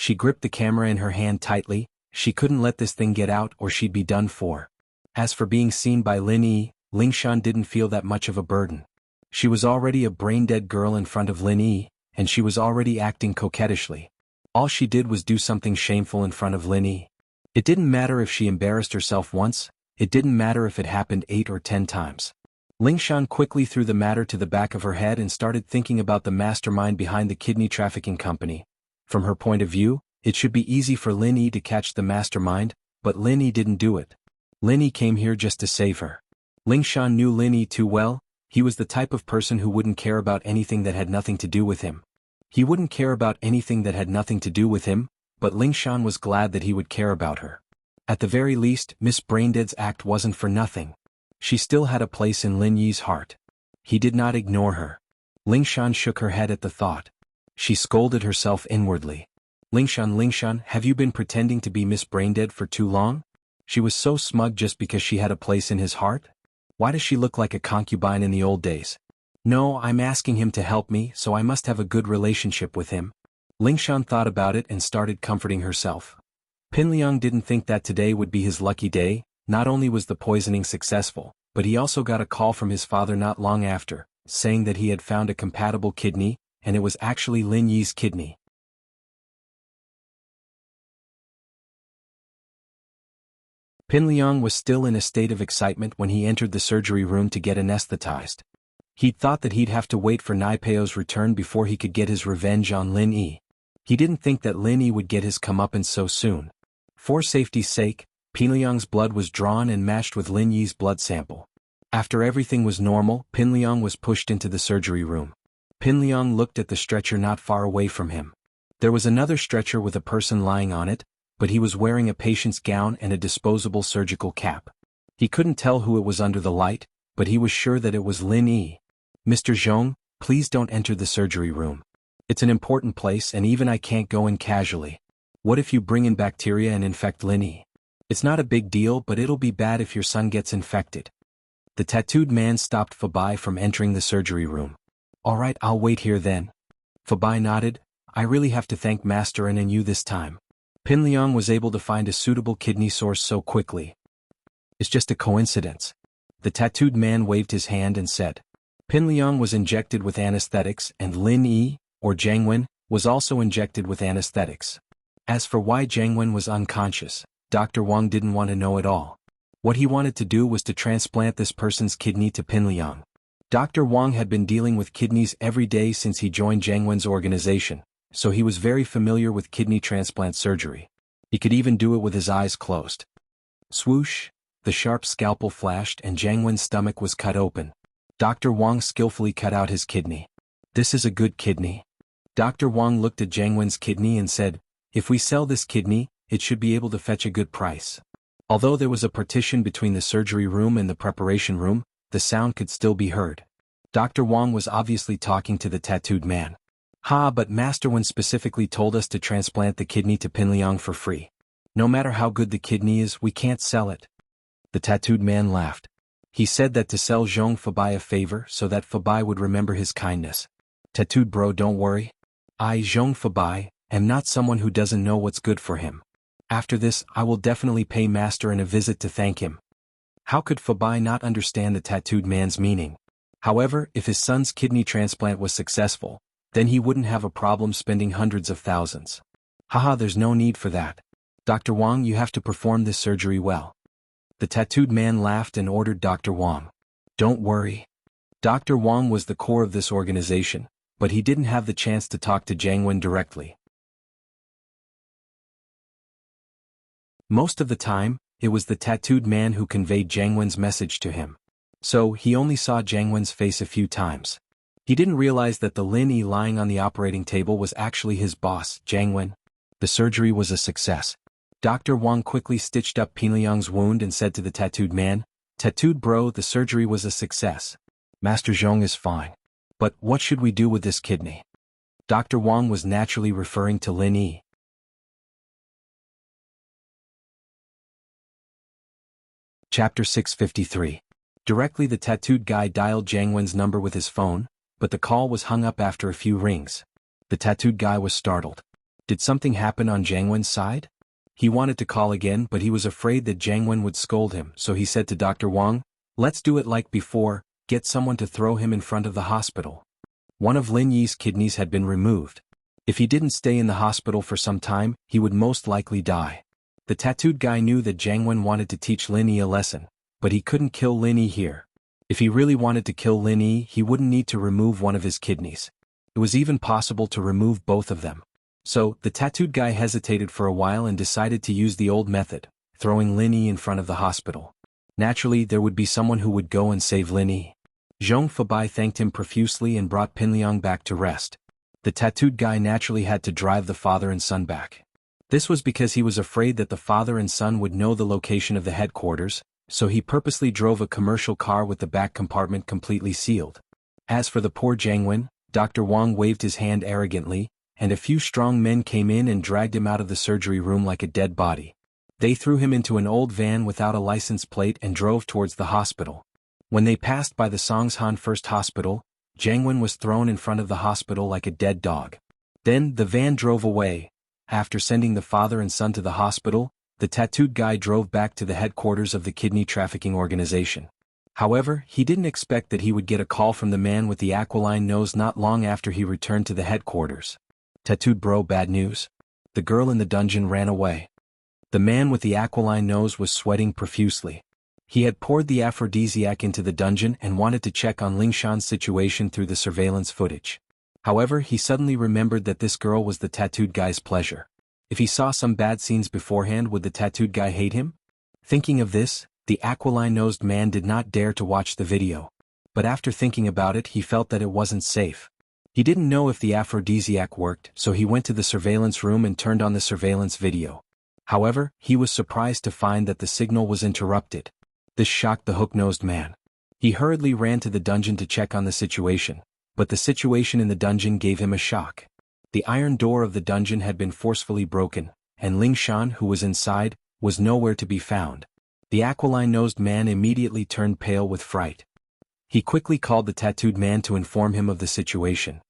She gripped the camera in her hand tightly. She couldn't let this thing get out or she'd be done for. As for being seen by Lin Yi, Lingshan didn't feel that much of a burden. She was already a brain-dead girl in front of Lin Yi, and she was already acting coquettishly. All she did was do something shameful in front of Lin Yi. It didn't matter if she embarrassed herself once, it didn't matter if it happened 8 or 10 times. Lingshan quickly threw the matter to the back of her head and started thinking about the mastermind behind the kidney trafficking company. From her point of view, it should be easy for Lin Yi to catch the mastermind, but Lin Yi didn't do it. Lin Yi came here just to save her. Lingshan knew Lin Yi too well. He was the type of person who wouldn't care about anything that had nothing to do with him. He wouldn't care about anything that had nothing to do with him, but Lingshan was glad that he would care about her. At the very least, Miss Braindead's act wasn't for nothing. She still had a place in Lin Yi's heart. He did not ignore her. Lingshan shook her head at the thought. She scolded herself inwardly. Lingshan, have you been pretending to be Miss Braindead for too long? She was so smug just because she had a place in his heart? Why does she look like a concubine in the old days? No, I'm asking him to help me, so I must have a good relationship with him. Lingshan thought about it and started comforting herself. Pinliang didn't think that today would be his lucky day. Not only was the poisoning successful, but he also got a call from his father not long after, saying that he had found a compatible kidney, and it was actually Lin Yi's kidney. Pinliang was still in a state of excitement when he entered the surgery room to get anesthetized. He'd thought that he'd have to wait for Naipeo's return before he could get his revenge on Lin Yi. He didn't think that Lin Yi would get his comeuppance so soon. For safety's sake, Pinliang's blood was drawn and matched with Lin Yi's blood sample. After everything was normal, Pinliang was pushed into the surgery room. Pinliang looked at the stretcher not far away from him. There was another stretcher with a person lying on it, but he was wearing a patient's gown and a disposable surgical cap. He couldn't tell who it was under the light, but he was sure that it was Lin Yi. Mr. Zhong, please don't enter the surgery room. It's an important place and even I can't go in casually. What if you bring in bacteria and infect Lin Yi? It's not a big deal, but it'll be bad if your son gets infected. The tattooed man stopped Fabai from entering the surgery room. Alright, I'll wait here then. Fabai nodded. I really have to thank Master and you this time. Pinliang was able to find a suitable kidney source so quickly. It's just a coincidence. The tattooed man waved his hand and said. Pin Liang was injected with anesthetics and Lin Yi, or Jiang Wen, was also injected with anesthetics. As for why Jiang Wen was unconscious, Dr. Wang didn't want to know at all. What he wanted to do was to transplant this person's kidney to Pin Liang. Dr. Wang had been dealing with kidneys every day since he joined Jiang Wen's organization, so he was very familiar with kidney transplant surgery. He could even do it with his eyes closed. Swoosh, the sharp scalpel flashed and Jiang Wen's stomach was cut open. Dr. Wang skillfully cut out his kidney. This is a good kidney. Dr. Wang looked at Jiang Wen's kidney and said, if we sell this kidney, it should be able to fetch a good price. Although there was a partition between the surgery room and the preparation room, the sound could still be heard. Dr. Wang was obviously talking to the tattooed man. But Master Wen specifically told us to transplant the kidney to Pin Liang for free. No matter how good the kidney is, we can't sell it. The tattooed man laughed. He said that to sell Zhong Fabai a favor so that Fabai would remember his kindness. Tattooed bro, don't worry. I, Zhong Fabai, am not someone who doesn't know what's good for him. After this, I will definitely pay Master Wen a visit to thank him. How could Fabai not understand the tattooed man's meaning? However, if his son's kidney transplant was successful, then he wouldn't have a problem spending hundreds of thousands. There's no need for that. Dr. Wang, you have to perform this surgery well. The tattooed man laughed and ordered Dr. Wang. Don't worry. Dr. Wang was the core of this organization, but he didn't have the chance to talk to Jiang Wen directly. Most of the time, it was the tattooed man who conveyed Jiang Wen's message to him. So, he only saw Jiang Wen's face a few times. He didn't realize that the Lin Yi lying on the operating table was actually his boss, Jiang Wen. The surgery was a success. Dr. Wang quickly stitched up Pin Liang's wound and said to the tattooed man, Tattooed bro, the surgery was a success. Master Zhong is fine. But what should we do with this kidney? Dr. Wang was naturally referring to Lin Yi. Chapter 653. Directly the tattooed guy dialed Jiang Wen's number with his phone, but the call was hung up after a few rings. The tattooed guy was startled. Did something happen on Jiang Wen's side? He wanted to call again, but he was afraid that Jiang Wen would scold him, so he said to Dr. Wang, let's do it like before, get someone to throw him in front of the hospital. One of Lin Yi's kidneys had been removed. If he didn't stay in the hospital for some time, he would most likely die. The tattooed guy knew that Jiang Wen wanted to teach Lin Yi a lesson, but he couldn't kill Lin Yi here. If he really wanted to kill Lin Yi, he wouldn't need to remove one of his kidneys. It was even possible to remove both of them. So, the tattooed guy hesitated for a while and decided to use the old method, throwing Lin Yi in front of the hospital. Naturally, there would be someone who would go and save Lin Yi. Zhong Fabai thanked him profusely and brought Pin Liang back to rest. The tattooed guy naturally had to drive the father and son back. This was because he was afraid that the father and son would know the location of the headquarters, so he purposely drove a commercial car with the back compartment completely sealed. As for the poor Jiang Wen, Dr. Wang waved his hand arrogantly, and a few strong men came in and dragged him out of the surgery room like a dead body. They threw him into an old van without a license plate and drove towards the hospital. When they passed by the Songshan First Hospital, Jiang Wen was thrown in front of the hospital like a dead dog. Then, the van drove away. After sending the father and son to the hospital, the tattooed guy drove back to the headquarters of the kidney trafficking organization. However, he didn't expect that he would get a call from the man with the aquiline nose not long after he returned to the headquarters. Tattooed bro, bad news. The girl in the dungeon ran away. The man with the aquiline nose was sweating profusely. He had poured the aphrodisiac into the dungeon and wanted to check on Lingshan's situation through the surveillance footage. However, he suddenly remembered that this girl was the tattooed guy's pleasure. If he saw some bad scenes beforehand, would the tattooed guy hate him? Thinking of this, the aquiline-nosed man did not dare to watch the video. But after thinking about it, he felt that it wasn't safe. He didn't know if the aphrodisiac worked, so he went to the surveillance room and turned on the surveillance video. However, he was surprised to find that the signal was interrupted. This shocked the hook-nosed man. He hurriedly ran to the dungeon to check on the situation. But the situation in the dungeon gave him a shock. The iron door of the dungeon had been forcefully broken, and Lingshan, who was inside, was nowhere to be found. The aquiline-nosed man immediately turned pale with fright. He quickly called the tattooed man to inform him of the situation.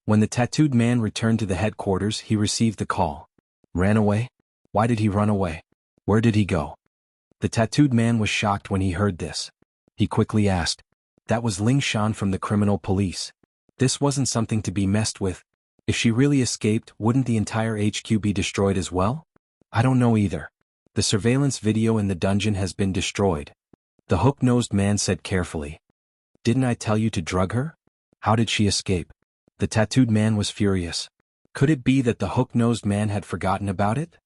When the tattooed man returned to the headquarters, he received the call. Ran away? Why did he run away? Where did he go? The tattooed man was shocked when he heard this. He quickly asked. That was Ling Shan from the criminal police. This wasn't something to be messed with. If she really escaped, wouldn't the entire HQ be destroyed as well? I don't know either. The surveillance video in the dungeon has been destroyed. The hook-nosed man said carefully. Didn't I tell you to drug her? How did she escape? The tattooed man was furious. Could it be that the hook-nosed man had forgotten about it?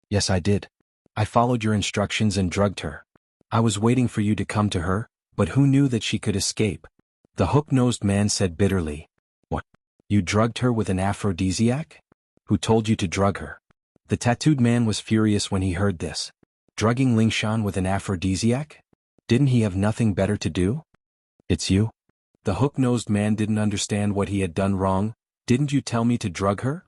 Yes, I did. I followed your instructions and drugged her. I was waiting for you to come to her, but who knew that she could escape? The hook-nosed man said bitterly. What? You drugged her with an aphrodisiac? Who told you to drug her? The tattooed man was furious when he heard this. Drugging Ling Shan with an aphrodisiac? Didn't he have nothing better to do? It's you? The hook-nosed man didn't understand what he had done wrong. Didn't you tell me to drug her?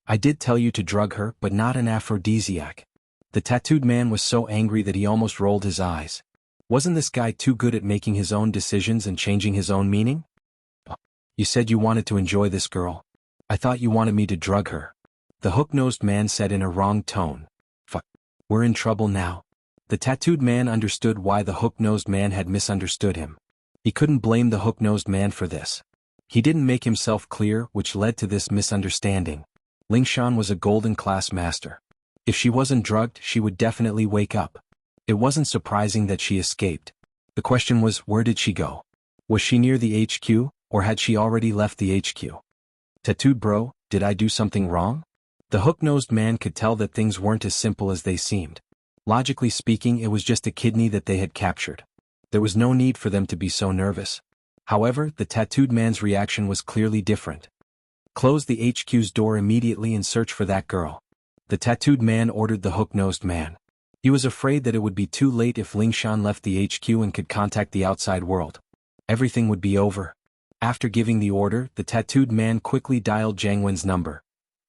I did tell you to drug her, but not an aphrodisiac. The tattooed man was so angry that he almost rolled his eyes. Wasn't this guy too good at making his own decisions and changing his own meaning? You said you wanted to enjoy this girl. I thought you wanted me to drug her. The hook-nosed man said in a wrong tone. Fuck. We're in trouble now. The tattooed man understood why the hook-nosed man had misunderstood him. He couldn't blame the hook-nosed man for this. He didn't make himself clear, which led to this misunderstanding. Ling Shan was a golden class master. If she wasn't drugged, she would definitely wake up. It wasn't surprising that she escaped. The question was, where did she go? Was she near the HQ, or had she already left the HQ? Tattooed bro, did I do something wrong? The hook-nosed man could tell that things weren't as simple as they seemed. Logically speaking, it was just a kidney that they had captured. There was no need for them to be so nervous. However, the tattooed man's reaction was clearly different. Close the HQ's door immediately and search for that girl. The tattooed man ordered the hook-nosed man. He was afraid that it would be too late if Ling Shan left the HQ and could contact the outside world. Everything would be over. After giving the order, the tattooed man quickly dialed Jiang Wen's number.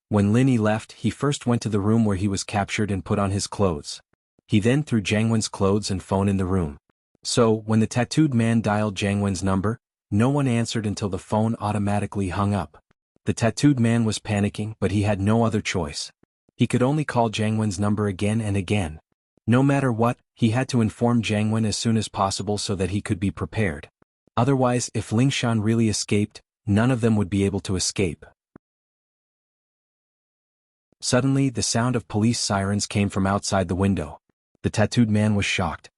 When Linny left, he first went to the room where he was captured and put on his clothes. He then threw Jiang Wen's clothes and phone in the room. So, when the tattooed man dialed Jiang Wen's number, no one answered until the phone automatically hung up. The tattooed man was panicking, but he had no other choice. He could only call Jiang Wen's number again and again. No matter what, he had to inform Jiang Wen as soon as possible so that he could be prepared. Otherwise, if Ling Shan really escaped, none of them would be able to escape. Suddenly, the sound of police sirens came from outside the window. The tattooed man was shocked.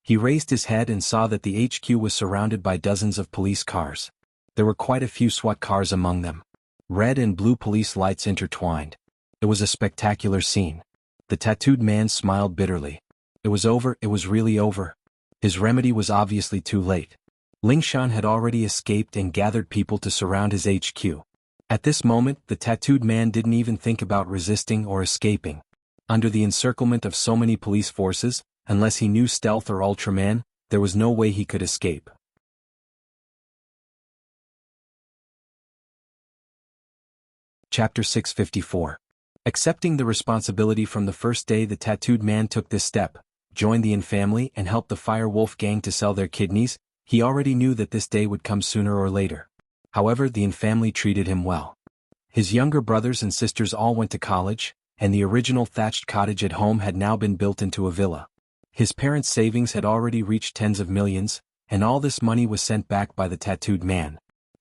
He raised his head and saw that the HQ was surrounded by dozens of police cars. There were quite a few SWAT cars among them. Red and blue police lights intertwined. It was a spectacular scene. The tattooed man smiled bitterly. It was over, it was really over. His remedy was obviously too late. Ling Shan had already escaped and gathered people to surround his HQ. At this moment, the tattooed man didn't even think about resisting or escaping. Under the encirclement of so many police forces, unless he knew stealth or Ultraman, there was no way he could escape. Chapter 654. Accepting the responsibility from the first day the tattooed man took this step, joined the In family and helped the Fire Wolf gang to sell their kidneys, he already knew that this day would come sooner or later. However, the In family treated him well. His younger brothers and sisters all went to college, and the original thatched cottage at home had now been built into a villa. His parents' savings had already reached tens of millions, and all this money was sent back by the tattooed man.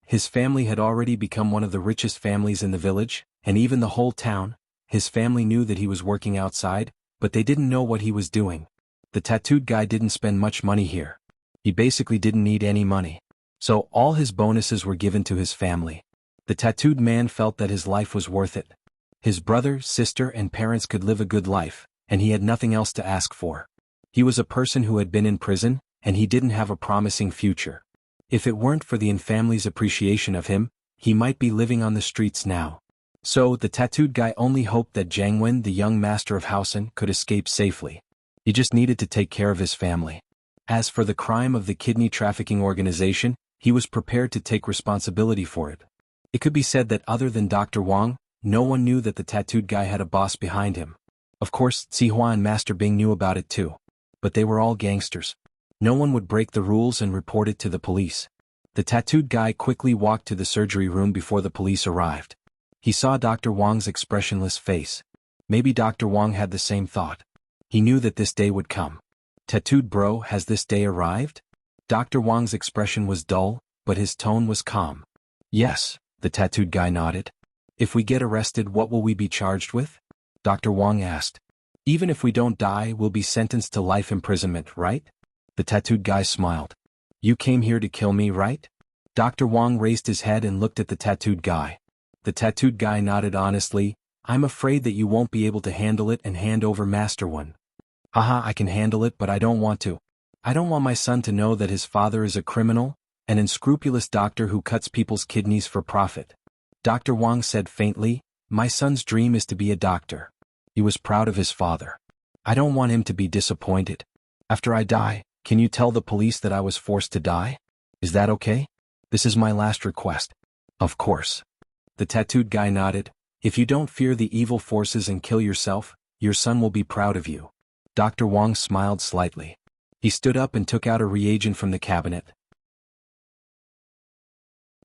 His family had already become one of the richest families in the village, and even the whole town. His family knew that he was working outside, but they didn't know what he was doing. The tattooed guy didn't spend much money here. He basically didn't need any money. So all his bonuses were given to his family. The tattooed man felt that his life was worth it. His brother, sister and parents could live a good life, and he had nothing else to ask for. He was a person who had been in prison, and he didn't have a promising future. If it weren't for the In family's appreciation of him, he might be living on the streets now. So, the tattooed guy only hoped that Jiang Wen, the young master of Hausen, could escape safely. He just needed to take care of his family. As for the crime of the kidney trafficking organization, he was prepared to take responsibility for it. It could be said that other than Dr. Wang, no one knew that the tattooed guy had a boss behind him. Of course, Zihua and Master Bing knew about it too. But they were all gangsters. No one would break the rules and report it to the police. The tattooed guy quickly walked to the surgery room before the police arrived. He saw Dr. Wang's expressionless face. Maybe Dr. Wang had the same thought. He knew that this day would come. Tattooed bro, has this day arrived? Dr. Wang's expression was dull, but his tone was calm. Yes, the tattooed guy nodded. If we get arrested, what will we be charged with? Dr. Wang asked. Even if we don't die, we'll be sentenced to life imprisonment, right? The tattooed guy smiled. You came here to kill me, right? Dr. Wang raised his head and looked at the tattooed guy. The tattooed guy nodded honestly. I'm afraid that you won't be able to handle it and hand over Master One. Haha, I can handle it, but I don't want to. I don't want my son to know that his father is a criminal, an unscrupulous doctor who cuts people's kidneys for profit. Dr. Wang said faintly, my son's dream is to be a doctor. He was proud of his father. I don't want him to be disappointed. After I die, can you tell the police that I was forced to die? Is that okay? This is my last request. Of course. The tattooed guy nodded. If you don't fear the evil forces and kill yourself, your son will be proud of you. Dr. Wang smiled slightly. He stood up and took out a reagent from the cabinet.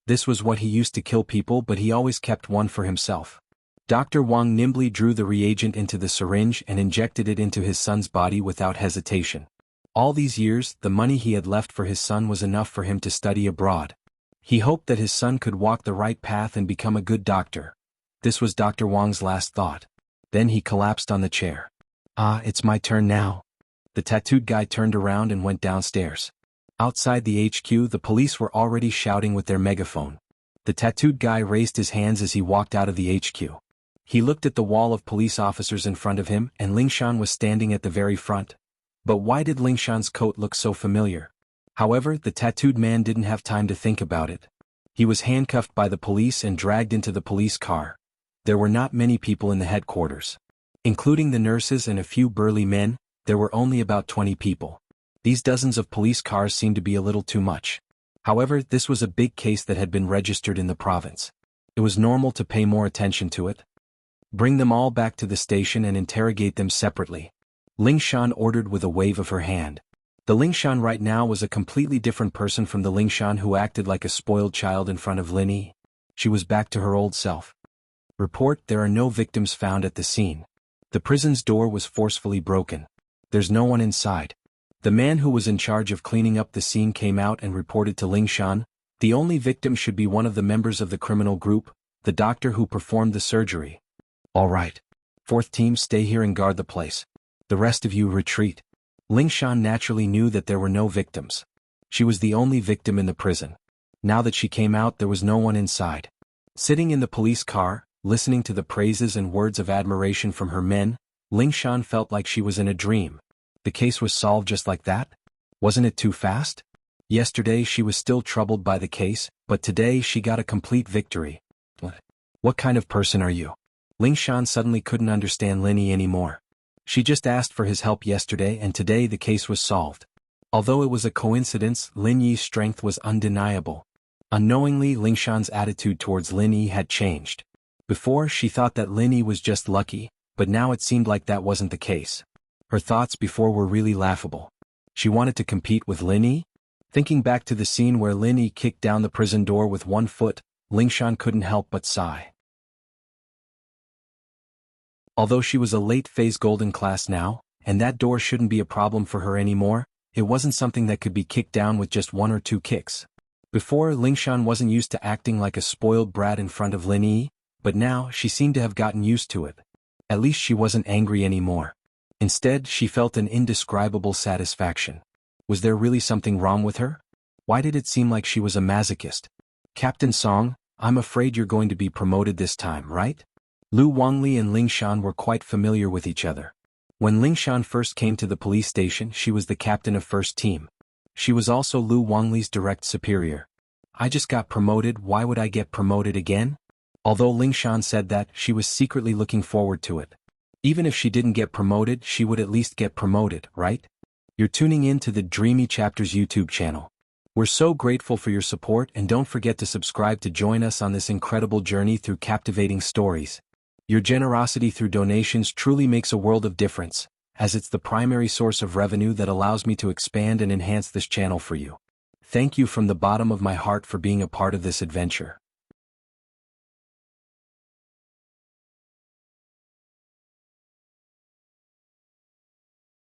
This was what he used to kill people, but he always kept one for himself. Dr. Wang nimbly drew the reagent into the syringe and injected it into his son's body without hesitation. All these years, the money he had left for his son was enough for him to study abroad. He hoped that his son could walk the right path and become a good doctor. This was Dr. Wang's last thought. Then he collapsed on the chair. Ah, it's my turn now. The tattooed guy turned around and went downstairs. Outside the HQ, the police were already shouting with their megaphone. The tattooed guy raised his hands as he walked out of the HQ. He looked at the wall of police officers in front of him, and Lingshan was standing at the very front. But why did Lingshan's coat look so familiar? However, the tattooed man didn't have time to think about it. He was handcuffed by the police and dragged into the police car. There were not many people in the headquarters. Including the nurses and a few burly men, there were only about 20 people. These dozens of police cars seemed to be a little too much. However, this was a big case that had been registered in the province. It was normal to pay more attention to it. Bring them all back to the station and interrogate them separately. Lingshan ordered with a wave of her hand. The Lingshan right now was a completely different person from the Lingshan who acted like a spoiled child in front of Lin Yi. She was back to her old self. Report: there are no victims found at the scene. The prison's door was forcefully broken. There's no one inside. The man who was in charge of cleaning up the scene came out and reported to Lingshan. The only victim should be one of the members of the criminal group, the doctor who performed the surgery. All right. Fourth team, stay here and guard the place. The rest of you retreat. Lingshan naturally knew that there were no victims. She was the only victim in the prison. Now that she came out, there was no one inside. Sitting in the police car, listening to the praises and words of admiration from her men, Lingshan felt like she was in a dream. The case was solved just like that? Wasn't it too fast? Yesterday she was still troubled by the case, but today she got a complete victory. What kind of person are you? Lingshan suddenly couldn't understand Lin Yi anymore. She just asked for his help yesterday and today the case was solved. Although it was a coincidence, Lin Yi's strength was undeniable. Unknowingly, Lingshan's attitude towards Lin Yi had changed. Before, she thought that Lin Yi was just lucky, but now it seemed like that wasn't the case. Her thoughts before were really laughable. She wanted to compete with Lin Yi? Thinking back to the scene where Lin Yi kicked down the prison door with one foot, Lingshan couldn't help but sigh. Although she was a late-phase golden class now, and that door shouldn't be a problem for her anymore, it wasn't something that could be kicked down with just one or two kicks. Before, Lingshan wasn't used to acting like a spoiled brat in front of Lin Yi, but now she seemed to have gotten used to it. At least she wasn't angry anymore. Instead, she felt an indescribable satisfaction. Was there really something wrong with her? Why did it seem like she was a masochist? Captain Song, I'm afraid you're going to be promoted this time, right? Lu Wangli and Lingshan were quite familiar with each other. When Lingshan first came to the police station, she was the captain of first team. She was also Lu Wangli's direct superior. I just got promoted, why would I get promoted again? Although Lingshan said that, she was secretly looking forward to it. Even if she didn't get promoted, she would at least get promoted, right? You're tuning in to the Dreamy Chapters YouTube channel. We're so grateful for your support, and don't forget to subscribe to join us on this incredible journey through captivating stories. Your generosity through donations truly makes a world of difference, as it's the primary source of revenue that allows me to expand and enhance this channel for you. Thank you from the bottom of my heart for being a part of this adventure.